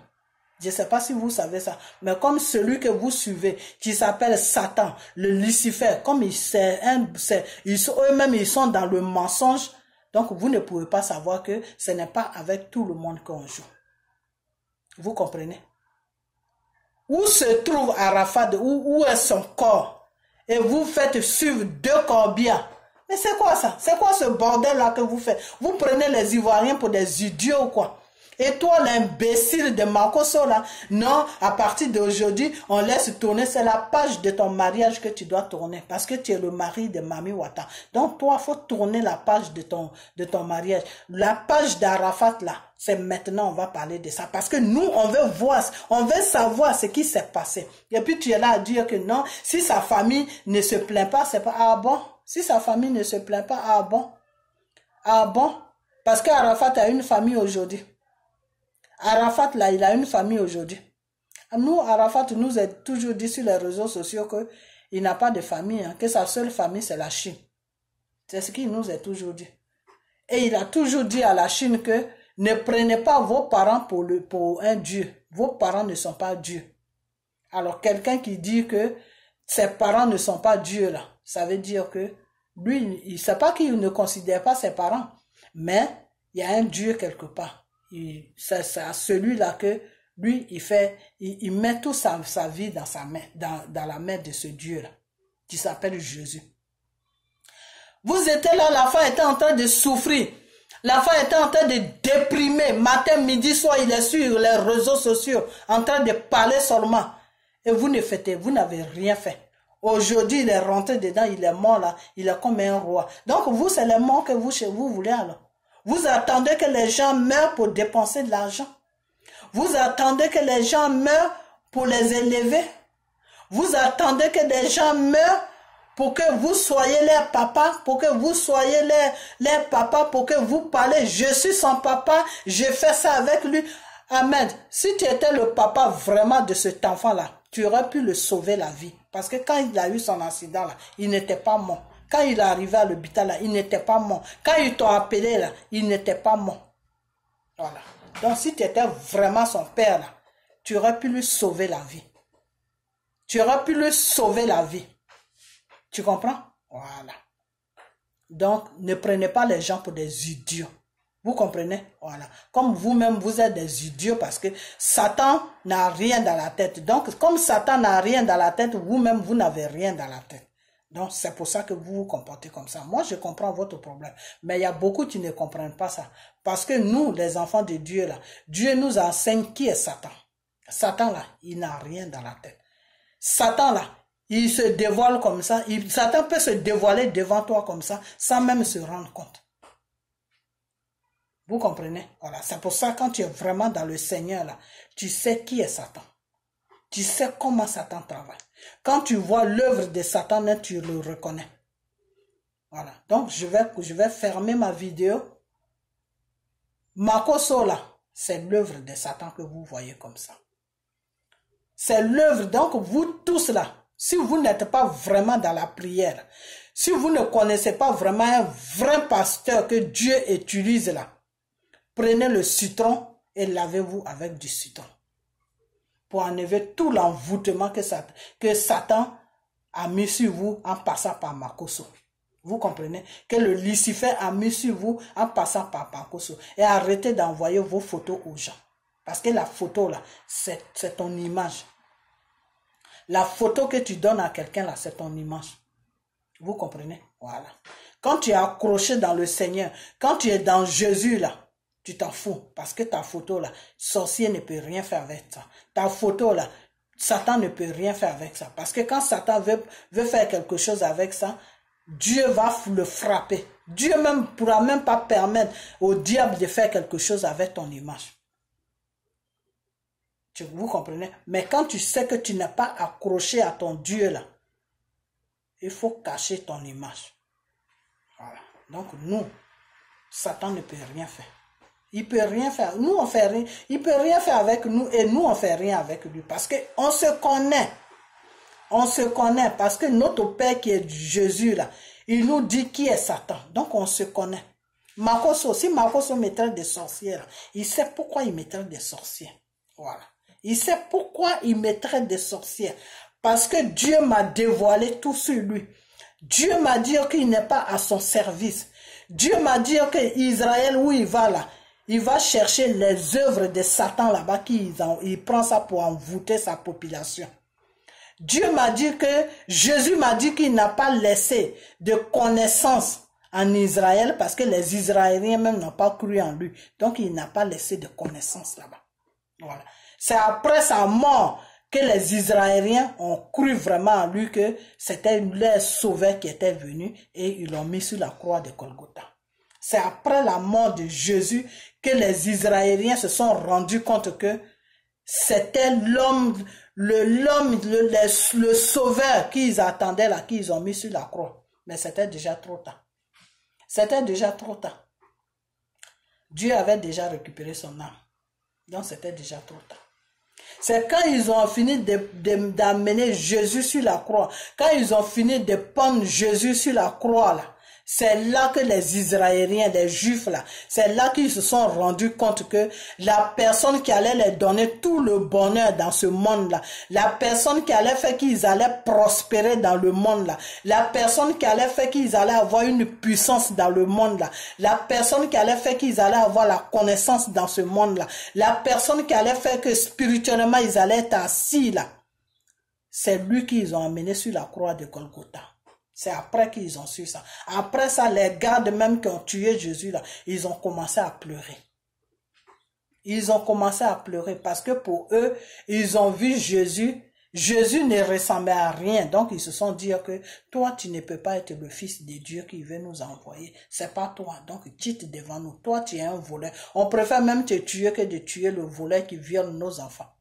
Je ne sais pas si vous savez ça. Mais comme celui que vous suivez, qui s'appelle Satan, le Lucifer, comme eux-mêmes, ils sont dans le mensonge. Donc, vous ne pouvez pas savoir que ce n'est pas avec tout le monde qu'on joue. Vous comprenez? Où se trouve Arafat? Où est son corps? Et vous faites suivre deux corbières. Mais c'est quoi ça? C'est quoi ce bordel-là que vous faites? Vous prenez les Ivoiriens pour des idiots ou quoi? Et toi, l'imbécile de Makoso, là, non, à partir d'aujourd'hui, on laisse tourner, c'est la page de ton mariage que tu dois tourner, parce que tu es le mari de Mami Wata. Donc, toi, il faut tourner la page de ton mariage. La page d'Arafat, là, c'est maintenant, on va parler de ça, parce que nous, on veut savoir ce qui s'est passé. Et puis, tu es là à dire que non, si sa famille ne se plaint pas, c'est pas, ah bon? Si sa famille ne se plaint pas, ah bon? Ah bon? Parce qu'Arafat a une famille aujourd'hui. Arafat, là, il a une famille aujourd'hui. Nous, Arafat nous a toujours dit sur les réseaux sociaux qu'il n'a pas de famille, hein, que sa seule famille, c'est la Chine. C'est ce qu'il nous a toujours dit. Et il a toujours dit à la Chine que ne prenez pas vos parents pour un Dieu. Vos parents ne sont pas Dieu. Alors, quelqu'un qui dit que ses parents ne sont pas Dieu, là, ça veut dire que lui, il ne sait pas qu'il ne considère pas ses parents, mais il y a un Dieu quelque part. C'est à celui-là que lui, il met toute sa vie dans sa main, dans la main de ce Dieu-là, qui s'appelle Jésus. Vous étiez là, l'enfant était en train de souffrir. L'enfant était en train de déprimer. Matin, midi, soir, il est sur les réseaux sociaux, en train de parler seulement. Et vous n'avez rien fait. Aujourd'hui, il est rentré dedans, il est mort là, il est comme un roi. Donc vous, c'est les morts que vous voulez alors. Vous attendez que les gens meurent pour dépenser de l'argent. Vous attendez que les gens meurent pour les élever. Vous attendez que les gens meurent pour que vous soyez leur papa, pour que vous soyez leur papa, pour que vous parlez, je suis son papa, je fais ça avec lui. Ahmed, si tu étais le papa vraiment de cet enfant-là, tu aurais pu le sauver la vie. Parce que quand il a eu son accident, là, il n'était pas mort. Quand il est arrivé à l'hôpital, là, il n'était pas mort. Quand ils t'ont appelé, là, il n'était pas mort. Voilà. Donc, si tu étais vraiment son père, là, tu aurais pu lui sauver la vie. Tu aurais pu lui sauver la vie. Tu comprends? Voilà. Donc, ne prenez pas les gens pour des idiots. Vous comprenez? Voilà. Comme vous-même, vous êtes des idiots parce que Satan n'a rien dans la tête. Donc, comme Satan n'a rien dans la tête, vous-même, vous n'avez rien dans la tête. Donc, c'est pour ça que vous vous comportez comme ça. Moi, je comprends votre problème. Mais il y a beaucoup qui ne comprennent pas ça. Parce que nous, les enfants de Dieu, là, Dieu nous enseigne qui est Satan. Satan, là, il n'a rien dans la tête. Satan, là, il se dévoile comme ça. Satan peut se dévoiler devant toi comme ça, sans même se rendre compte. Vous comprenez? Voilà. C'est pour ça, quand tu es vraiment dans le Seigneur, là, tu sais qui est Satan. Tu sais comment Satan travaille. Quand tu vois l'œuvre de Satan, là, tu le reconnais. Voilà. Donc, je vais fermer ma vidéo. Makoso, là, c'est l'œuvre de Satan que vous voyez comme ça. C'est l'œuvre. Donc, vous tous, là, si vous n'êtes pas vraiment dans la prière, si vous ne connaissez pas vraiment un vrai pasteur que Dieu utilise, là, prenez le citron et lavez-vous avec du citron. Pour enlever tout l'envoûtement que Satan a mis sur vous en passant par Makoso. Vous comprenez? Que le Lucifer a mis sur vous en passant par Makoso. Et arrêtez d'envoyer vos photos aux gens. Parce que la photo là, c'est ton image. La photo que tu donnes à quelqu'un là, c'est ton image. Vous comprenez? Voilà. Quand tu es accroché dans le Seigneur, quand tu es dans Jésus là, tu t'en fous. Parce que ta photo là, sorcier ne peut rien faire avec ça. Ta photo là, Satan ne peut rien faire avec ça. Parce que quand Satan veut faire quelque chose avec ça, Dieu va le frapper. Dieu même pourra même pas permettre au diable de faire quelque chose avec ton image. Vous comprenez? Mais quand tu sais que tu n'es pas accroché à ton Dieu là, il faut cacher ton image. Voilà. Donc nous, Satan ne peut rien faire. Il peut rien faire. Nous, on fait rien. Il peut rien faire avec nous et nous, on fait rien avec lui. Parce qu'on se connaît. On se connaît parce que notre Père qui est Jésus là, il nous dit qui est Satan. Donc on se connaît. Makoso, si Makoso mettrait des sorcières, il sait pourquoi il mettrait des sorcières. Voilà. Il sait pourquoi il mettrait des sorcières. Parce que Dieu m'a dévoilé tout sur lui. Dieu m'a dit qu'il n'est pas à son service. Dieu m'a dit que Israël, où il va là, il va chercher les œuvres de Satan là-bas, il prend ça pour envoûter sa population. Dieu m'a dit que, Jésus m'a dit qu'il n'a pas laissé de connaissance en Israël parce que les Israéliens même n'ont pas cru en lui. Donc il n'a pas laissé de connaissance là-bas. Voilà. C'est après sa mort que les Israéliens ont cru vraiment en lui que c'était leur sauveur qui était venu et ils l'ont mis sur la croix de Golgotha. C'est après la mort de Jésus que les Israéliens se sont rendus compte que c'était l'homme, le sauveur qu'ils attendaient là, qu'ils ont mis sur la croix. Mais c'était déjà trop tard. C'était déjà trop tard. Dieu avait déjà récupéré son âme. Donc c'était déjà trop tard. C'est quand ils ont fini d'amener Jésus sur la croix, quand ils ont fini de pendre Jésus sur la croix là, c'est là que les Israéliens, les Juifs là, c'est là qu'ils se sont rendus compte que la personne qui allait leur donner tout le bonheur dans ce monde-là, la personne qui allait faire qu'ils allaient prospérer dans le monde-là, la personne qui allait faire qu'ils allaient avoir une puissance dans le monde-là, la personne qui allait faire qu'ils allaient avoir la connaissance dans ce monde-là, la personne qui allait faire que spirituellement ils allaient être assis là, c'est lui qu'ils ont amené sur la croix de Golgotha. C'est après qu'ils ont su ça. Après ça, les gardes même qui ont tué Jésus, là, ils ont commencé à pleurer. Ils ont commencé à pleurer parce que pour eux, ils ont vu Jésus. Jésus ne ressemblait à rien. Donc, ils se sont dit que toi, tu ne peux pas être le fils de Dieu qui veut nous envoyer. C'est pas toi. Donc, quitte devant nous. Toi, tu es un voleur. On préfère même te tuer que de tuer le voleur qui viole nos enfants.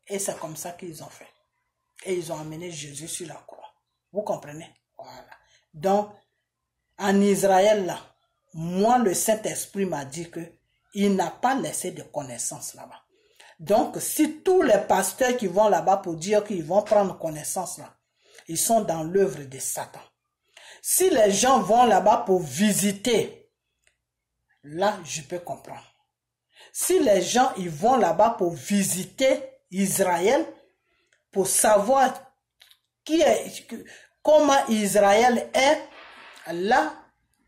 Et c'est comme ça qu'ils ont fait. Et ils ont amené Jésus sur la croix. Vous comprenez? Voilà. Donc, en Israël, là, moi, le Saint-Esprit m'a dit que il n'a pas laissé de connaissance là-bas. Donc, si tous les pasteurs qui vont là-bas pour dire qu'ils vont prendre connaissance là, ils sont dans l'œuvre de Satan. Si les gens vont là-bas pour visiter, là, je peux comprendre. Si les gens ils vont là-bas pour visiter Israël, pour savoir comment Israël est, là,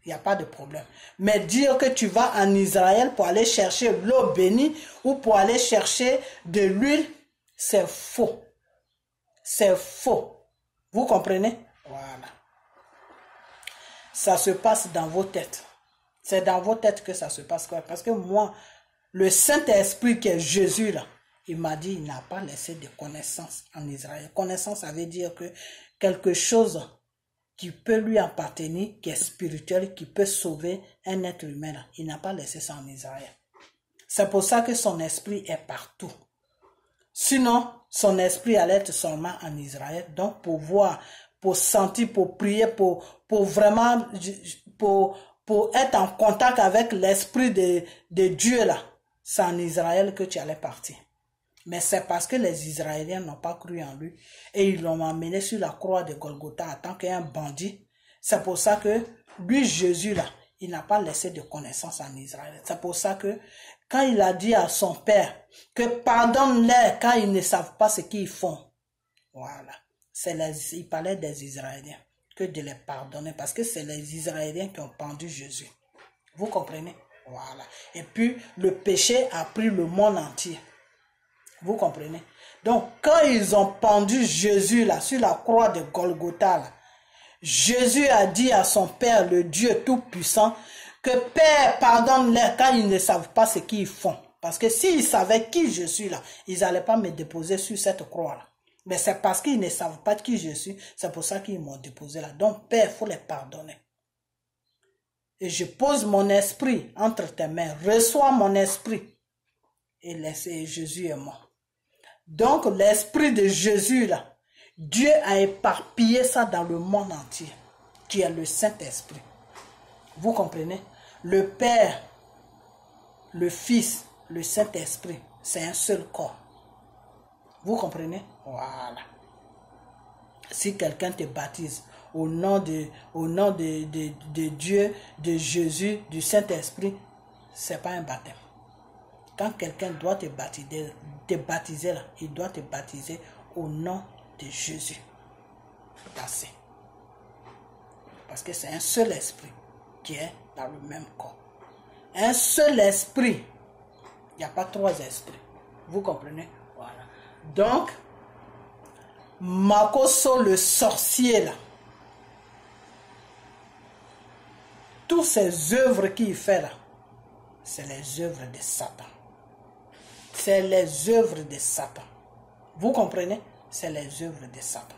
il n'y a pas de problème. Mais dire que tu vas en Israël pour aller chercher l'eau bénie ou pour aller chercher de l'huile, c'est faux. C'est faux. Vous comprenez? Voilà. Ça se passe dans vos têtes. C'est dans vos têtes que ça se passe. Parce que moi, le Saint-Esprit qui est Jésus là, il m'a dit, il n'a pas laissé de connaissance en Israël. Connaissance, ça veut dire que quelque chose qui peut lui appartenir, qui est spirituel, qui peut sauver un être humain, là, il n'a pas laissé ça en Israël. C'est pour ça que son esprit est partout. Sinon, son esprit allait être seulement en Israël. Donc, pour voir, pour sentir, pour prier, pour vraiment, pour être en contact avec l'esprit de Dieu là, c'est en Israël que tu allais partir. Mais c'est parce que les Israéliens n'ont pas cru en lui et ils l'ont emmené sur la croix de Golgotha en tant qu'un bandit. C'est pour ça que lui, Jésus là, il n'a pas laissé de connaissance en Israël. C'est pour ça que quand il a dit à son père que pardonne-les quand ils ne savent pas ce qu'ils font. Voilà. Il parlait des Israéliens, que de les pardonner parce que c'est les Israéliens qui ont pendu Jésus. Vous comprenez? Voilà. Et puis le péché a pris le monde entier. Vous comprenez? Donc, quand ils ont pendu Jésus là, sur la croix de Golgotha, là, Jésus a dit à son Père, le Dieu Tout-Puissant, que Père, pardonne-les quand ils ne savent pas ce qu'ils font. Parce que s'ils savaient qui je suis là, ils n'allaient pas me déposer sur cette croix là. Mais c'est parce qu'ils ne savent pas qui je suis, c'est pour ça qu'ils m'ont déposé là. Donc, Père, il faut les pardonner. Et je pose mon esprit entre tes mains. Reçois mon esprit. Et Jésus est mort. Donc, l'esprit de Jésus, là, Dieu a éparpillé ça dans le monde entier, qui est le Saint-Esprit. Vous comprenez? Le Père, le Fils, le Saint-Esprit, c'est un seul corps. Vous comprenez? Voilà. Si quelqu'un te baptise au nom de Dieu, de Jésus, du Saint-Esprit, ce n'est pas un baptême. Quand quelqu'un doit te baptiser là, il doit te baptiser au nom de Jésus. Assez. Parce que c'est un seul esprit qui est dans le même corps. Un seul esprit. Il n'y a pas trois esprits. Vous comprenez? Voilà. Donc, Makoso le sorcier là, toutes ces œuvres qu'il fait là, c'est les œuvres de Satan. C'est les œuvres de Satan. Vous comprenez? C'est les œuvres de Satan.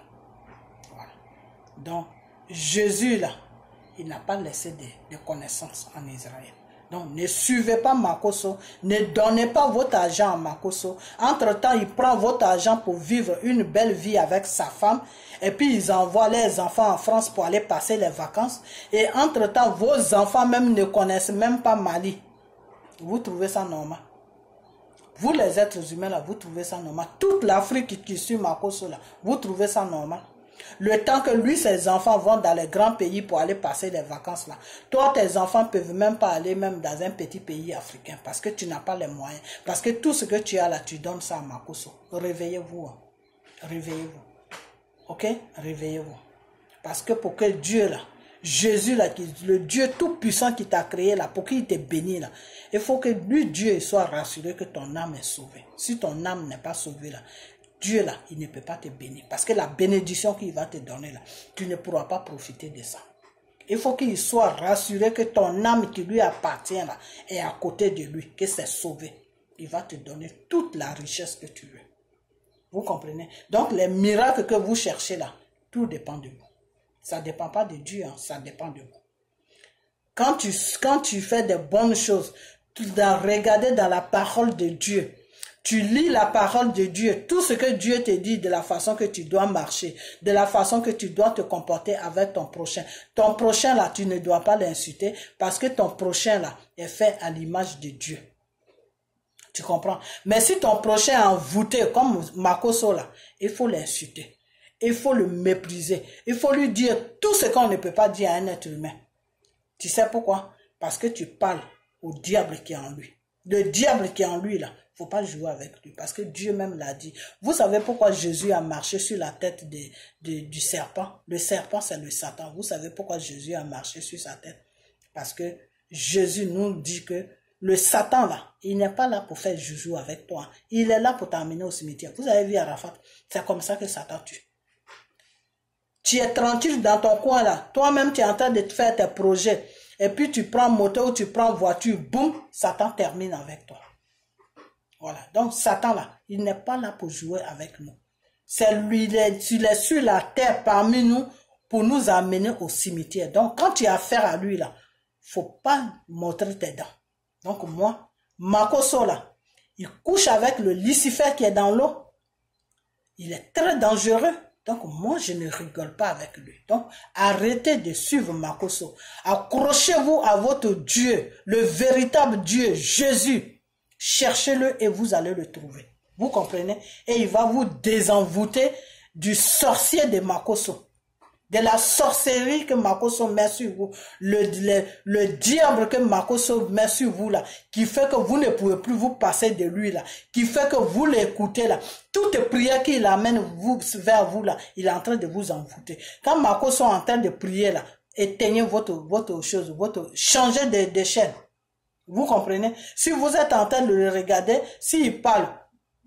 Voilà. Donc, Jésus, là, il n'a pas laissé de connaissances en Israël. Donc, ne suivez pas Makoso. Ne donnez pas votre argent à Makoso. Entre-temps, il prend votre argent pour vivre une belle vie avec sa femme. Et puis, ils envoient les enfants en France pour aller passer les vacances. Et entre-temps, vos enfants même ne connaissent même pas Mali. Vous trouvez ça normal? Vous les êtres humains là, vous trouvez ça normal? Toute l'Afrique qui suit Makoso là, vous trouvez ça normal? Le temps que lui, ses enfants vont dans les grands pays pour aller passer les vacances là. Toi, tes enfants ne peuvent même pas aller même dans un petit pays africain parce que tu n'as pas les moyens. Parce que tout ce que tu as là, tu donnes ça à Makoso. Réveillez-vous. Hein. Réveillez-vous. Ok? Réveillez-vous. Parce que pour que Dieu là, Jésus là, le Dieu tout puissant qui t'a créé là, pour qu'il te bénisse là, il faut que lui, Dieu, soit rassuré que ton âme est sauvée. Si ton âme n'est pas sauvée là, Dieu là, il ne peut pas te bénir. Parce que la bénédiction qu'il va te donner là, tu ne pourras pas profiter de ça. Il faut qu'il soit rassuré que ton âme qui lui appartient là, est à côté de lui, que c'est sauvé. Il va te donner toute la richesse que tu veux. Vous comprenez? Donc les miracles que vous cherchez là, tout dépend de vous. Ça ne dépend pas de Dieu, hein, ça dépend de vous. Quand tu fais des bonnes choses, tu dois regarder dans la parole de Dieu. Tu lis la parole de Dieu, tout ce que Dieu te dit de la façon que tu dois marcher, de la façon que tu dois te comporter avec ton prochain. Ton prochain là, tu ne dois pas l'insulter parce que ton prochain là est fait à l'image de Dieu. Tu comprends? Mais si ton prochain est envoûté comme Makoso là, il faut l'insulter. il faut le mépriser. Il faut lui dire tout ce qu'on ne peut pas dire à un être humain. Tu sais pourquoi? Parce que tu parles au diable qui est en lui. Le diable qui est en lui, là, il ne faut pas jouer avec lui. Parce que Dieu même l'a dit. Vous savez pourquoi Jésus a marché sur la tête du serpent? Le serpent, c'est le Satan. Vous savez pourquoi Jésus a marché sur sa tête? Parce que Jésus nous dit que le Satan, là, il n'est pas là pour faire joujou avec toi. Il est là pour t'amener au cimetière. Vous avez vu Arafat? C'est comme ça que Satan tue. Tu es tranquille dans ton coin, là. Toi-même, tu es en train de te faire tes projets. Et puis, tu prends moto ou tu prends voiture. Boum, Satan termine avec toi. Voilà. Donc, Satan, là, il n'est pas là pour jouer avec nous. C'est lui, il est sur la terre parmi nous pour nous amener au cimetière. Donc, quand tu as affaire à lui, là, faut pas montrer tes dents. Donc moi, Makosso là, il couche avec le Lucifer qui est dans l'eau. Il est très dangereux. Donc moi, je ne rigole pas avec lui. Donc arrêtez de suivre Makosso. Accrochez-vous à votre Dieu, le véritable Dieu, Jésus. Cherchez-le et vous allez le trouver. Vous comprenez? Et il va vous désenvoûter du sorcier de Makosso. De la sorcellerie que Makosso met sur vous, le diable que Makosso met sur vous là, qui fait que vous ne pouvez plus vous passer de lui là, qui fait que vous l'écoutez là, toute prière qu'il amène vers vous là, il est en train de vous envoûter. Quand Makosso est en train de prier là, éteignez votre chose, changez de chaîne. Vous comprenez? Si vous êtes en train de le regarder, s'il parle,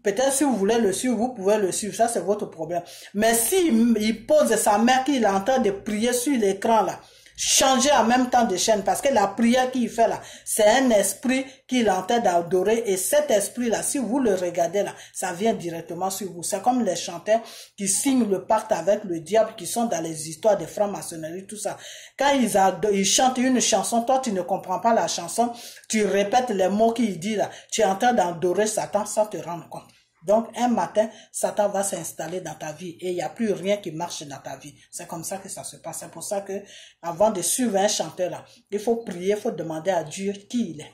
peut-être si vous voulez le suivre, vous pouvez le suivre, ça c'est votre problème. Mais s'il pose sa main qu'il est en train de prier sur l'écran là, changez en même temps de chaîne parce que la prière qu'il fait là, c'est un esprit qu'il est en train d'adorer et cet esprit là, si vous le regardez là, ça vient directement sur vous. C'est comme les chanteurs qui signent le pacte avec le diable, qui sont dans les histoires de franc-maçonnerie, tout ça. Quand ils chantent une chanson, toi tu ne comprends pas la chanson, tu répètes les mots qu'il dit là, tu es en train d'adorer Satan sans te rendre compte. Donc, un matin, Satan va s'installer dans ta vie et il n'y a plus rien qui marche dans ta vie. C'est comme ça que ça se passe. C'est pour ça que, avant de suivre un chanteur là, il faut prier, il faut demander à Dieu qui il est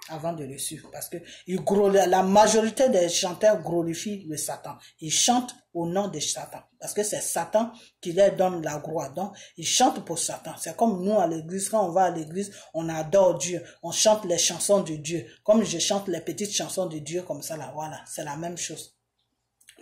avant de le suivre. Parce que la majorité des chanteurs glorifient le Satan. Ils chantent au nom de Satan. Parce que c'est Satan qui leur donne la gloire. Donc, ils chantent pour Satan. C'est comme nous à l'église. Quand on va à l'église, on adore Dieu. On chante les chansons de Dieu. Comme je chante les petites chansons de Dieu comme ça là. Voilà, c'est la même chose.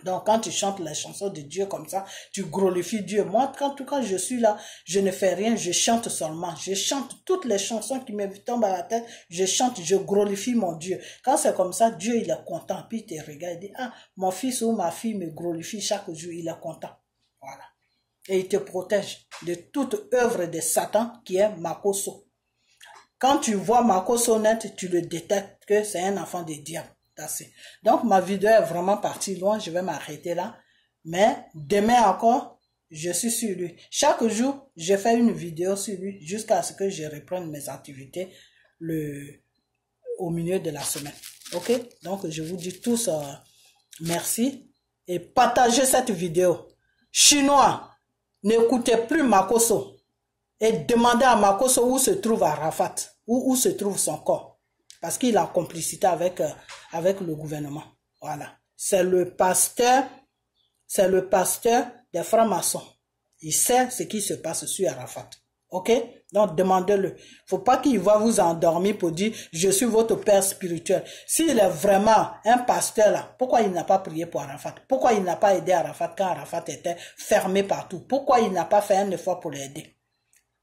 Donc, quand tu chantes les chansons de Dieu comme ça, tu glorifies Dieu. Moi, quand je suis là, je ne fais rien, je chante seulement. Je chante toutes les chansons qui me tombent à la tête. Je chante, je glorifie mon Dieu. Quand c'est comme ça, Dieu, il est content. Puis il te regarde, il dit, ah, mon fils ou ma fille me glorifie chaque jour. Il est content. Voilà. Et il te protège de toute œuvre de Satan qui est Makosso. Quand tu vois Makosso net, tu le détectes que c'est un enfant de diable. Donc, ma vidéo est vraiment partie loin. Je vais m'arrêter là. Mais demain encore, je suis sur lui. Chaque jour, je fais une vidéo sur lui jusqu'à ce que je reprenne mes activités au milieu de la semaine. Ok? Donc, je vous dis tous merci et partagez cette vidéo. Chinois, n'écoutez plus Makosso et demandez à Makosso où se trouve Arafat, où se trouve son corps. Parce qu'il a complicité avec le gouvernement. Voilà. C'est le pasteur des francs-maçons. Il sait ce qui se passe sur Arafat. Ok? Donc, demandez-le. Faut pas qu'il va vous endormir pour dire, je suis votre père spirituel. S'il est vraiment un pasteur là, pourquoi il n'a pas prié pour Arafat? Pourquoi il n'a pas aidé Arafat quand Arafat était fermé partout? Pourquoi il n'a pas fait un effort pour l'aider?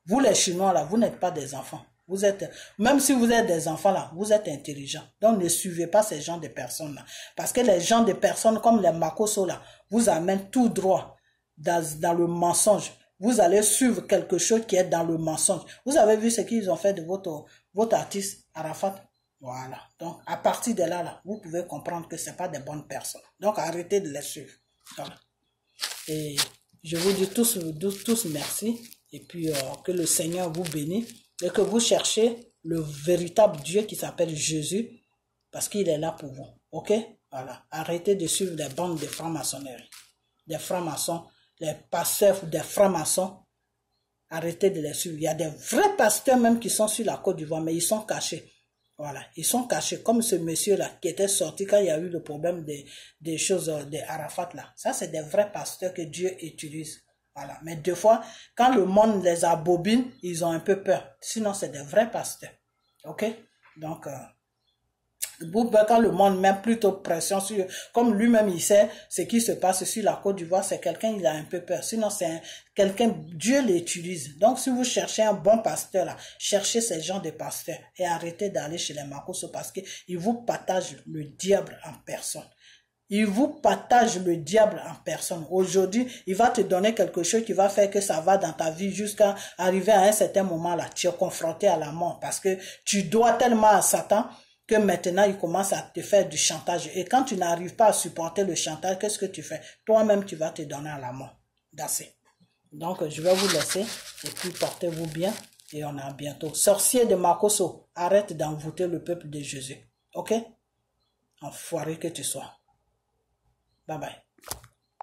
Vous les Chinois là, vous n'êtes pas des enfants. Vous êtes, même si vous êtes des enfants là, vous êtes intelligents. Donc ne suivez pas ces gens de personnes là. Parce que les gens de personnes comme les Makosso là, vous amènent tout droit dans le mensonge. Vous allez suivre quelque chose qui est dans le mensonge. Vous avez vu ce qu'ils ont fait de votre artiste Arafat? Voilà. Donc à partir de là, vous pouvez comprendre que ce n'est pas des bonnes personnes. Donc arrêtez de les suivre. Voilà. Et je vous dis tous merci. Et puis que le Seigneur vous bénisse. Et que vous cherchez le véritable Dieu qui s'appelle Jésus, parce qu'il est là pour vous. Ok? Voilà. Arrêtez de suivre les bandes de franc-maçonnerie. Des francs-maçons, les pasteurs des francs-maçons. Arrêtez de les suivre. Il y a des vrais pasteurs même qui sont sur la Côte d'Ivoire, mais ils sont cachés. Voilà, ils sont cachés, comme ce monsieur-là qui était sorti quand il y a eu le problème des choses de Arafat là. Ça, c'est des vrais pasteurs que Dieu utilise. Voilà, mais des fois, quand le monde les abobine, ils ont un peu peur. Sinon, c'est des vrais pasteurs. Ok? Donc, quand le monde met plutôt pression sur, comme lui-même il sait ce qui se passe sur la Côte d'Ivoire, c'est quelqu'un, il a un peu peur. Sinon, c'est quelqu'un, Dieu l'utilise. Donc, si vous cherchez un bon pasteur là, cherchez ces gens de pasteurs et arrêtez d'aller chez les Makosso parce qu'ils vous partagent le diable en personne. Il vous partage le diable en personne. Aujourd'hui, il va te donner quelque chose qui va faire que ça va dans ta vie jusqu'à arriver à un certain moment là. Tu es confronté à la mort parce que tu dois tellement à Satan que maintenant il commence à te faire du chantage. Et quand tu n'arrives pas à supporter le chantage, qu'est-ce que tu fais? Toi-même, tu vas te donner à la mort. D'assez. Donc, je vais vous laisser et puis portez-vous bien et on a bientôt. Sorcier de Makosso, arrête d'envoûter le peuple de Jésus. Ok? Enfoiré que tu sois. Bye bye.